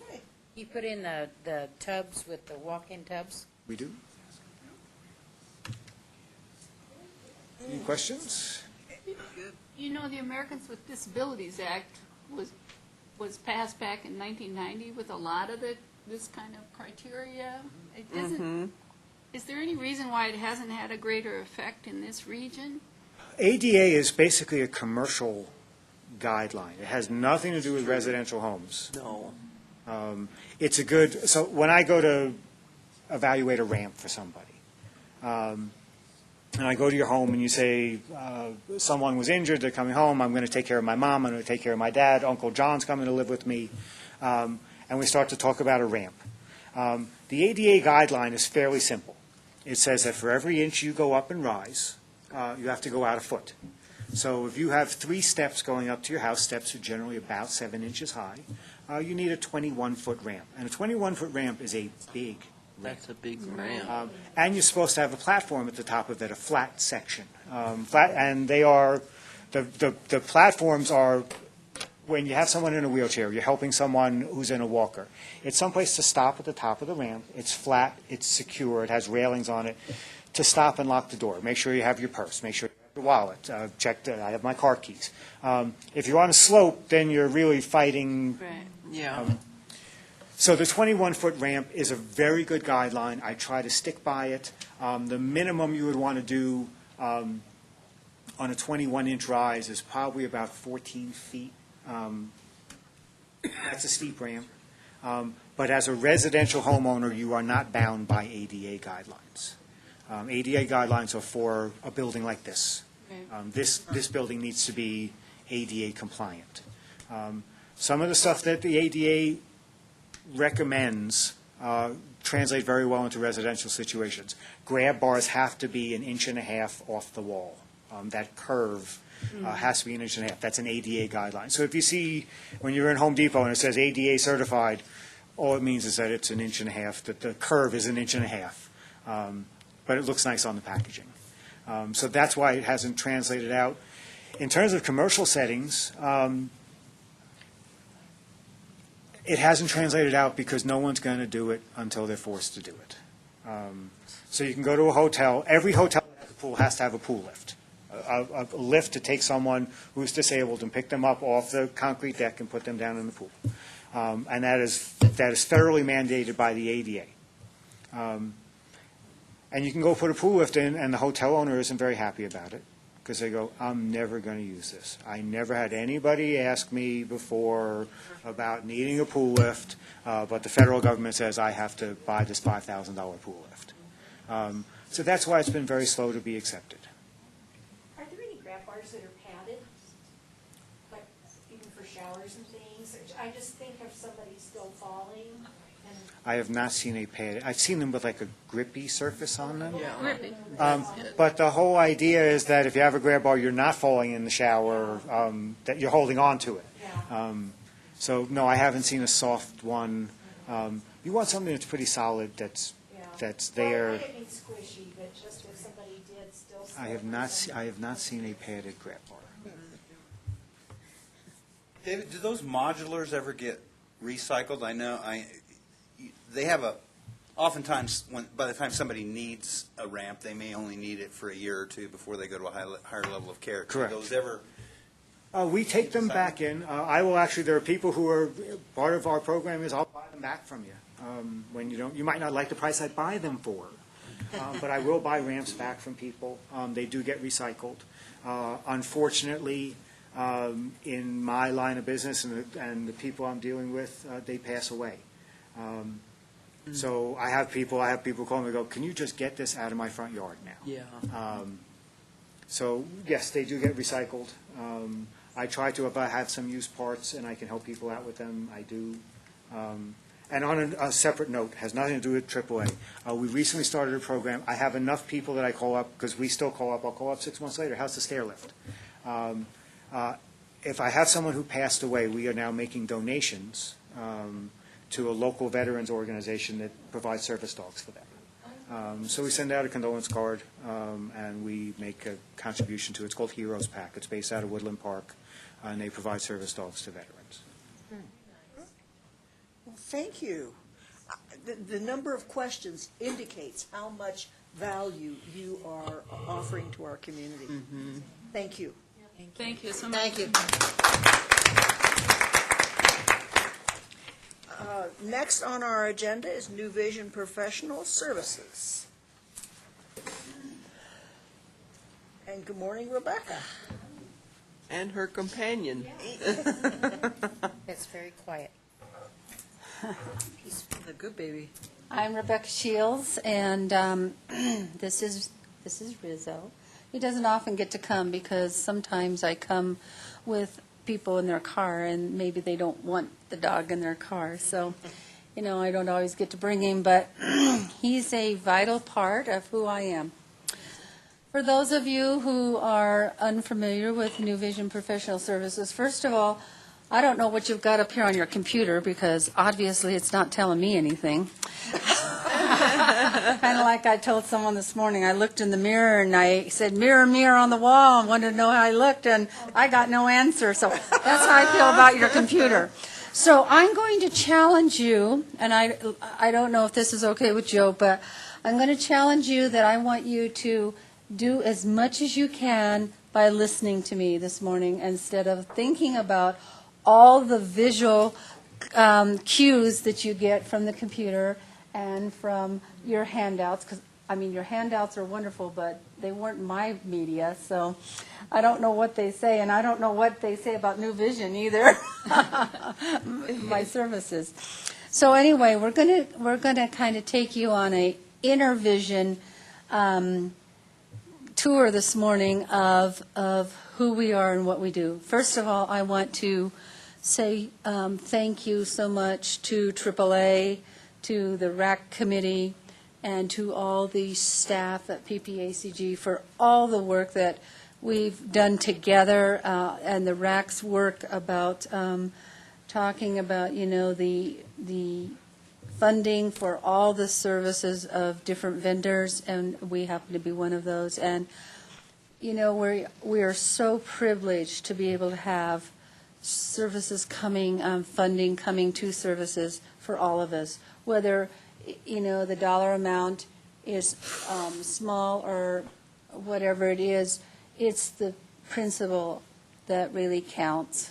[SPEAKER 13] You put in the tubs with the walk-in tubs?
[SPEAKER 14] We do. Any questions?
[SPEAKER 7] The Americans with Disabilities Act was passed back in 1990 with a lot of this kind of criteria. It isn't. Is there any reason why it hasn't had a greater effect in this region?
[SPEAKER 14] ADA is basically a commercial guideline. It has nothing to do with residential homes.
[SPEAKER 4] No.
[SPEAKER 14] It's a good, so when I go to evaluate a ramp for somebody, and I go to your home and you say, someone was injured, they're coming home, I'm going to take care of my mom, I'm going to take care of my dad, Uncle John's coming to live with me, and we start to talk about a ramp. The ADA guideline is fairly simple. It says that for every inch you go up and rise, you have to go out a foot. So if you have 3 steps going up to your house, steps are generally about 7 inches high, you need a 21-foot ramp. And a 21-foot ramp is a big ramp.
[SPEAKER 4] That's a big ramp.
[SPEAKER 14] And you're supposed to have a platform at the top of it, a flat section. And they are, the platforms are, when you have someone in a wheelchair, you're helping someone who's in a walker. It's someplace to stop at the top of the ramp. It's flat, it's secure, it has railings on it, to stop and lock the door. Make sure you have your purse, make sure you have your wallet, check that I have my car keys. If you're on a slope, then you're really fighting.
[SPEAKER 7] Right.
[SPEAKER 4] Yeah.
[SPEAKER 14] So the 21-foot ramp is a very good guideline. I try to stick by it. The minimum you would want to do on a 21-inch rise is probably about 14 feet. That's a steep ramp. But as a residential homeowner, you are not bound by ADA guidelines. ADA guidelines are for a building like this. This building needs to be ADA compliant. Some of the stuff that the ADA recommends translate very well into residential situations. Grab bars have to be 1.5 inches off the wall. That curve has to be 1.5 inches. That's an ADA guideline. So if you see when you're in Home Depot and it says ADA certified, all it means is that it's 1.5 inches, that the curve is 1.5 inches. But it looks nice on the packaging. So that's why it hasn't translated out. In terms of commercial settings, it hasn't translated out because no one's going to do it until they're forced to do it. So you can go to a hotel. Every hotel that has a pool has to have a pool lift. A lift to take someone who's disabled and pick them up off the concrete deck and put them down in the pool. And that is federally mandated by the ADA. And you can go put a pool lift in, and the hotel owner isn't very happy about it because they go, I'm never going to use this. I never had anybody ask me before about needing a pool lift, but the federal government says I have to buy this $5,000 pool lift. So that's why it's been very slow to be accepted.
[SPEAKER 16] Are there any grab bars that are padded, like even for showers and things? I just think of somebody still falling.
[SPEAKER 14] I have not seen a pad. I've seen them with like a grippy surface on them.
[SPEAKER 7] Grippy.
[SPEAKER 14] But the whole idea is that if you have a grab bar, you're not falling in the shower, that you're holding on to it. So, no, I haven't seen a soft one. You want something that's pretty solid, that's there.
[SPEAKER 16] Well, I didn't mean squishy, but just if somebody did still slip.
[SPEAKER 14] I have not seen a padded grab bar.
[SPEAKER 9] David, do those modulars ever get recycled? I know they have oftentimes by the time somebody needs a ramp, they may only need it for a year or two before they go to a higher level of care.
[SPEAKER 14] Correct.
[SPEAKER 9] Do those ever?
[SPEAKER 14] We take them back in. There are people who are, part of our program is I'll buy them back from you. When you might not like the price I buy them for, but I will buy ramps back from people. They do get recycled. Unfortunately, in my line of business and the people I'm dealing with, they pass away. So I have people call me and go, can you just get this out of my front yard now?
[SPEAKER 4] Yeah.
[SPEAKER 14] So yes, they do get recycled. I try to, if I have some used parts and I can help people out with them, I do. And on a separate note, has nothing to do with AAA. We recently started a program. I have enough people that I call up, because we still call up. I'll call up 6 months later. How's the stair lift? If I have someone who passed away, we are now making donations to a local veterans organization that provides service dogs for them. So we send out a condolence card, and we make a contribution to it. It's called Heroes Pack. It's based out of Woodland Park, and they provide service dogs to veterans.
[SPEAKER 1] Well, thank you. The number of questions indicates how much value you are offering to our community. Thank you.
[SPEAKER 7] Thank you so much.
[SPEAKER 1] Thank you. Next on our agenda is New Vision Professional Services. And good morning, Rebecca.
[SPEAKER 4] And her companion.
[SPEAKER 13] It's very quiet.
[SPEAKER 3] The good baby.
[SPEAKER 10] I'm Rebecca Shields, and this is Rizzo. He doesn't often get to come because sometimes I come with people in their car, and maybe they don't want the dog in their car. So, I don't always get to bring him, but he's a vital part of who I am. For those of you who are unfamiliar with New Vision Professional Services, first of all, I don't know what you've got up here on your computer because obviously it's not telling me anything. Kind of like I told someone this morning, I looked in the mirror and I said, mirror, mirror on the wall, and wanted to know how I looked, and I got no answer. So that's how I feel about your computer. So I'm going to challenge you, and I don't know if this is okay with Joe, but I'm going to challenge you that I want you to do as much as you can by listening to me this morning instead of thinking about all the visual cues that you get from the computer and from your handouts, because I mean, your handouts are wonderful, but they weren't my media, so I don't know what they say, and I don't know what they say about New Vision either, my services. So anyway, we're gonna kind of take you on a inner vision tour this morning of who we are and what we do. First of all, I want to say thank you so much to AAA, to the RAC committee, and to all the staff at PPACG for all the work that we've done together, and the RAC's work about talking about, the funding for all the services of different vendors, and we happen to be one of those. And, we are so privileged to be able to have services coming, funding coming to services for all of us, whether, the dollar amount is small or whatever it is, it's the principle that really counts.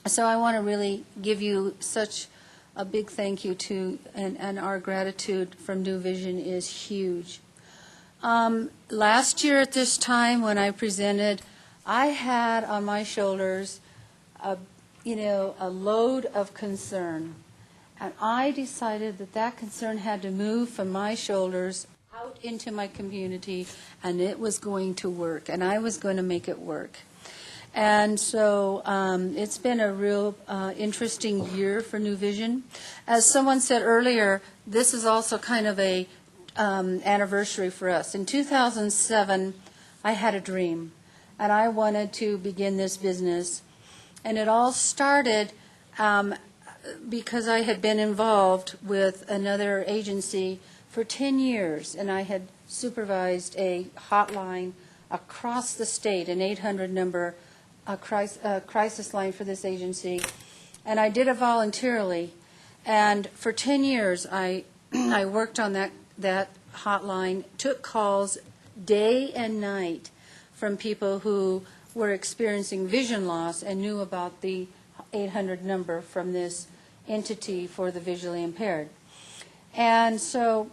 [SPEAKER 10] So I want to really give you such a big thank you to, and our gratitude from New Vision is huge. Last year at this time when I presented, I had on my shoulders a load of concern. And I decided that concern had to move from my shoulders out into my community, and it was going to work, and I was going to make it work. And so it's been a real interesting year for New Vision. As someone said earlier, this is also kind of a anniversary for us. In 2007, I had a dream, and I wanted to begin this business. And it all started because I had been involved with another agency for 10 years, and I had supervised a hotline across the state, an 800 number, a crisis line for this agency, and I did it voluntarily. And for 10 years, I worked on that hotline, took calls day and night from people who were experiencing vision loss and knew about the 800 number from this entity for the visually impaired. And so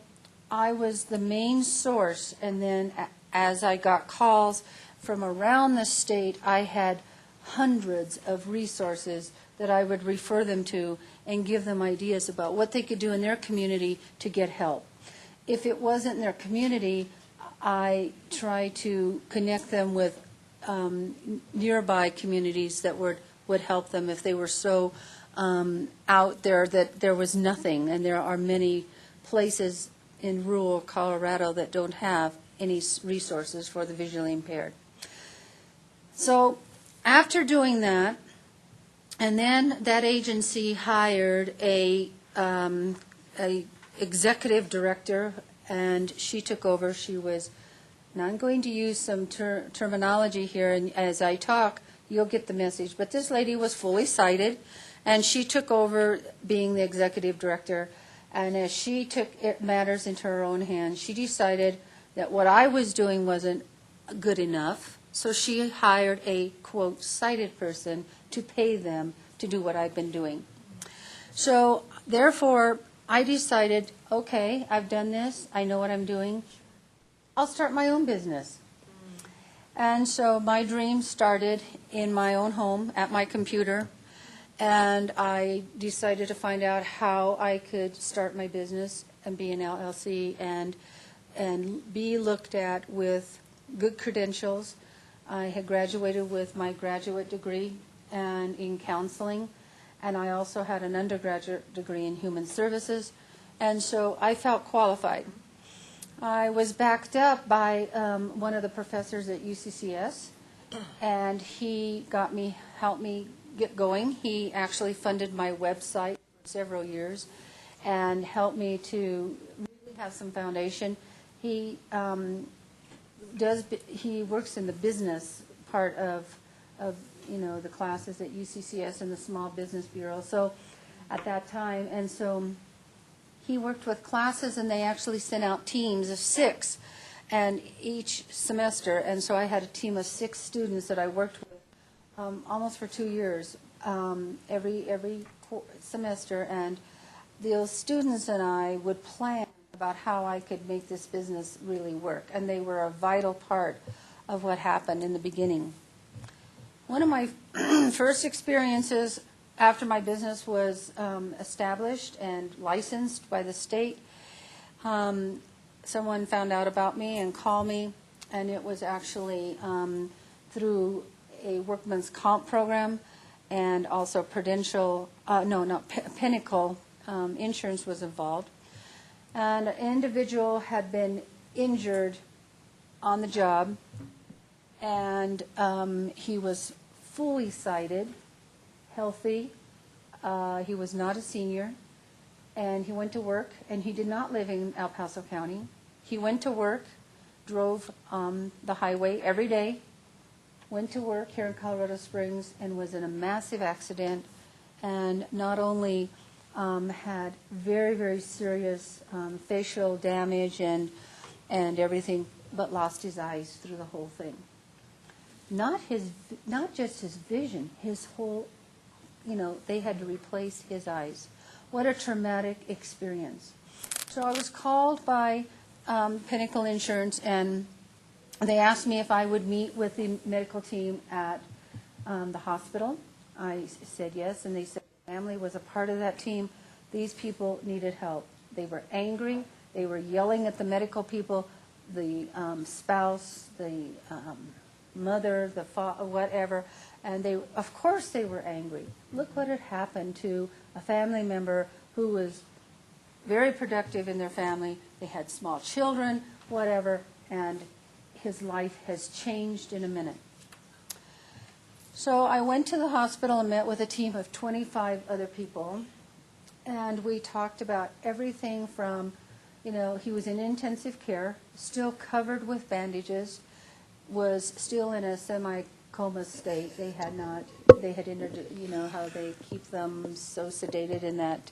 [SPEAKER 10] I was the main source, and then as I got calls from around the state, I had hundreds of resources that I would refer them to and give them ideas about what they could do in their community to get help. If it wasn't in their community, I tried to connect them with nearby communities that would help them if they were so out there that there was nothing. And there are many places in rural Colorado that don't have any resources for the visually impaired. So after doing that, and then that agency hired a executive director, and she took over. She was, and I'm going to use some terminology here, and as I talk, you'll get the message. But this lady was fully sighted, and she took over being the executive director. And as she took matters into her own hands, she decided that what I was doing wasn't good enough. So she hired a, quote, sighted person to pay them to do what I've been doing. So therefore, I decided, okay, I've done this. I know what I'm doing. I'll start my own business. And so my dream started in my own home at my computer, and I decided to find out how I could start my business and be an LLC and be looked at with good credentials. I had graduated with my graduate degree and in counseling, and I also had an undergraduate degree in human services, and so I felt qualified. I was backed up by one of the professors at UCCS, and he helped me get going. He actually funded my website for several years and helped me to really have some foundation. He works in the business part of the classes at UCCS and the Small Business Bureau. So at that time, and so he worked with classes, and they actually sent out teams of 6 and each semester. And so I had a team of 6 students that I worked with almost for 2 years, every semester. And those students and I would plan about how I could make this business really work, and they were a vital part of what happened in the beginning. One of my first experiences after my business was established and licensed by the state, someone found out about me and called me, and it was actually through a workman's comp program, and also Pinnacle Insurance was involved. And an individual had been injured on the job, and he was fully sighted, healthy. He was not a senior, and he went to work, and he did not live in El Paso County. He went to work, drove the highway every day, went to work here in Colorado Springs, and was in a massive accident, and not only had very, very serious facial damage and everything, but lost his eyes through the whole thing. Not just his vision, his whole, they had to replace his eyes. What a traumatic experience. So I was called by Pinnacle Insurance, and they asked me if I would meet with the medical team at the hospital. I said yes, and they said the family was a part of that team. These people needed help. They were angry. They were yelling at the medical people, the spouse, the mother, the father, whatever, and of course they were angry. Look what had happened to a family member who was very productive in their family. They had small children, whatever, and his life has changed in a minute. So I went to the hospital and met with a team of 25 other people, and we talked about everything from, he was in intensive care, still covered with bandages, was still in a semi-coma state. They had entered, how they keep them so sedated in that.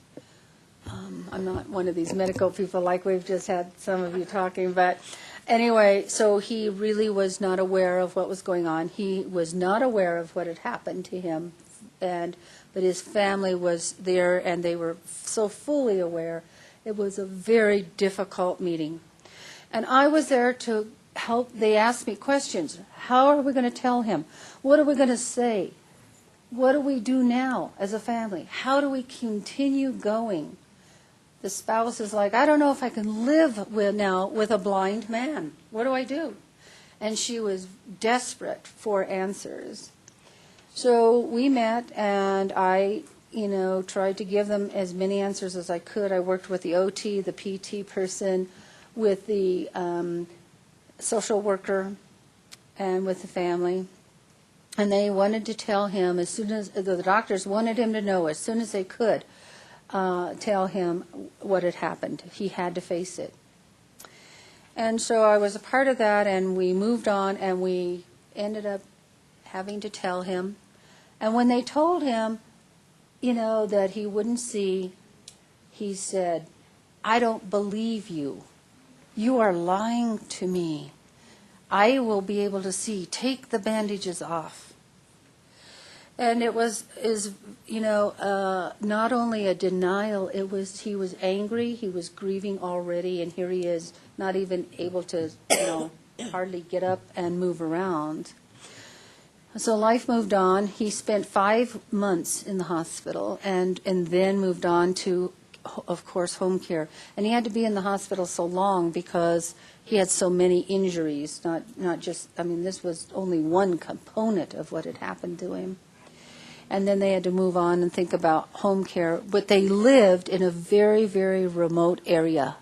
[SPEAKER 10] I'm not one of these medical people like we've just had some of you talking, but anyway, so he really was not aware of what was going on. He was not aware of what had happened to him, but his family was there, and they were so fully aware. It was a very difficult meeting. And I was there to help. They asked me questions. How are we going to tell him? What are we going to say? What do we do now as a family? How do we continue going? The spouse is like, I don't know if I can live with a blind man. What do I do? And she was desperate for answers. So we met, and I, tried to give them as many answers as I could. I worked with the OT, the PT person, with the social worker, and with the family. And they wanted to tell him as soon as, the doctors wanted him to know as soon as they could, tell him what had happened. He had to face it. And so I was a part of that, and we moved on, and we ended up having to tell him. And when they told him, that he wouldn't see, he said, I don't believe you. You are lying to me. I will be able to see. Take the bandages off. And it was, not only a denial, he was angry, he was grieving already, and here he is, not even able to, hardly get up and move around. So life moved on. He spent 5 months in the hospital, and then moved on to, of course, home care. And he had to be in the hospital so long because he had so many injuries, not just, this was only one component of what had happened to him. And then they had to move on and think about home care. But they lived in a very, very remote area.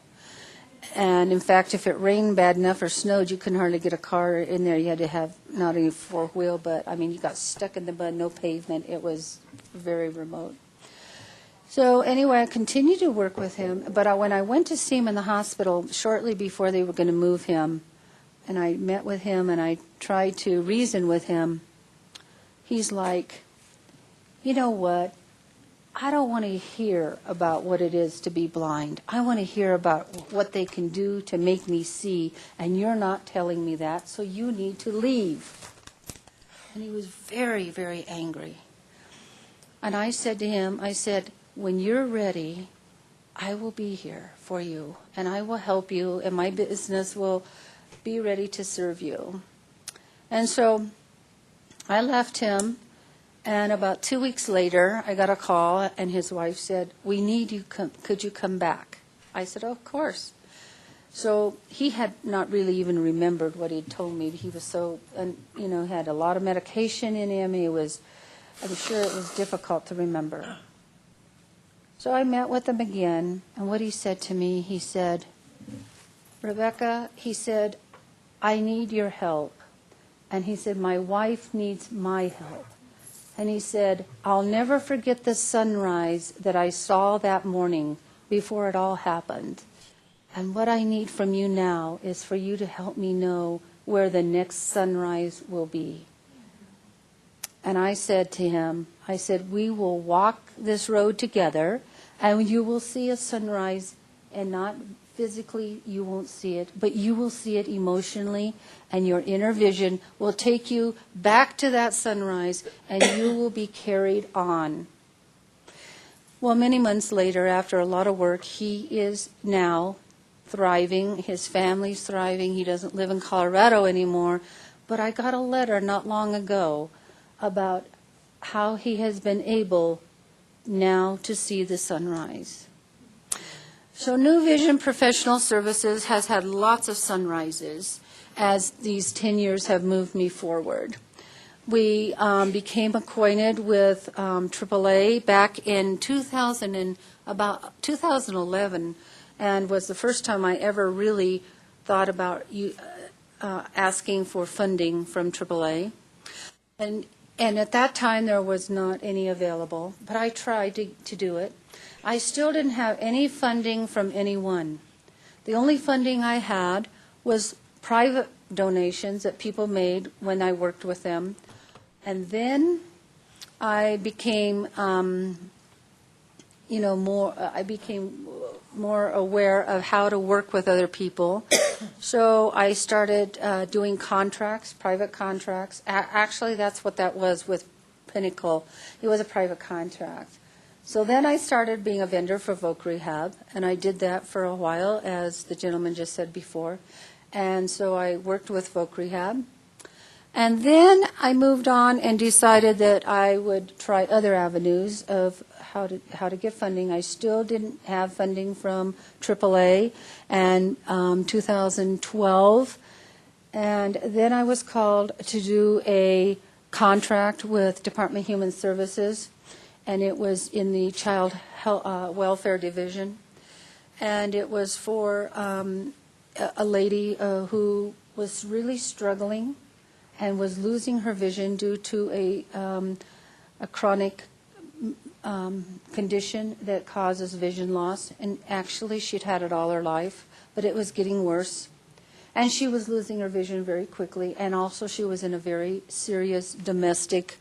[SPEAKER 10] And in fact, if it rained bad enough or snowed, you couldn't hardly get a car in there. You had to have not only four-wheel, but, you got stuck in the mud, no pavement. It was very remote. So anyway, I continued to work with him. But when I went to see him in the hospital shortly before they were going to move him, and I met with him and I tried to reason with him, he's like, you know what? I don't want to hear about what it is to be blind. I want to hear about what they can do to make me see, and you're not telling me that, so you need to leave. And he was very, very angry. And I said to him, when you're ready, I will be here for you, and I will help you, and my business will be ready to serve you. And so I left him, and about 2 weeks later, I got a call, and his wife said, "We need you, could you come back?" I said, "Of course." So he had not really even remembered what he'd told me. He was so, had a lot of medication in him. I'm sure it was difficult to remember. So I met with him again, and what he said to me, he said, "Rebecca," he said, "I need your help." And he said, "My wife needs my help." And he said, "I'll never forget the sunrise that I saw that morning before it all happened. And what I need from you now is for you to help me know where the next sunrise will be." And I said to him, I said, "We will walk this road together, and you will see a sunrise, and not physically you won't see it, but you will see it emotionally, and your inner vision will take you back to that sunrise, and you will be carried on." Well, many months later, after a lot of work, he is now thriving. His family's thriving. He doesn't live in Colorado anymore. But I got a letter not long ago about how he has been able now to see the sunrise. So New Vision Professional Services has had lots of sunrises as these 10 years have moved me forward. We became acquainted with AAA back in 2011, and was the first time I ever really thought about asking for funding from AAA. And at that time, there was not any available, but I tried to do it. I still didn't have any funding from anyone. The only funding I had was private donations that people made when I worked with them. And then I became, more aware of how to work with other people. So I started doing contracts, private contracts. Actually, that's what that was with Pinnacle. It was a private contract. So then I started being a vendor for Voc Rehab, and I did that for a while, as the gentleman just said before. And so I worked with Voc Rehab. And then I moved on and decided that I would try other avenues of how to get funding. I still didn't have funding from AAA, and 2012. And then I was called to do a contract with Department of Human Services, and it was in the Child Welfare Division. And it was for a lady who was really struggling and was losing her vision due to a chronic condition that causes vision loss. And actually, she'd had it all her life, but it was getting worse. And she was losing her vision very quickly, and also she was in a very serious domestic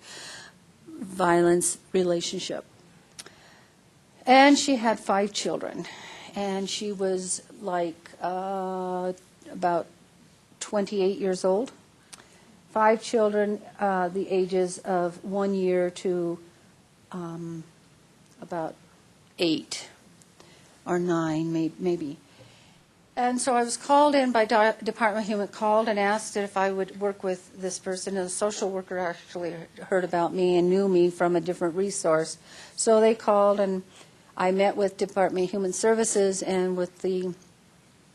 [SPEAKER 10] violence relationship. And she had 5 children, and she was like about 28 years old. 5 children, the ages of 1 year to about 8 or 9, maybe. And so I was called in by Department of Human, called and asked if I would work with this person. And a social worker actually heard about me and knew me from a different resource. So they called, and I met with Department of Human Services and with the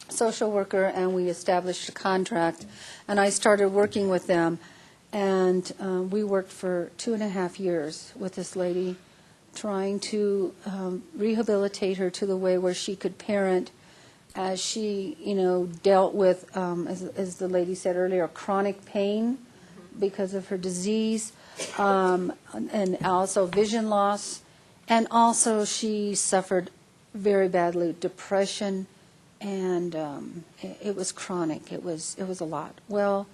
[SPEAKER 10] social worker, and we established a contract. And I started working with them. And we worked for 2.5 years with this lady, trying to rehabilitate her to the way where she could parent, as she, dealt with, as the lady said earlier, chronic pain because of her disease, and also vision loss. And also she suffered very badly depression, and it was chronic. It was a lot. Well,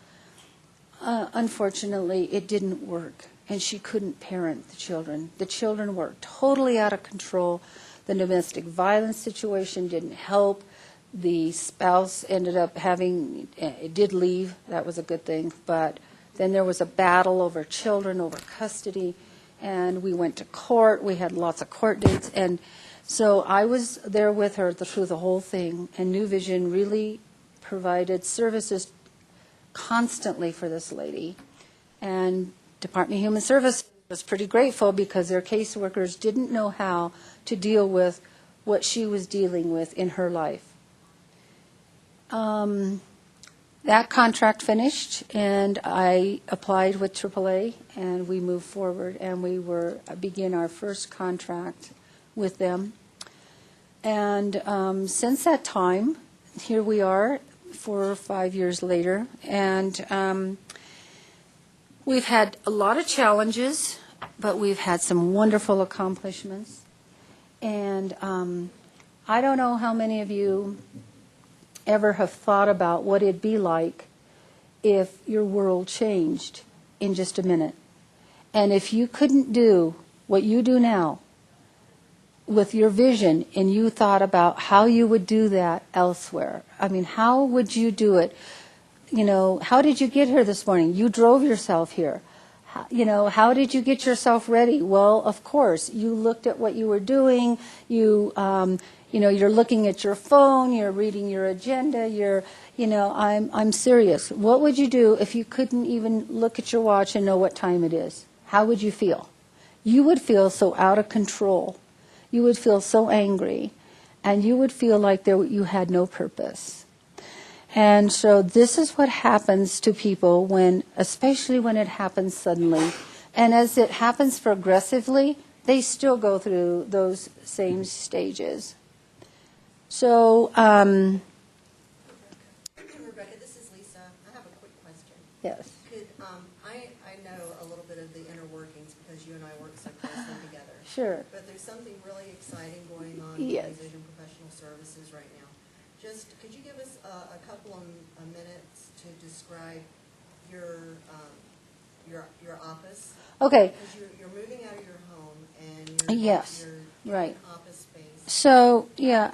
[SPEAKER 10] unfortunately, it didn't work, and she couldn't parent the children. The children were totally out of control. The domestic violence situation didn't help. The spouse ended up it did leave. That was a good thing. But then there was a battle over children, over custody, and we went to court. We had lots of court dates, and so I was there with her through the whole thing, and New Vision really provided services constantly for this lady. And Department of Human Services was pretty grateful because their caseworkers didn't know how to deal with what she was dealing with in her life. That contract finished, and I applied with AAA, and we moved forward, and we began our first contract with them. And since that time, here we are 4 or 5 years later, and we've had a lot of challenges, but we've had some wonderful accomplishments. And I don't know how many of you ever have thought about what it'd be like if your world changed in just a minute. And if you couldn't do what you do now with your vision, and you thought about how you would do that elsewhere. I mean, how would you do it? You know, how did you get here this morning? You drove yourself here. You know, how did you get yourself ready? Well, of course, you looked at what you were doing. You know, you're looking at your phone. You're reading your agenda. I'm serious. What would you do if you couldn't even look at your watch and know what time it is? How would you feel? You would feel so out of control. You would feel so angry, and you would feel like you had no purpose. And so this is what happens to people especially when it happens suddenly. And as it happens progressively, they still go through those same stages. So,
[SPEAKER 19] Rebecca, this is Lisa. I have a quick question.
[SPEAKER 10] yes.
[SPEAKER 19] I know a little bit of the inner workings because you and I work so closely together.
[SPEAKER 10] Sure.
[SPEAKER 19] But there's something really exciting going on
[SPEAKER 10] Yes.
[SPEAKER 19] in Vision Professional Services right now. Just, could you give us a couple of minutes to describe your office?
[SPEAKER 10] Okay.
[SPEAKER 19] Because you're moving out of your home and
[SPEAKER 10] Yes,
[SPEAKER 19] you're
[SPEAKER 10] right.
[SPEAKER 19] in office space.
[SPEAKER 10] So, yeah,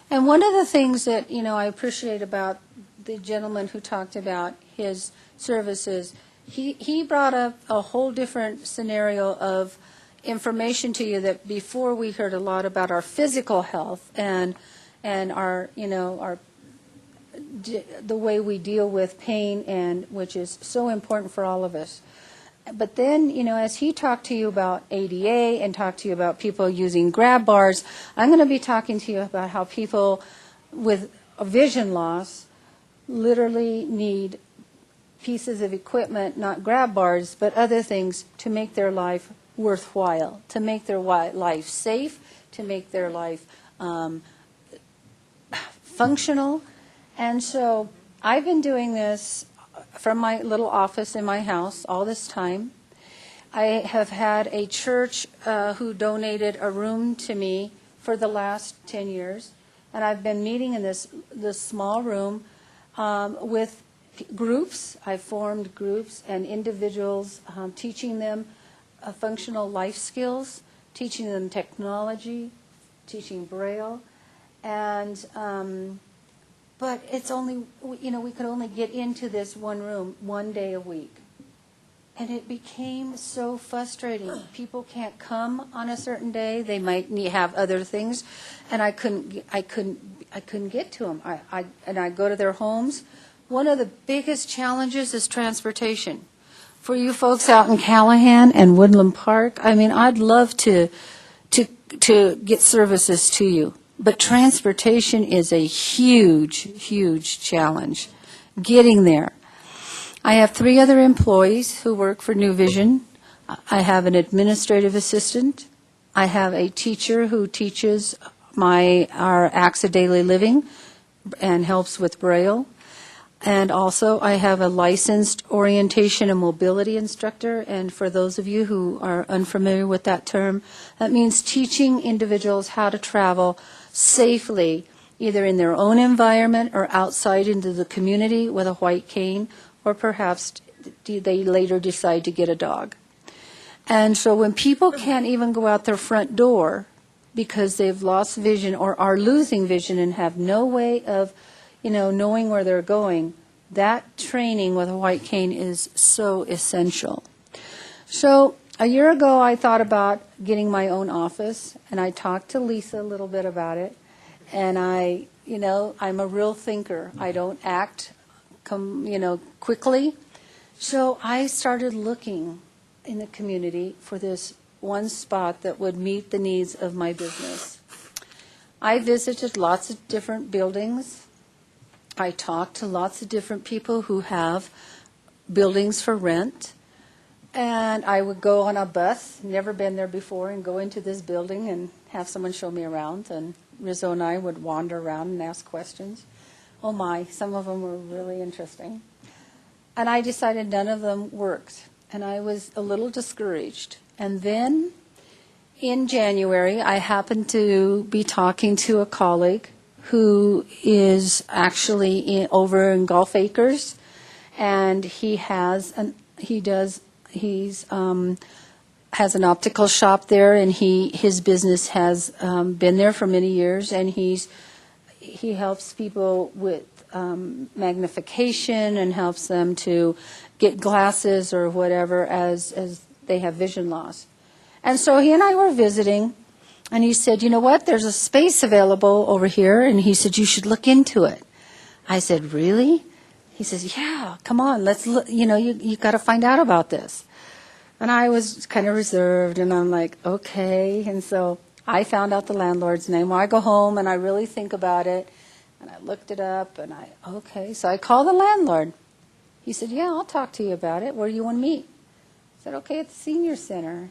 [SPEAKER 10] and one of the things that, I appreciate about the gentleman who talked about his services, he brought up a whole different scenario of information to you that before we heard a lot about our physical health and our, the way we deal with pain, and which is so important for all of us. But then, as he talked to you about ADA and talked to you about people using grab bars, I'm going to be talking to you about how people with a vision loss literally need pieces of equipment, not grab bars, but other things to make their life worthwhile, to make their life safe, to make their life functional. And so I've been doing this from my little office in my house all this time. I have had a church who donated a room to me for the last 10 years, and I've been meeting in this small room with groups. I've formed groups and individuals, teaching them functional life skills, teaching them technology, teaching Braille, and but it's only, we could only get into this one room one day a week. And it became so frustrating. People can't come on a certain day. They might have other things, and I couldn't get to them. I go to their homes. One of the biggest challenges is transportation. For you folks out in Callahan and Woodland Park, I'd love to get services to you. But transportation is a huge, huge challenge, getting there. I have 3 other employees who work for New Vision. I have an administrative assistant. I have a teacher who teaches our Acts of Daily Living and helps with Braille. And also, I have a licensed orientation and mobility instructor. And for those of you who are unfamiliar with that term, that means teaching individuals how to travel safely, either in their own environment or outside into the community with a white cane, or perhaps they later decide to get a dog. And so when people can't even go out their front door because they've lost vision or are losing vision and have no way of, knowing where they're going, that training with a white cane is so essential. So A year ago, I thought about getting my own office, and I talked to Lisa a little bit about it. And I'm a real thinker. I don't act, quickly. So I started looking in the community for this one spot that would meet the needs of my business. I visited lots of different buildings. I talked to lots of different people who have buildings for rent. And I would go on a bus, never been there before, and go into this building and have someone show me around. And Rizzo and I would wander around and ask questions. Oh my, some of them were really interesting. And I decided none of them worked. And I was a little discouraged. And then in January, I happened to be talking to a colleague who is actually over in Gulf Acres. And he has an optical shop there, and his business has been there for many years, and he helps people with magnification and helps them to get glasses or whatever as they have vision loss. And so he and I were visiting, and he said, you know what, there's a space available over here, and he said, you should look into it. I said, really? He says, yeah, come on, let's look, you got to find out about this. And I was kind of reserved, and I'm like, okay. And so I found out the landlord's name. Well, I go home, and I really think about it, and I looked it up, and okay. So I called the landlord. He said, yeah, I'll talk to you about it. Where do you want to meet? I said, okay, at the senior center.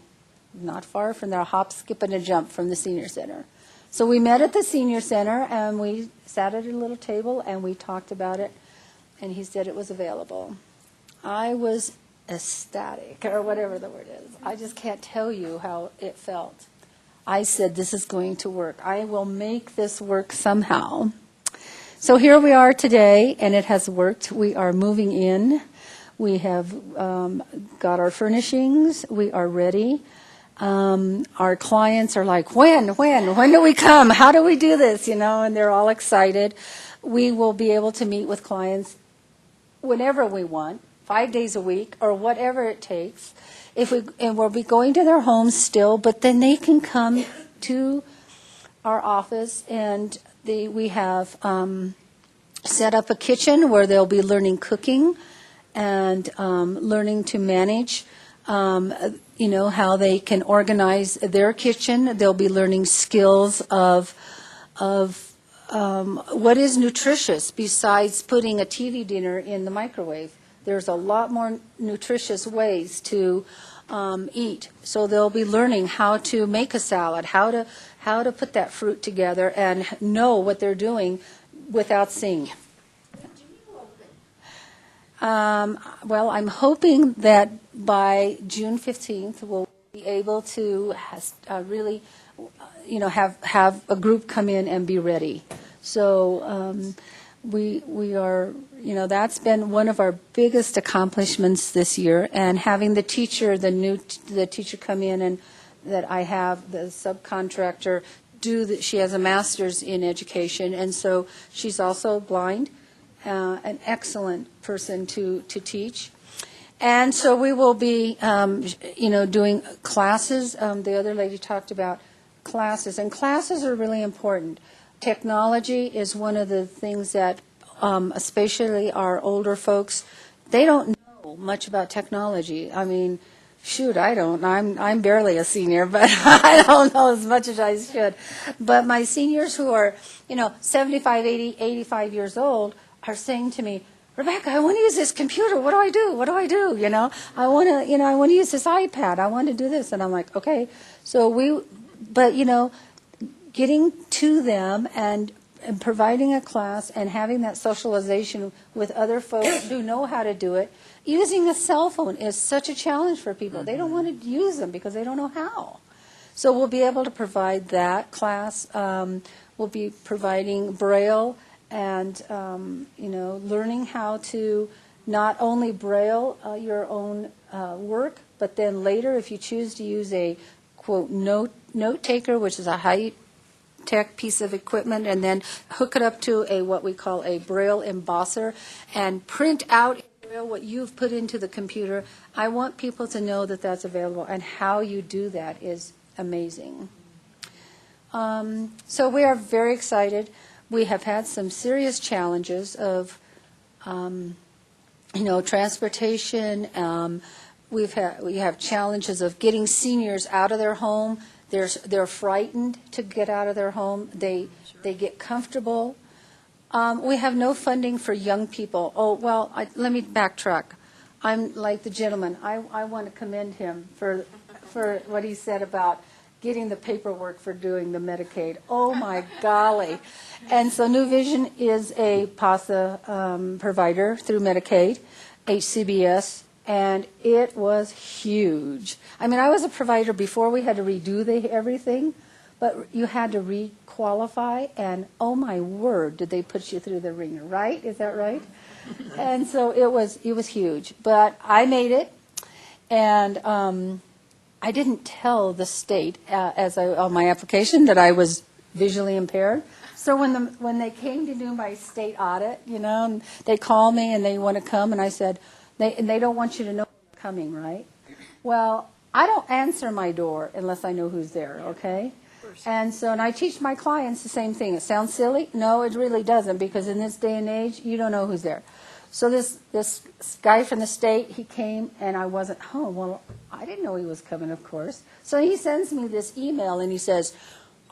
[SPEAKER 10] Not far from there, a hop, skip, and a jump from the senior center. So we met at the senior center, and we sat at a little table, and we talked about it. And he said it was available. I was ecstatic, or whatever the word is. I just can't tell you how it felt. I said, this is going to work. I will make this work somehow. So here we are today, and it has worked. We are moving in. We have got our furnishings. We are ready. Our clients are like, when do we come? How do we do this? And they're all excited. We will be able to meet with clients whenever we want, 5 days a week, or whatever it takes. And we'll be going to their homes still, but then they can come to our office, and we have set up a kitchen where they'll be learning cooking and learning to manage, how they can organize their kitchen. They'll be learning skills of what is nutritious besides putting a TV dinner in the microwave. There's a lot more nutritious ways to eat. So they'll be learning how to make a salad, how to put that fruit together and know what they're doing without seeing. Well, I'm hoping that by June 15th we'll be able to really have a group come in and be ready. So we are, that's been one of our biggest accomplishments this year. And having the teacher, the teacher come in, and that I have the subcontractor she has a master's in education, and so she's also blind, an excellent person to teach. And so we will be, doing classes. The other lady talked about classes, and classes are really important. Technology is one of the things that, especially our older folks, they don't know much about technology. I mean, shoot, I don't. I'm barely a senior, but I don't know as much as I should. But my seniors who are, 75, 80, 85 years old are saying to me, Rebecca, I want to use this computer. What do I do? What do I do? I want to use this iPad. I want to do this. And I'm like, okay. So getting to them and providing a class and having that socialization with other folks who know how to do it. Using a cell phone is such a challenge for people. They don't want to use them because they don't know how. So we'll be able to provide that class. We'll be providing Braille and, learning how to not only Braille your own work, but then later if you choose to use a, quote, note taker, which is a high-tech piece of equipment, and then hook it up to what we call a Braille embosser and print out Braille, what you've put into the computer, I want people to know that that's available, and how you do that is amazing. So we are very excited. We have had some serious challenges of, transportation. We have challenges of getting seniors out of their home. They're frightened to get out of their home. They get comfortable. We have no funding for young people. Oh, well, let me backtrack. I'm like the gentleman. I want to commend him for what he said about getting the paperwork for doing the Medicaid. Oh, my golly. And so New Vision is a PASA provider through Medicaid, HCBS, and it was huge. I mean, I was a provider before we had to redo everything, but you had to re-qualify, and oh, my word, did they put you through the ringer, right? Is that right? And so it was huge. But I made it, and I didn't tell the state on my application that I was visually impaired. So when they came to do my state audit, and they call me and they want to come, and I said, they don't want you to know I'm coming, right? Well, I don't answer my door unless I know who's there, okay? And I teach my clients the same thing. It sounds silly? No, it really doesn't, because in this day and age, you don't know who's there. So this guy from the state, he came, and I wasn't home. Well, I didn't know he was coming, of course. So he sends me this email, and he says,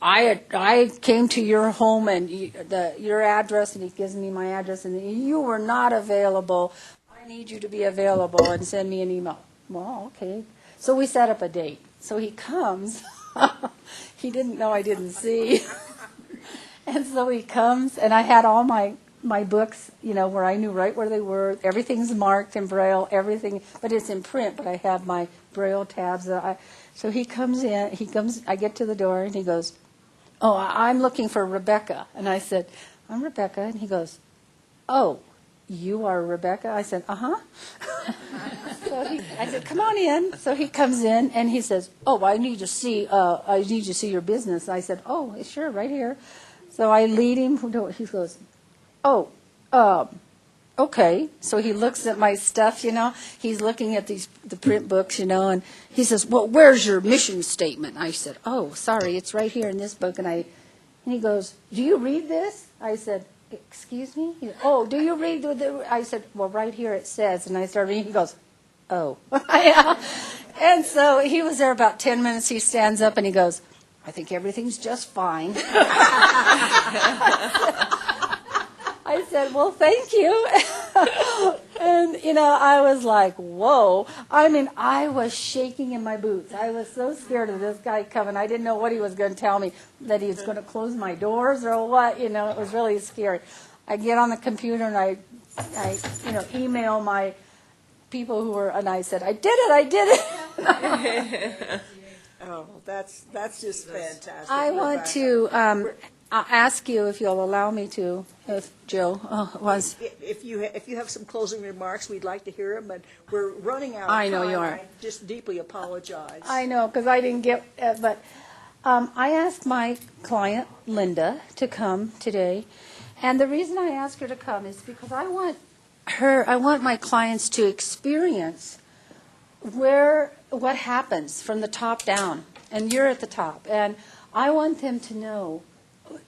[SPEAKER 10] I came to your home and your address, and he gives me my address, and you were not available. I need you to be available and send me an email. Well, okay. So we set up a date. So he comes. He didn't know I didn't see. And so he comes, and I had all my books, where I knew right where they were. Everything's marked in Braille, everything, but it's in print, but I have my Braille tabs. So he comes in, I get to the door, and he goes, oh, I'm looking for Rebecca. And I said, I'm Rebecca. And he goes, oh, you are Rebecca? I said, uh-huh. I said, come on in. So he comes in, and he says, oh, I need to see your business. I said, oh, sure, right here. So I lead him. He goes, oh, okay. So he looks at my stuff, He's looking at the print books, and he says, well, where's your mission statement? I said, oh, sorry, it's right here in this book. And he goes, do you read this? I said, excuse me? He goes, oh, do you read I said, well, right here it says. And I started reading. He goes, oh. And so he was there about 10 minutes. He stands up and he goes, I think everything's just fine. I said, well, thank you. And, I was like, whoa. I mean, I was shaking in my boots. I was so scared of this guy coming. I didn't know what he was going to tell me, that he was going to close my doors or what. It was really scary. I get on the computer and I email my people and I said, I did it.
[SPEAKER 1] Oh, that's just fantastic.
[SPEAKER 10] I want to ask you if you'll allow me to, if Jill wants.
[SPEAKER 1] If you have some closing remarks, we'd like to hear them, but we're running out of time.
[SPEAKER 10] I know you are.
[SPEAKER 1] I just deeply apologize.
[SPEAKER 10] I know, because I didn't get, but I asked my client, Linda, to come today, and the reason I asked her to come is because I want my clients to experience what happens from the top down, and you're at the top, and I want them to know,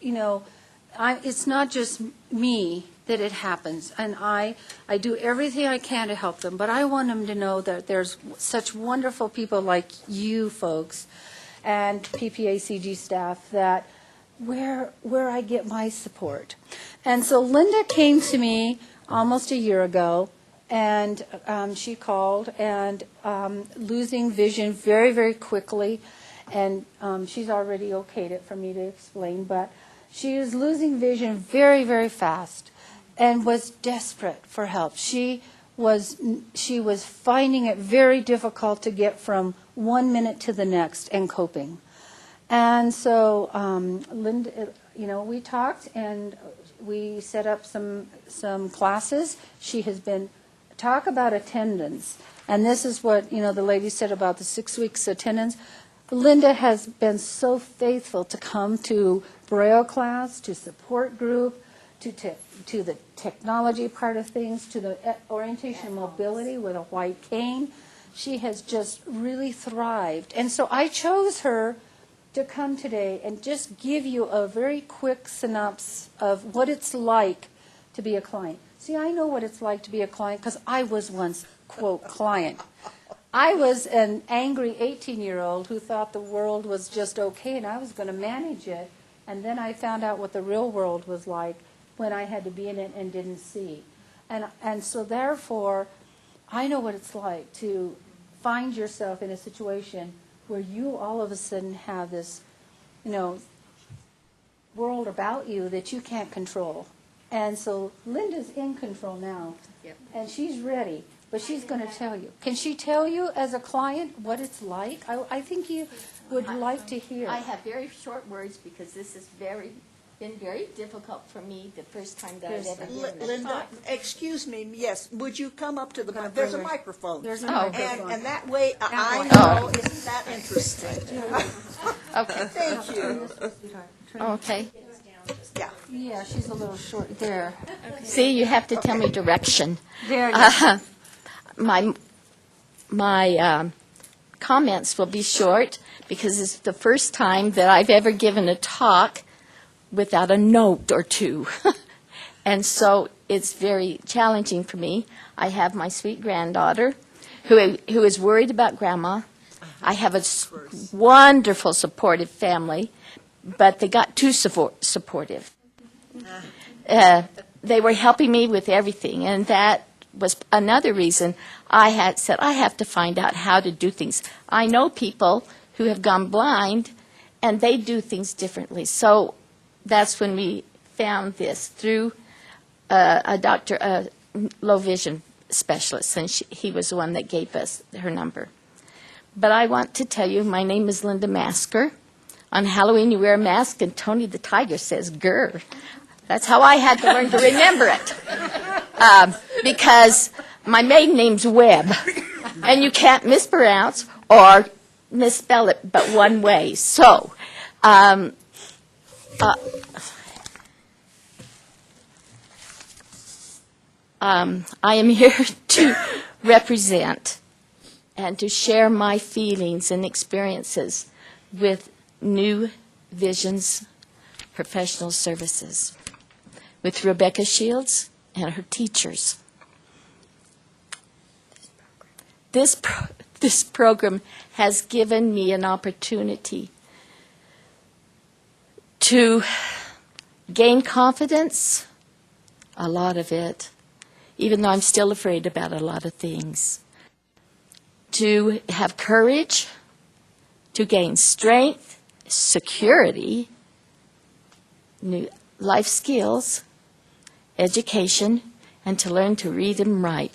[SPEAKER 10] it's not just me that it happens, and I do everything I can to help them, but I want them to know that there's such wonderful people like you folks and PPACG staff that where I get my support. And so Linda came to me almost a year ago, and she called, and losing vision very, very quickly, and she's already okayed it for me to explain, but she was losing vision very, very fast and was desperate for help. She was finding it very difficult to get from 1 minute to the next and coping. And so Linda, we talked, and we set up some classes. She has been, talk about attendance, and this is what, the lady said about the 6 weeks attendance. Linda has been so faithful to come to Braille class, to support group, to the technology part of things, to the orientation and mobility with a white cane. She has just really thrived. And so I chose her to come today and just give you a very quick synopsis of what it's like to be a client. See, I know what it's like to be a client because I was once, quote, client. I was an angry 18-year-old who thought the world was just okay and I was going to manage it. And then I found out what the real world was like when I had to be in it and didn't see. And so therefore, I know what it's like to find yourself in a situation where you all of a sudden have this, world about you that you can't control. And so Linda's in control now, and she's ready, but she's going to tell you. Can she tell you as a client what it's like? I think you would like to hear.
[SPEAKER 2] I have very short words because this has been very difficult for me the first time that I've ever given a
[SPEAKER 1] Linda,
[SPEAKER 2] talk.
[SPEAKER 1] excuse me, yes, would you come up to the, there's a microphone.
[SPEAKER 10] There's a microphone.
[SPEAKER 1] And that way, I
[SPEAKER 2] Oh.
[SPEAKER 1] know, isn't that interesting?
[SPEAKER 2] Okay.
[SPEAKER 1] Thank you.
[SPEAKER 2] Okay.
[SPEAKER 1] Yeah.
[SPEAKER 10] Yeah, she's a little short there.
[SPEAKER 2] See, you have to tell me direction.
[SPEAKER 10] There you go.
[SPEAKER 2] My comments will be short because it's the first time that I've ever given a talk without a note or two. And so it's very challenging for me. I have my sweet granddaughter who is worried about Grandma. I have a wonderful supportive family, but they got too supportive. They were helping me with everything, and that was another reason I had said I have to find out how to do things. I know people who have gone blind, and they do things differently. So that's when we found this through a low vision specialist, and he was the one that gave us her number. But I want to tell you, my name is Linda Masker. On Halloween, you wear a mask, and Tony the Tiger says, "Grr." That's how I had to learn to remember it. Because my maiden name's Webb, and you can't mispronounce or misspell it but one way. So, I am here to represent and to share my feelings and experiences with New Visions Professional Services, with Rebecca Shields and her teachers. This program has given me an opportunity to gain confidence, a lot of it, even though I'm still afraid about a lot of things, to have courage, to gain strength, security, new life skills, education, and to learn to read and write.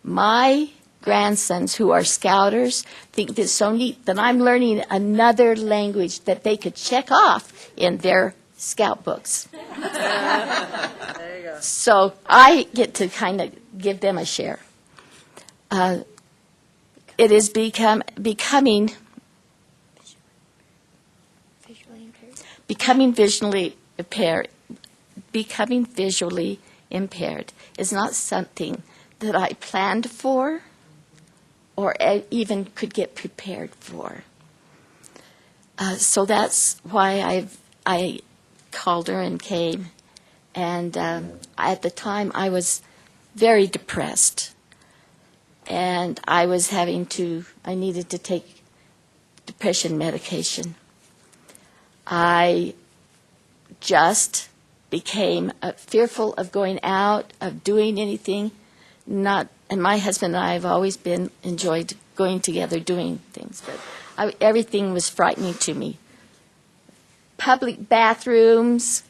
[SPEAKER 2] My grandsons who are scouters think it's so neat that I'm learning another language that they could check off in their scout books.
[SPEAKER 1] There you go.
[SPEAKER 2] So I get to kind of give them a share. It is becoming visually impaired. Becoming visually impaired is not something that I planned for or even could get prepared for. So that's why I called her and came. And at the time, I was very depressed. And I needed to take depression medication. I just became fearful of going out, of doing anything. And my husband and I have always enjoyed going together, doing things. But everything was frightening to me. Public bathrooms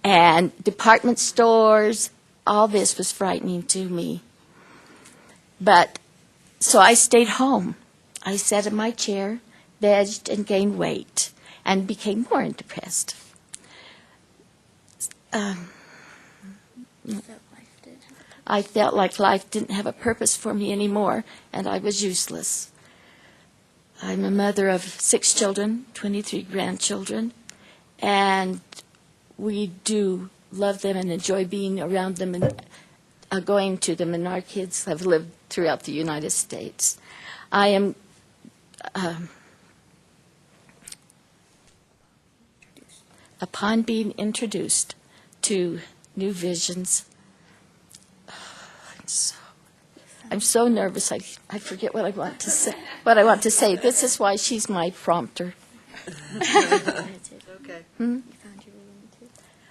[SPEAKER 2] and department stores, all this was frightening to me. But so I stayed home. I sat in my chair, vegged, and gained weight, and became more depressed. I felt like life didn't have a purpose for me anymore, and I was useless. I'm a mother of 6 children, 23 grandchildren, and we do love them and enjoy being around them and going to them. And our kids have lived throughout the United States. I am upon being introduced to New Visions, I'm so nervous. I forget what I want to say. This is why she's my prompter.
[SPEAKER 1] Okay.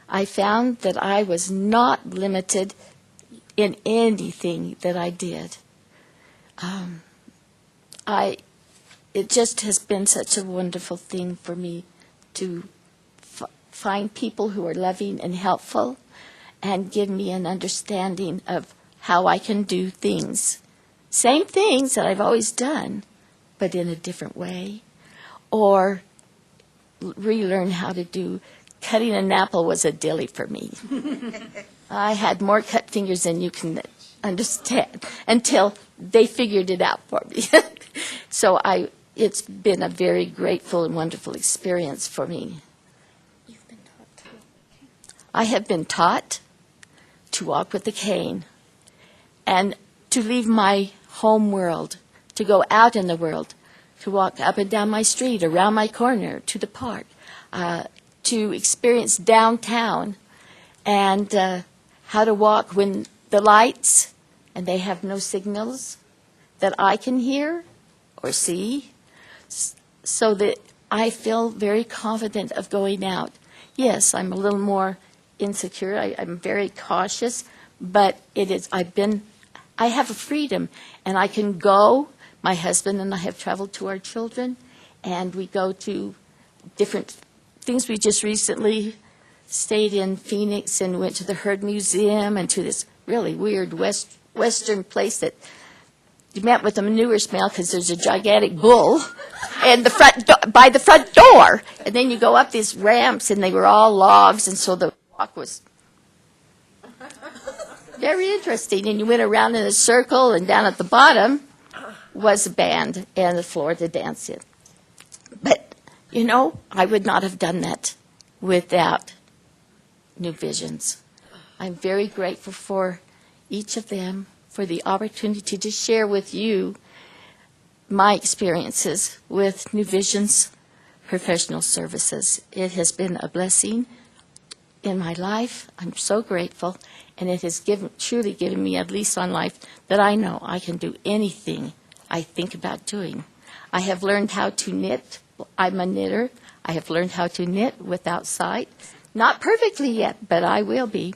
[SPEAKER 2] I found that I was not limited in anything that I did. It just has been such a wonderful thing for me to find people who are loving and helpful and give me an understanding of how I can do things. Same things that I've always done, but in a different way. Or relearn how to do. Cutting an apple was a dilly for me. I had more cut fingers than you can understand until they figured it out for me. So it's been a very grateful and wonderful experience for me.
[SPEAKER 12] You've been taught to.
[SPEAKER 2] I have been taught to walk with a cane and to leave my home world, to go out in the world, to walk up and down my street, around my corner, to the park, to experience downtown, and how to walk when the lights, and they have no signals that I can hear or see, so that I feel very confident of going out. Yes, I'm a little more insecure. I'm very cautious, but I have a freedom, and I can go. My husband and I have traveled to our children, and we go to different things. We just recently stayed in Phoenix and went to the Heard Museum and to this really weird Western place that you met with a manure smell because there's a gigantic bull and by the front door. And then you go up these ramps, and they were all logs, and so the walk was very interesting. And you went around in a circle, and down at the bottom was a band and the floor to dance in. But, I would not have done that without New Visions. I'm very grateful for each of them, for the opportunity to share with you my experiences with New Visions Professional Services. It has been a blessing in my life. I'm so grateful, and it has truly given me a lease on life that I know I can do anything I think about doing. I have learned how to knit. I'm a knitter. I have learned how to knit without sight. Not perfectly yet, but I will be.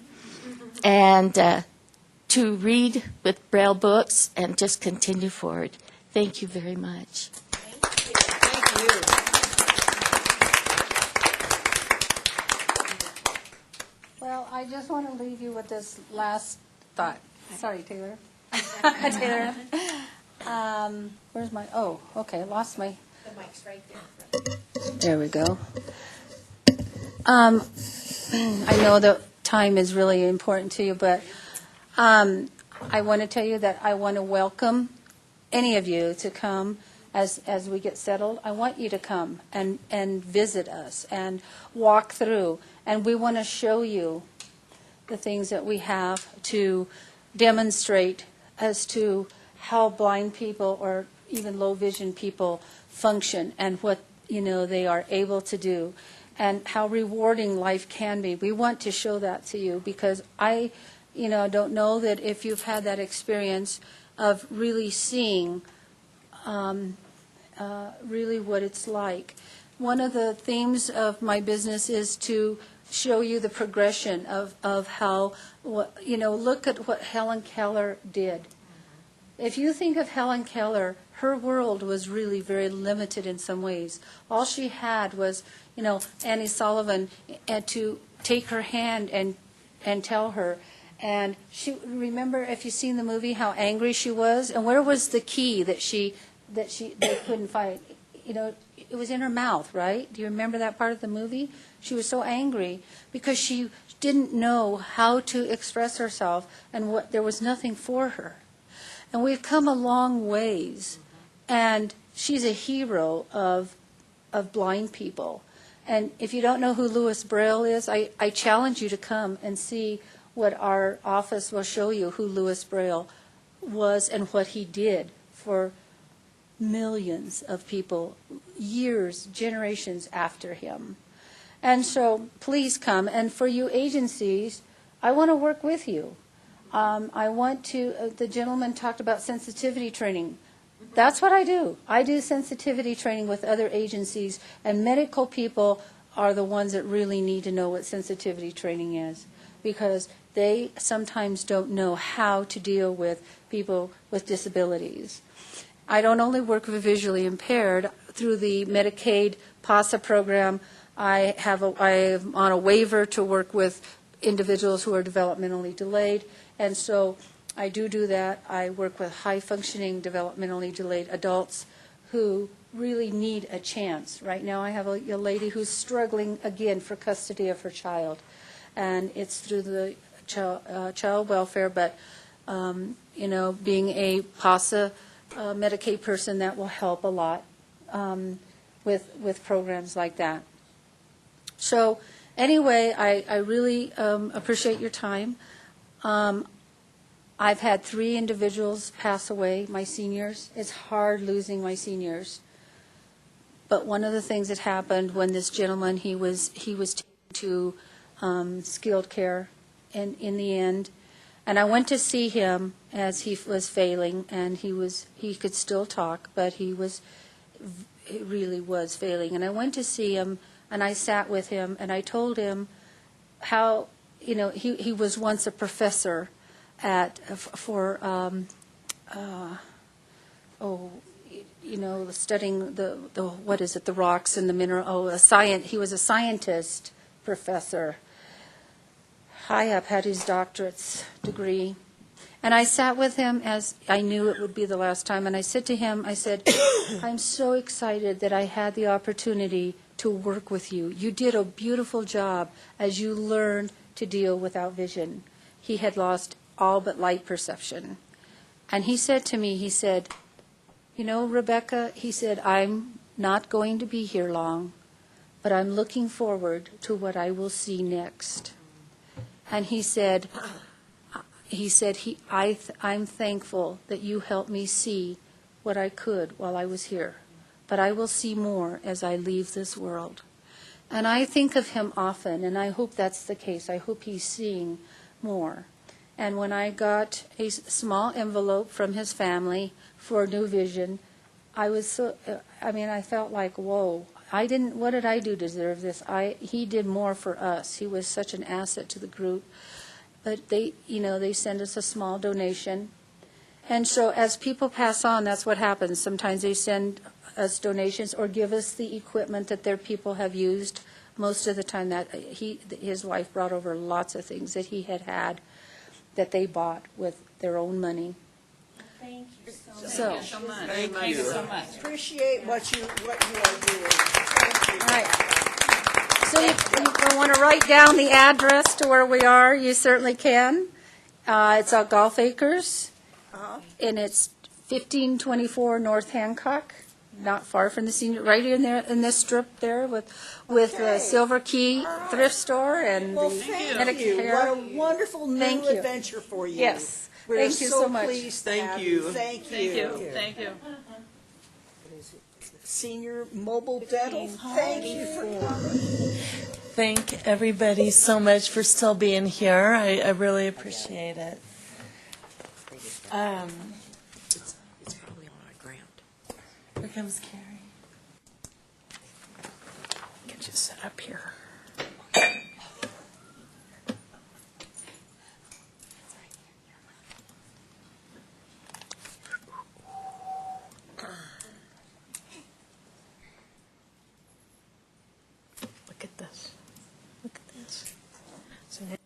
[SPEAKER 2] And to read with Braille books and just continue forward. Thank you very much.
[SPEAKER 1] Thank you.
[SPEAKER 10] Well, I just want to leave you with this last thought. Sorry, Taylor. Taylor. Where's my, okay, lost my.
[SPEAKER 16] The mic's right there.
[SPEAKER 10] There we go. I know that time is really important to you, but I want to tell you that I want to welcome any of you to come as we get settled. I want you to come and visit us and walk through, and we want to show you the things that we have to demonstrate as to how blind people or even low vision people function and what they are able to do and how rewarding life can be. We want to show that to you because I don't know that if you've had that experience of really seeing really what it's like. One of the themes of my business is to show you the progression of how, look at what Helen Keller did. If you think of Helen Keller, her world was really very limited in some ways. All she had was, Annie Sullivan to take her hand and tell her. And remember, if you've seen the movie, how angry she was? And where was the key that they couldn't find? It was in her mouth, right? Do you remember that part of the movie? She was so angry because she didn't know how to express herself and there was nothing for her. And we've come a long ways, and she's a hero of blind people. And if you don't know who Louis Braille is, I challenge you to come and see what our office will show you, who Louis Braille was and what he did for millions of people, years, generations after him. And so please come. And for you agencies, I want to work with you. I want to, the gentleman talked about sensitivity training. That's what I do. I do sensitivity training with other agencies, and medical people are the ones that really need to know what sensitivity training is, because they sometimes don't know how to deal with people with disabilities. I don't only work with visually impaired. Through the Medicaid PASA program, I am on a waiver to work with individuals who are developmentally delayed, and so I do that. I work with high-functioning developmentally delayed adults who really need a chance. Right now I have a lady who's struggling again for custody of her child, and it's through the child welfare, but being a PASA Medicaid person, that will help a lot with programs like that. So anyway, I really appreciate your time. I've had 3 individuals pass away, my seniors. It's hard losing my seniors. But one of the things that happened when this gentleman, he was taken to skilled care in the end. And I went to see him as he was failing, and he could still talk, but he really was failing. And I went to see him, and I sat with him, and I told him how, he was once a professor studying the rocks and the mineral. He was a scientist professor, high up, had his doctorate's degree. And I sat with him as I knew it would be the last time, and I said to him, I'm so excited that I had the opportunity to work with you. You did a beautiful job as you learned to deal without vision. He had lost all but light perception. And he said to me, Rebecca, he said, I'm not going to be here long, but I'm looking forward to what I will see next. And he said, I'm thankful that you helped me see what I could while I was here, but I will see more as I leave this world. And I think of him often, and I hope that's the case. I hope he's seeing more. And when I got a small envelope from his family for New Vision, I felt like, whoa, what did I do to deserve this? He did more for us. He was such an asset to the group. But they send us a small donation. And so as people pass on, that's what happens. Sometimes they send us donations or give us the equipment that their people have used. Most of the time his wife brought over lots of things that he had that they bought with their own money.
[SPEAKER 16] Thank you so much.
[SPEAKER 10] So,
[SPEAKER 7] Thank you so much.
[SPEAKER 4] Thank you
[SPEAKER 7] so much.
[SPEAKER 1] Appreciate what you are doing. Thank you.
[SPEAKER 10] all right. So you want to write down the address to where we are, you certainly can. It's at Golf Acres, and it's 1524 North Hancock, not far from the senior, right in there in this strip there with the Silver Key thrift store and
[SPEAKER 1] Well,
[SPEAKER 10] the
[SPEAKER 1] thank you.
[SPEAKER 10] Medicare.
[SPEAKER 1] What a wonderful new
[SPEAKER 10] Thank you.
[SPEAKER 1] adventure for you.
[SPEAKER 10] Yes.
[SPEAKER 1] We're
[SPEAKER 10] Thank you so much.
[SPEAKER 1] pleased to
[SPEAKER 4] Thank
[SPEAKER 1] have
[SPEAKER 4] you.
[SPEAKER 1] Thank you.
[SPEAKER 7] Thank you.
[SPEAKER 1] Senior Mobile Dental, thank you for coming.
[SPEAKER 15] Thank everybody so much for still being here. I really appreciate it.
[SPEAKER 13] It's probably on our ground.
[SPEAKER 15] Here comes Carrie.
[SPEAKER 5] Get you set up here. Look at this. Look at this. So now,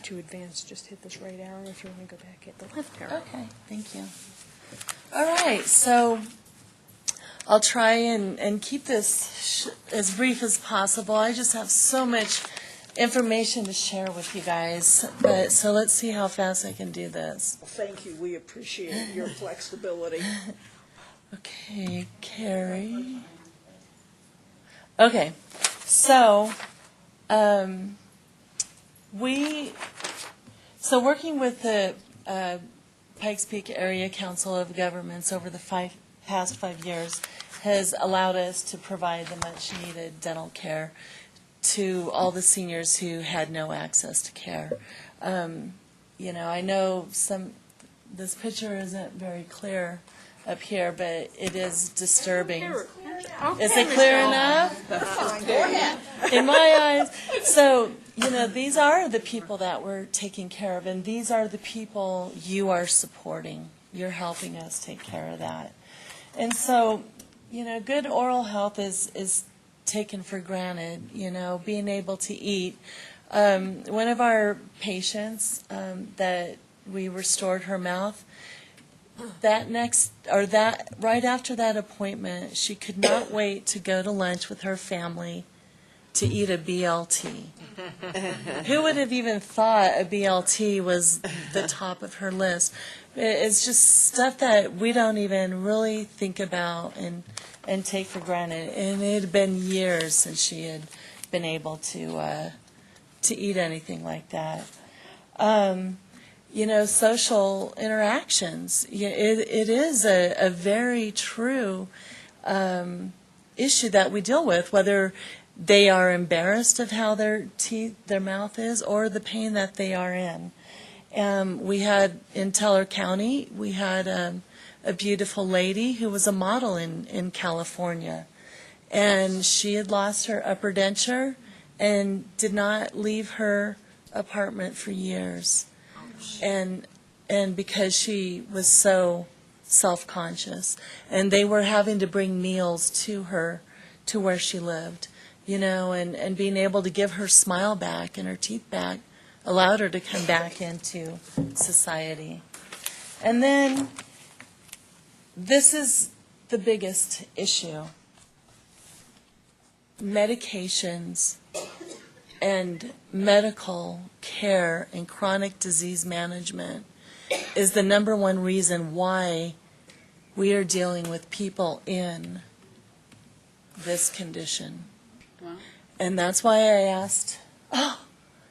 [SPEAKER 5] to advance, just hit this right arrow. If you want to go back, hit the left arrow.
[SPEAKER 15] Okay, thank you. All right, so I'll try and keep this as brief as possible. I just have so much information to share with you guys, so let's see how fast I can do this.
[SPEAKER 1] Well, thank you. We appreciate your flexibility.
[SPEAKER 15] Okay, Carrie. Okay, So, working with the Pikes Peak Area Council of Governments over the past 5 years has allowed us to provide the much-needed dental care to all the seniors who had no access to care. I know this picture isn't very clear up here, but it is disturbing. Is it clear enough? In my eyes. So, these are the people that we're taking care of, and these are the people you are supporting. You're helping us take care of that. And so, good oral health is taken for granted, being able to eat. One of our patients that we restored her mouth, right after that appointment, she could not wait to go to lunch with her family to eat a BLT. Who would have even thought a BLT was the top of her list? It's just stuff that we don't even really think about and take for granted. And it had been years since she had been able to eat anything like that. Social interactions. It is a very true issue that we deal with, whether they are embarrassed of how their mouth is, or the pain that they are in. We had, in Teller County, we had a beautiful lady who was a model in California. And she had lost her upper denture and did not leave her apartment for years. And because she was so self-conscious. And they were having to bring meals to her, to where she lived, and being able to give her smile back and her teeth back allowed her to come back into society. And then, this is the biggest issue. Medications and medical care and chronic disease management is the number one reason why we are dealing with people in this condition.
[SPEAKER 1] Wow.
[SPEAKER 15] And that's why I asked,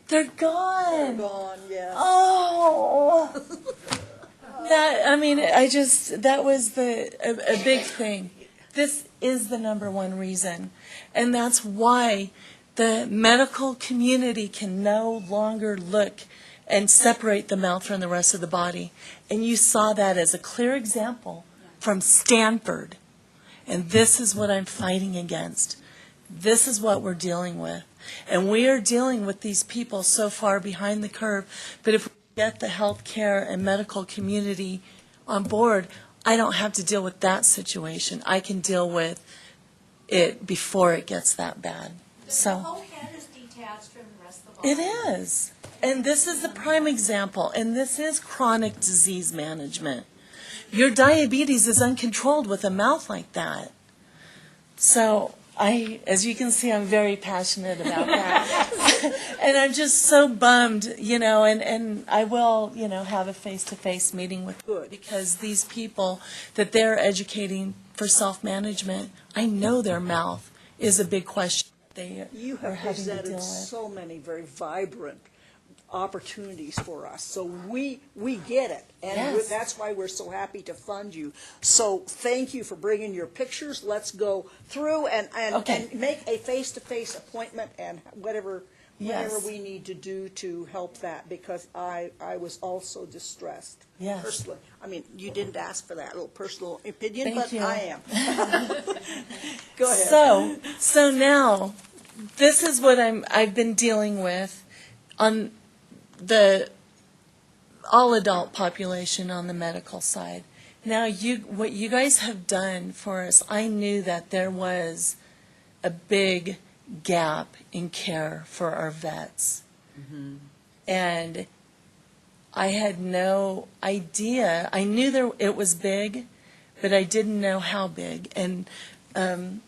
[SPEAKER 15] they're gone.
[SPEAKER 1] They're gone, yes.
[SPEAKER 15] Oh. That was a big thing. This is the number one reason. And that's why the medical community can no longer look and separate the mouth from the rest of the body. And you saw that as a clear example from Stanford. And this is what I'm fighting against. This is what we're dealing with. And we are dealing with these people so far behind the curve. But if we get the health care and medical community on board, I don't have to deal with that situation. I can deal with it before it gets that bad.
[SPEAKER 16] The whole head is detached from the rest of the body.
[SPEAKER 15] It is. And this is the prime example. And this is chronic disease management. Your diabetes is uncontrolled with a mouth like that. So as you can see, I'm very passionate about that. And I'm just so bummed, and I will, have a face-to-face meeting with them, because these people that they're educating for self-management, I know their mouth is a big question
[SPEAKER 1] You
[SPEAKER 15] are
[SPEAKER 1] have
[SPEAKER 15] having to deal
[SPEAKER 1] presented
[SPEAKER 15] with.
[SPEAKER 1] so many very vibrant opportunities for us, so we get it, and
[SPEAKER 15] Yes.
[SPEAKER 1] that's why we're so happy to fund you. So thank you for bringing your pictures. Let's go through and make a face-to-face appointment and whatever
[SPEAKER 15] Yes.
[SPEAKER 1] we need to do to help that, because I was also distressed.
[SPEAKER 15] Yes.
[SPEAKER 1] Personally. I mean, you didn't ask for that little personal opinion,
[SPEAKER 15] Thank
[SPEAKER 1] but
[SPEAKER 15] you.
[SPEAKER 1] I am. Go ahead.
[SPEAKER 15] So now, this is what I've been dealing with on the all-adult population on the medical side. Now, what you guys have done for us, I knew that there was a big gap in care for our vets.
[SPEAKER 4] Mm-hmm.
[SPEAKER 15] And I had no idea. I knew it was big, but I didn't know how big. And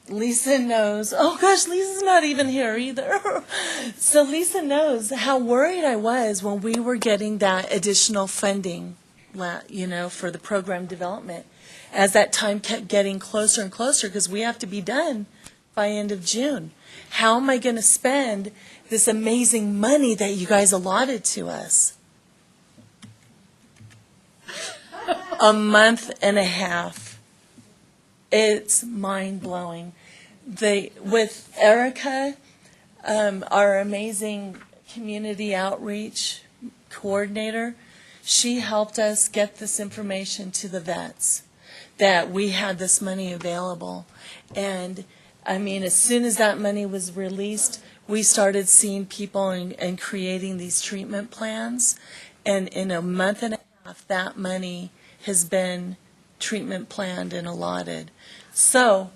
[SPEAKER 15] Lisa knows. Oh gosh, Lisa's not even here either. So Lisa knows how worried I was when we were getting that additional funding, for the program development. As that time kept getting closer and closer, because we have to be done by end of June. How am I going to spend this amazing money that you guys allotted to us? A month and a half. It's mind-blowing. With Erica, our amazing community outreach coordinator, she helped us get this information to the vets, that we had this money available. And, I mean, as soon as that money was released, we started seeing people and creating these treatment plans. And in a month and a half, that money has been treatment planned and allotted. So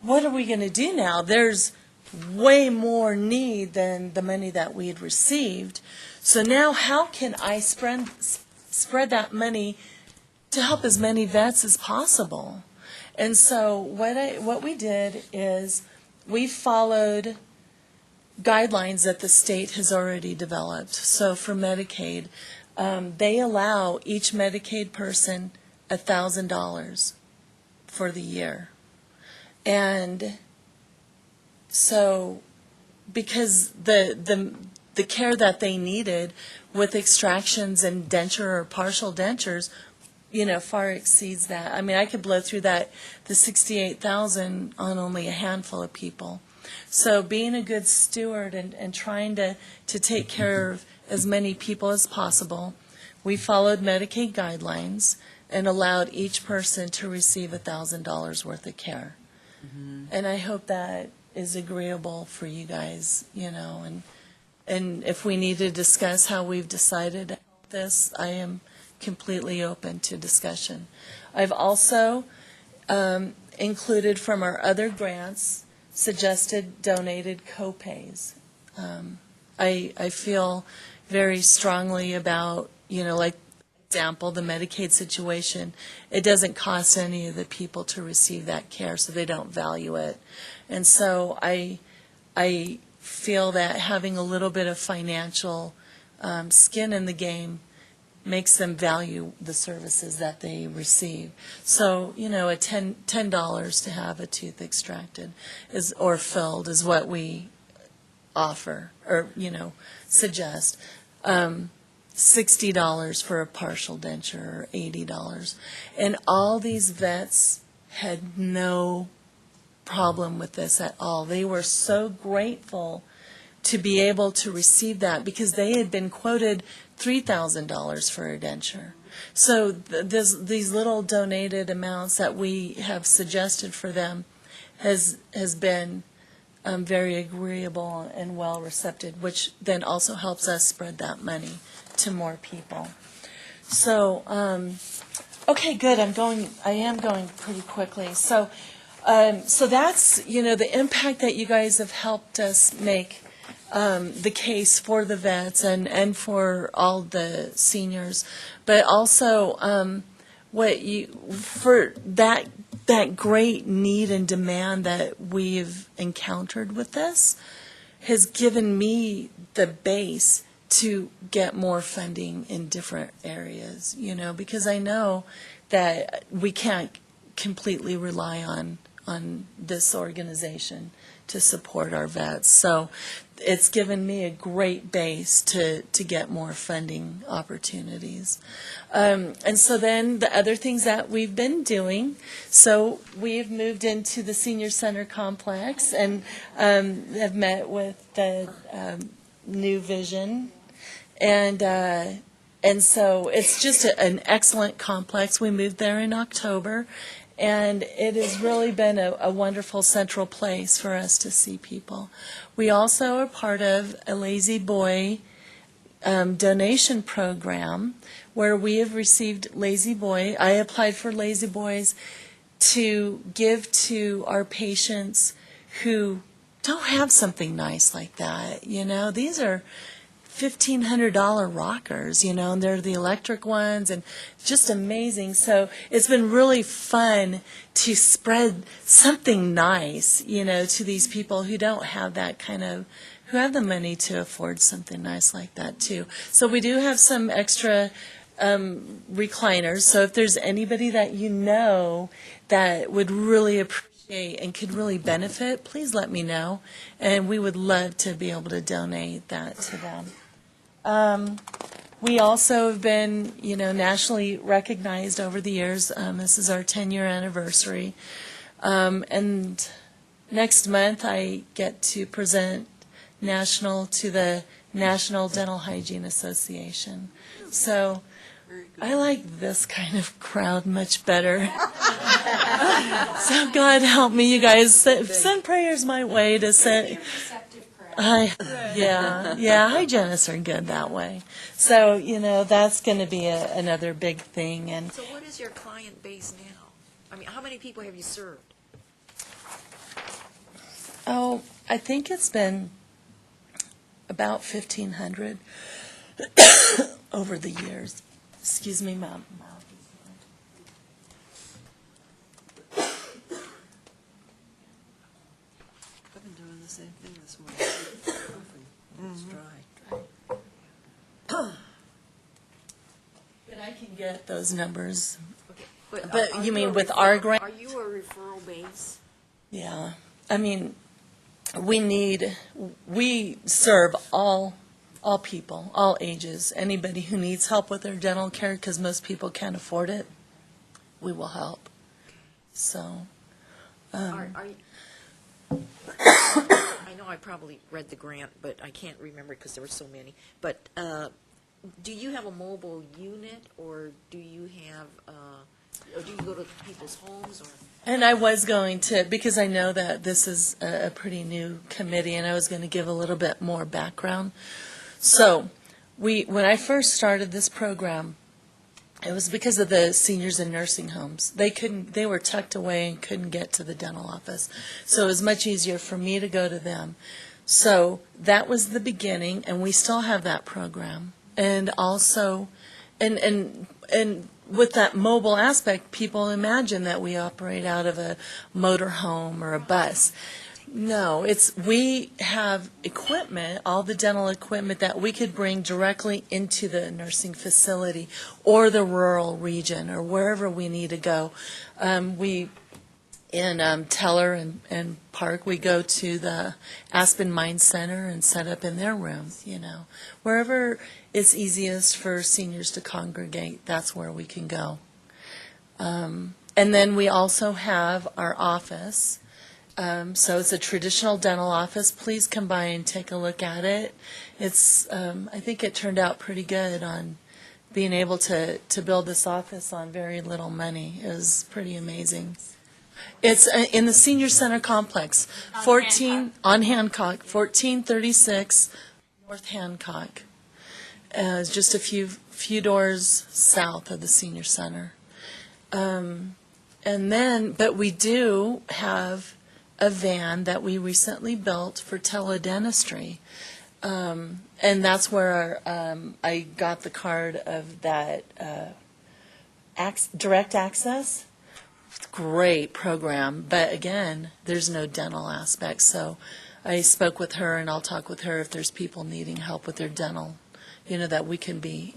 [SPEAKER 15] what are we going to do now? There's way more need than the money that we had received. So now how can I spread that money to help as many vets as possible? And so what we did is we followed guidelines that the state has already developed. So for Medicaid, they allow each Medicaid person $1,000 for the year. And so because the care that they needed with extractions and denture or partial dentures, far exceeds that. I mean, I could blow through the $68,000 on only a handful of people. So being a good steward and trying to take care of as many people as possible, we followed Medicaid guidelines and allowed each person to receive $1,000 worth of care. Mm-hmm. And I hope that is agreeable for you guys, and if we need to discuss how we've decided this, I am completely open to discussion. I've also included from our other grants suggested donated co-pays. I feel very strongly about, like example, the Medicaid situation. It doesn't cost any of the people to receive that care, so they don't value it. And so I feel that having a little bit of financial skin in the game makes them value the services that they receive. So, a $10 to have a tooth extracted or filled is what we offer or, suggest. $60 for a partial denture or $80. And all these vets had no problem with this at all. They were so grateful to be able to receive that because they had been quoted $3,000 for a denture. So these little donated amounts that we have suggested for them has been very agreeable and well received, which then also helps us spread that money to more people. So, okay, good. I am going pretty quickly. So that's, the impact that you guys have helped us make the case for the vets and for all the seniors, but also for that great need and demand that we've encountered with this has given me the base to get more funding in different areas, because I know that we can't completely rely on this organization to support our vets. So it's given me a great base to get more funding opportunities. And so then the other things that we've been doing, so we've moved into the senior center complex and have met with the New Vision. And so it's just an excellent complex. We moved there in October, and it has really been a wonderful central place for us to see people. We also are part of a Lazy Boy donation program where we have received Lazy Boy. I applied for Lazy Boys to give to our patients who don't have something nice like that. These are $1,500 rockers, and they're the electric ones and just amazing. So it's been really fun to spread something nice, to these people who don't have that who have the money to afford something nice like that too. So we do have some extra recliners. So if there's anybody that that would really appreciate and could really benefit, please let me know, and we would love to be able to donate that to them. We also have been, nationally recognized over the years. This is our 10-year anniversary. And next month, I get to present to the National Dental Hygiene Association. So I like this kind of crowd much better. So God help me, you guys. Send prayers my way to send. Yeah, hygienists are good that way. So, that's going to be another big thing. And
[SPEAKER 6] So what is your client base now? I mean, how many people have you served?
[SPEAKER 15] oh, I think it's been about 1,500 over the years. Excuse me, ma'am.
[SPEAKER 6] I've been doing the same thing this morning. It's dry.
[SPEAKER 15] But I can get those numbers.
[SPEAKER 6] Okay.
[SPEAKER 15] But
[SPEAKER 6] are
[SPEAKER 15] you mean
[SPEAKER 6] a
[SPEAKER 15] with our grant?
[SPEAKER 6] Are you a referral base?
[SPEAKER 15] Yeah. I mean, we serve all people, all ages. Anybody who needs help with their dental care, because most people can't afford it, we will help. So.
[SPEAKER 6] Are you, I know I probably read the grant, but I can't remember because there were so many. But do you have a mobile unit, or do you have, or do you go to people's homes, or?
[SPEAKER 15] And I was going to, because I know that this is a pretty new committee, and I was going to give a little bit more background. So, when I first started this program, it was because of the seniors in nursing homes. They were tucked away and couldn't get to the dental office. So it was much easier for me to go to them. So that was the beginning, and we still have that program. And also, and with that mobile aspect, people imagine that we operate out of a motor home or a bus. No, we have equipment, all the dental equipment that we could bring directly into the nursing facility or the rural region or wherever we need to go. In Teller and Park, we go to the Aspen Mind Center and set up in their rooms, Wherever it's easiest for seniors to congregate, that's where we can go. And then we also have our office. So it's a traditional dental office. Please come by and take a look at it. It's, I think it turned out pretty good on being able to build this office on very little money. It was pretty amazing. It's in the Senior Center Complex, on Hancock, 1436 North Hancock. It's just a few doors south of the Senior Center. But we do have a van that we recently built for teledentistry. And that's where I got the card of that direct access. It's a great program, but again, there's no dental aspect. So I spoke with her, and I'll talk with her if there's people needing help with their dental, that we can be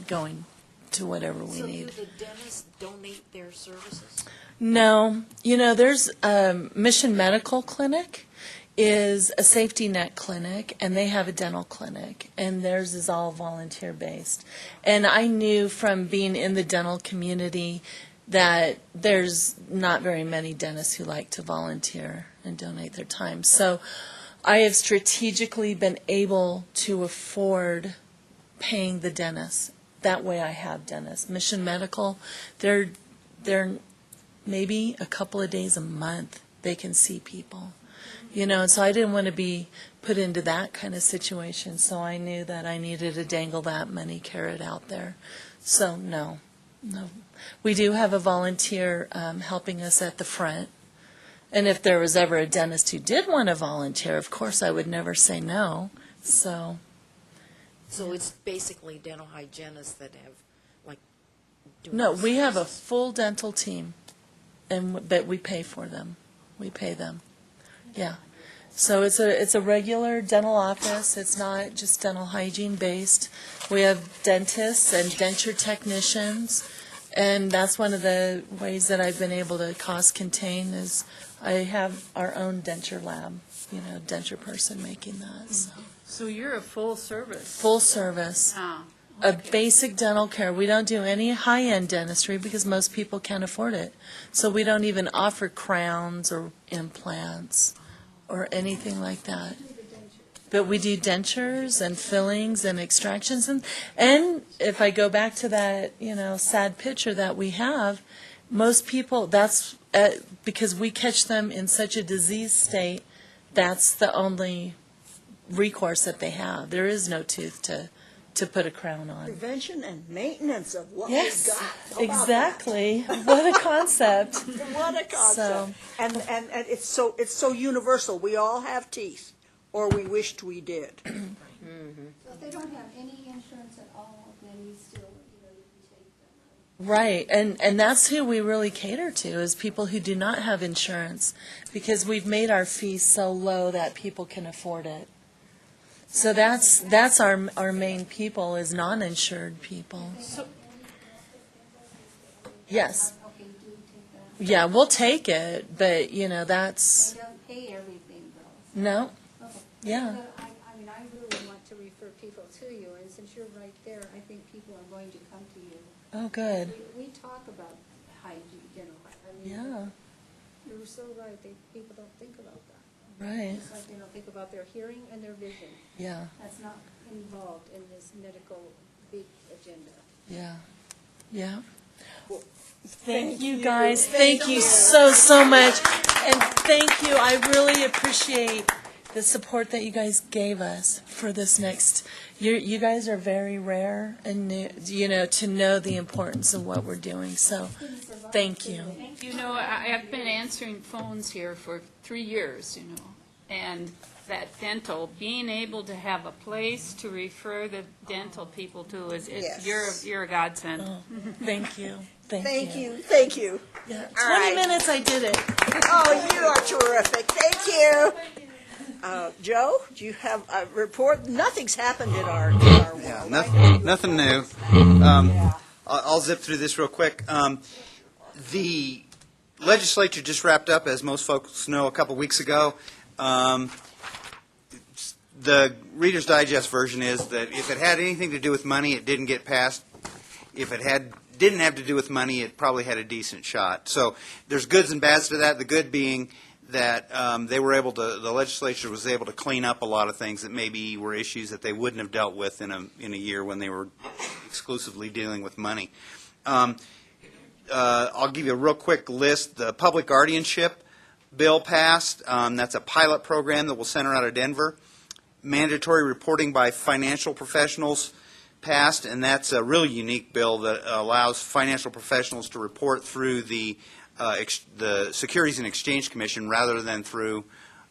[SPEAKER 15] going to whatever we need.
[SPEAKER 6] So do the dentists donate their services?
[SPEAKER 15] No. There's Mission Medical Clinic is a safety net clinic, and they have a dental clinic, and theirs is all volunteer-based. And I knew from being in the dental community that there's not very many dentists who like to volunteer and donate their time. So I have strategically been able to afford paying the dentists. That way I have dentists. Mission Medical, they're maybe a couple of days a month they can see people. And so I didn't want to be put into that kind of situation, so I knew that I needed to dangle that money carrot out there. So no. We do have a volunteer helping us at the front. And if there was ever a dentist who did want to volunteer, of course I would never say no. So
[SPEAKER 6] it's basically dental hygienists that have,
[SPEAKER 15] No, we have a full dental team, but we pay for them. We pay them. Yeah. So it's a regular dental office. It's not just dental hygiene based. We have dentists and denture technicians. And that's one of the ways that I've been able to cost contain is I have our own denture lab, denture person making that, so.
[SPEAKER 7] So you're a full service?
[SPEAKER 15] Full service.
[SPEAKER 7] Ah,
[SPEAKER 15] A basic dental care. We don't do any high-end dentistry because most people can't afford it. So we don't even offer crowns or implants or anything like that. But we do dentures and fillings and extractions. And if I go back to that, sad picture that we have, most people, that's because we catch them in such a diseased state, that's the only recourse that they have. There is no tooth to put a crown on.
[SPEAKER 1] Prevention and maintenance of what
[SPEAKER 15] Yes,
[SPEAKER 1] we've got. How about
[SPEAKER 15] exactly. What a concept.
[SPEAKER 1] that? What a concept.
[SPEAKER 15] So-
[SPEAKER 1] And it's so universal. We all have teeth, or we wished we did.
[SPEAKER 10] So if they don't have any insurance at all, then you still, you can take them.
[SPEAKER 15] Right, and that's who we really cater to, is people who do not have insurance, because we've made our fees so low that people can afford it. So that's our main people, is non-insured people. Yes.
[SPEAKER 10] Okay, do take that.
[SPEAKER 15] Yeah, we'll take it, but, that's,
[SPEAKER 10] They don't pay everything though.
[SPEAKER 15] no,
[SPEAKER 10] Okay.
[SPEAKER 15] yeah.
[SPEAKER 10] But I mean, I really want to refer people to you, and since you're right there, I think people are going to come to you.
[SPEAKER 15] Oh, good.
[SPEAKER 10] We talk about hygiene, I mean,
[SPEAKER 15] Yeah,
[SPEAKER 10] you're so right, people don't think about that.
[SPEAKER 15] right,
[SPEAKER 10] Just like they don't think about their hearing and their vision.
[SPEAKER 15] yeah,
[SPEAKER 10] That's not involved in this medical big agenda.
[SPEAKER 15] yeah, yeah.
[SPEAKER 1] Thank
[SPEAKER 15] Thank you,
[SPEAKER 1] you.
[SPEAKER 15] guys.
[SPEAKER 1] Thank
[SPEAKER 15] Thank you
[SPEAKER 1] you.
[SPEAKER 15] so much. And thank you. I really appreciate the support that you guys gave us for this next. You guys are very rare, and to know the importance of what we're doing. So, thank you.
[SPEAKER 7] I've been answering phones here for 3 years, and that dental, being able to have a place to refer the dental people to
[SPEAKER 1] Yes.
[SPEAKER 7] you're a godsend.
[SPEAKER 15] Oh, thank you.
[SPEAKER 1] Thank you. Thank you.
[SPEAKER 15] Yeah,
[SPEAKER 1] All
[SPEAKER 15] 20
[SPEAKER 1] right.
[SPEAKER 15] minutes, I did it.
[SPEAKER 1] Oh, you are terrific. Thank you. Joe, do you have a report? Nothing's happened in our world.
[SPEAKER 9] Yeah,
[SPEAKER 1] right?
[SPEAKER 9] nothing new. I'll zip through this real quick. The legislature just wrapped up, as most folks know, a couple weeks ago. The Reader's Digest version is that if it had anything to do with money, it didn't get passed. If it didn't have to do with money, it probably had a decent shot. So there's goods and bads to that. The good being that the legislature was able to clean up a lot of things that maybe were issues that they wouldn't have dealt with in a year when they were exclusively dealing with money. I'll give you a real quick list. The public guardianship bill passed. That's a pilot program that will center out of Denver. Mandatory reporting by financial professionals passed, and that's a really unique bill that allows financial professionals to report through the Securities and Exchange Commission rather than through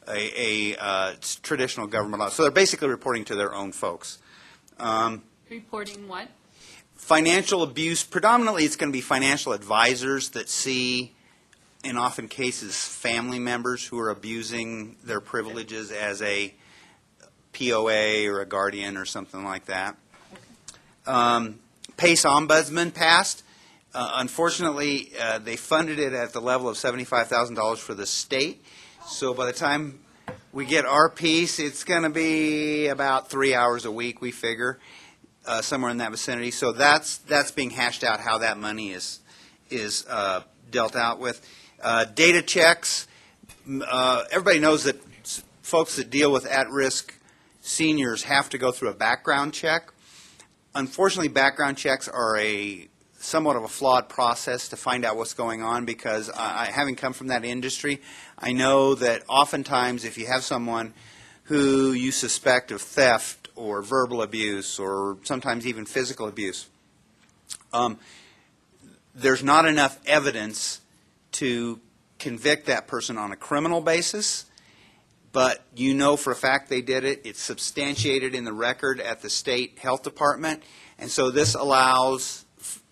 [SPEAKER 9] a traditional government law. So they're basically reporting to their own folks.
[SPEAKER 7] Reporting what?
[SPEAKER 9] Financial abuse, predominantly it's going to be financial advisors that see, in often cases, family members who are abusing their privileges as a POA or a guardian or something like that. PACE Ombudsman passed. Unfortunately, they funded it at the level of $75,000 for the state. So by the time we get our piece, it's going to be about 3 hours a week, we figure, somewhere in that vicinity. So that's being hashed out, how that money is dealt out with. Data checks. Everybody knows that folks that deal with at-risk seniors have to go through a background check. Unfortunately, background checks are somewhat of a flawed process to find out what's going on, because having come from that industry, I know that oftentimes if you have someone who you suspect of theft or verbal abuse or sometimes even physical abuse, there's not enough evidence to convict that person on a criminal basis. But you know for a fact they did it. It's substantiated in the record at the state health department. And so this allows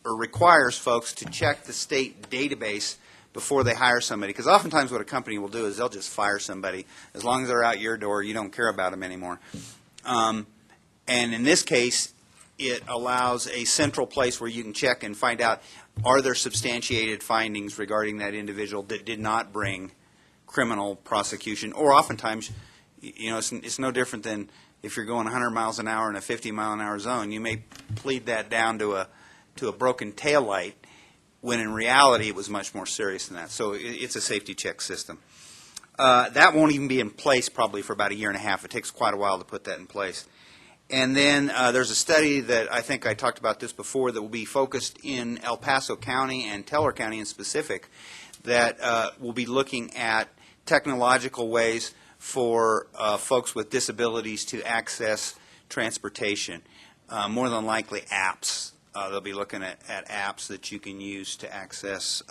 [SPEAKER 9] or requires folks to check the state database before they hire somebody. Because oftentimes what a company will do is they'll just fire somebody. As long as they're out your door, you don't care about them anymore. And in this case, it allows a central place where you can check and find out, are there substantiated findings regarding that individual that did not bring criminal prosecution? Or oftentimes, it's no different than if you're going 100 miles an hour in a 50-mile-an-hour zone. You may plead that down to a broken taillight, when in reality it was much more serious than that. So it's a safety check system. That won't even be in place probably for about a year and a half. It takes quite a while to put that in place. And then there's a study that I think I talked about this before that will be focused in El Paso County and Teller County in specific, that will be looking at technological ways for folks with disabilities to access transportation. More than likely apps. They'll be looking at apps that you can use to access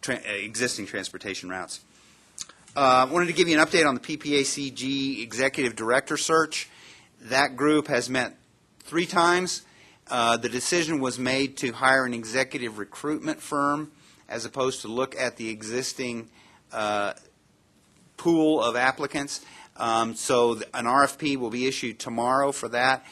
[SPEAKER 9] existing transportation routes. I wanted to give you an update on the PPACG Executive Director search. That group has met 3 times. The decision was made to hire an executive recruitment firm as opposed to look at the existing pool of applicants. So an RFP will be issued tomorrow for that.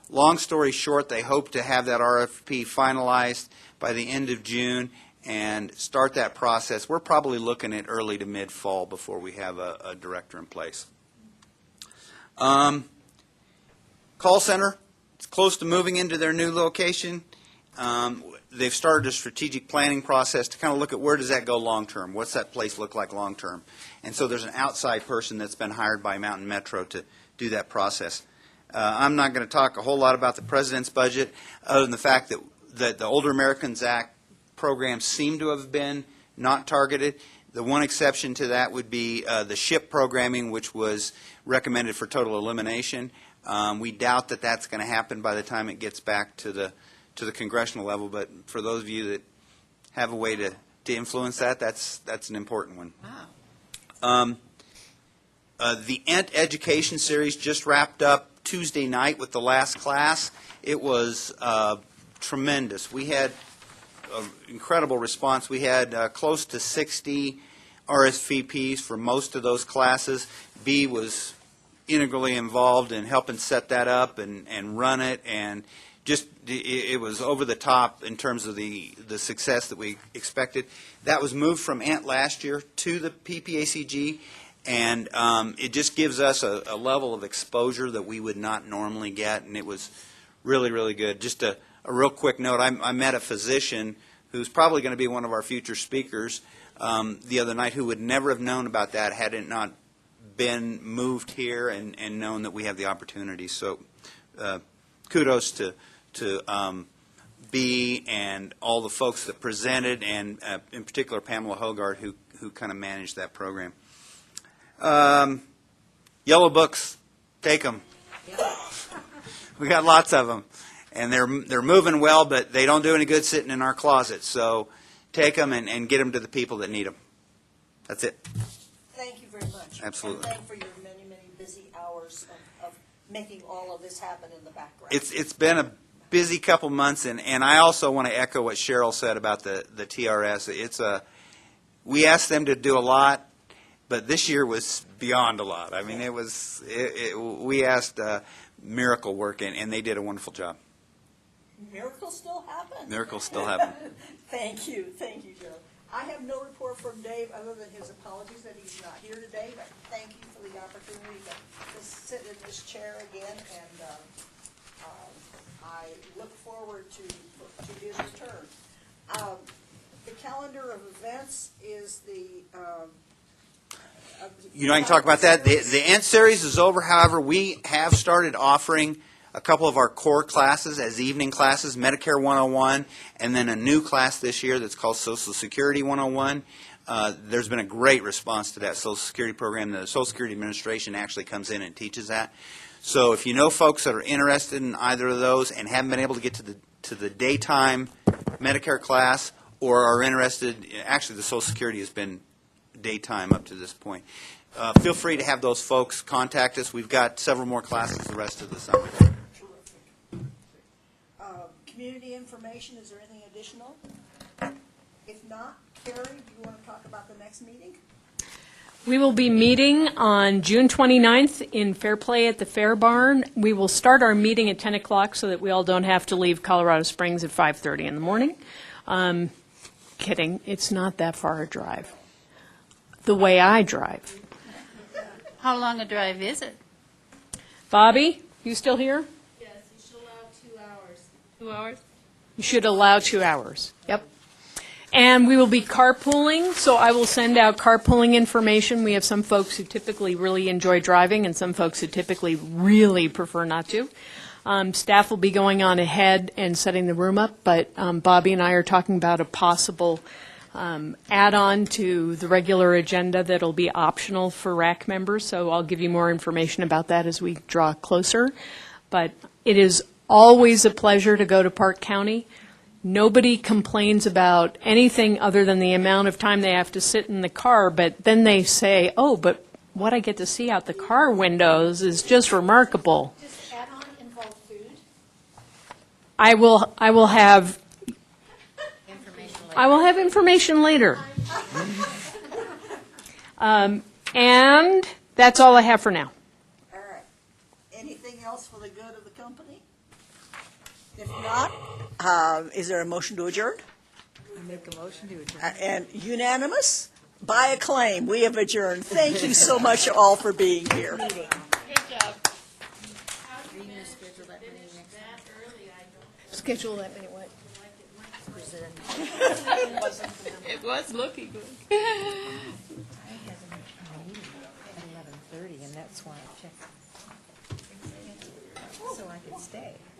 [SPEAKER 9] Long story short, they hope to have that RFP finalized by the end of June and start that process. We're probably looking at early to mid-fall before we have a director in place. Call center, it's close to moving into their new location. They've started a strategic planning process to kind of look at where does that go long-term. What's that place look like long-term? And so there's an outside person that's been hired by Mountain Metro to do that process. I'm not going to talk a whole lot about the president's budget other than the fact that the Older Americans Act programs seem to have been not targeted. The one exception to that would be the SHIP programming, which was recommended for total elimination. We doubt that that's going to happen by the time it gets back to the congressional level, but for those of you that have a way to influence that, that's an important one. Wow. The ENT Education Series just wrapped up Tuesday night with the last class. It was tremendous. We had an incredible response. We had close to 60 RSVPs for most of those classes. B was integrally involved in helping set that up and run it, and just it was over the top in terms of the success that we expected. That was moved from ENT last year to the PPACG, and it just gives us a level of exposure that we would not normally get, and it was really, really good. Just a real quick note, I met a physician who's probably going to be one of our future speakers the other night who would never have known about that had it not been moved here and known that we have the opportunity. So kudos to B and all the folks that presented, and in particular Pamela Hogart, who kind of managed that program. Yellow books, take them. We got lots of them, and they're moving well, but they don't do any good sitting in our closet. So take them and get them to the people that need them. That's it.
[SPEAKER 1] Thank you very much.
[SPEAKER 9] Absolutely.
[SPEAKER 1] And thank for your many, many busy hours of making all of this happen in the background.
[SPEAKER 9] It's been a busy couple months, and I also want to echo what Cheryl said about the TRS. We asked them to do a lot, but this year was beyond a lot. I mean, we asked miracle work, and they did a wonderful job.
[SPEAKER 1] Miracles still happen.
[SPEAKER 9] Miracles still happen.
[SPEAKER 1] Thank you, Joe. I have no report from Dave other than his apologies that he's not here today, but thank you for the opportunity to sit in this chair again, and I look forward to his return. The calendar of events is
[SPEAKER 9] I can talk about that. The ENT series is over. However, we have started offering a couple of our core classes as evening classes, Medicare 101, and then a new class this year that's called Social Security 101. There's been a great response to that Social Security program. The Social Security Administration actually comes in and teaches that. So if you know folks that are interested in either of those and haven't been able to get to the daytime Medicare class, or are interested, actually the Social Security has been daytime up to this point, feel free to have those folks contact us. We've got several more classes the rest of the summer.
[SPEAKER 1] Community information, is there anything additional? If not, Carrie, do you want to talk about the next meeting?
[SPEAKER 5] We will be meeting on June 29th in Fair Play at the Fair Barn. We will start our meeting at 10 o'clock so that we all don't have to leave Colorado Springs at 5:30 in the morning. Kidding, it's not that far a drive. The way I drive.
[SPEAKER 7] How long a drive is it?
[SPEAKER 5] Bobby, you still here?
[SPEAKER 21] Yes, you should allow 2 hours.
[SPEAKER 7] 2 hours?
[SPEAKER 5] You should allow 2 hours. Yep. And we will be carpooling, so I will send out carpooling information. We have some folks who typically really enjoy driving and some folks who typically really prefer not to. Staff will be going on ahead and setting the room up, but Bobby and I are talking about a possible add-on to the regular agenda that'll be optional for RAC members, so I'll give you more information about that as we draw closer. But it is always a pleasure to go to Park County. Nobody complains about anything other than the amount of time they have to sit in the car, but then they say, oh, but what I get to see out the car windows is just remarkable.
[SPEAKER 16] Does add-on involve food?
[SPEAKER 5] I will have information later. And that's all I have for now.
[SPEAKER 1] All right. Anything else for the good of the company? If not, is there a motion to adjourn?
[SPEAKER 13] I make a motion to adjourn.
[SPEAKER 1] And unanimous? By acclaim, we have adjourned. Thank you so much all for being here.
[SPEAKER 7] Good job.
[SPEAKER 13] Are you gonna schedule that meeting next time?
[SPEAKER 5] Schedule that minute, what?
[SPEAKER 7] It was looking good.
[SPEAKER 13] I have a meeting at 11:30, and that's why I checked. So I could stay.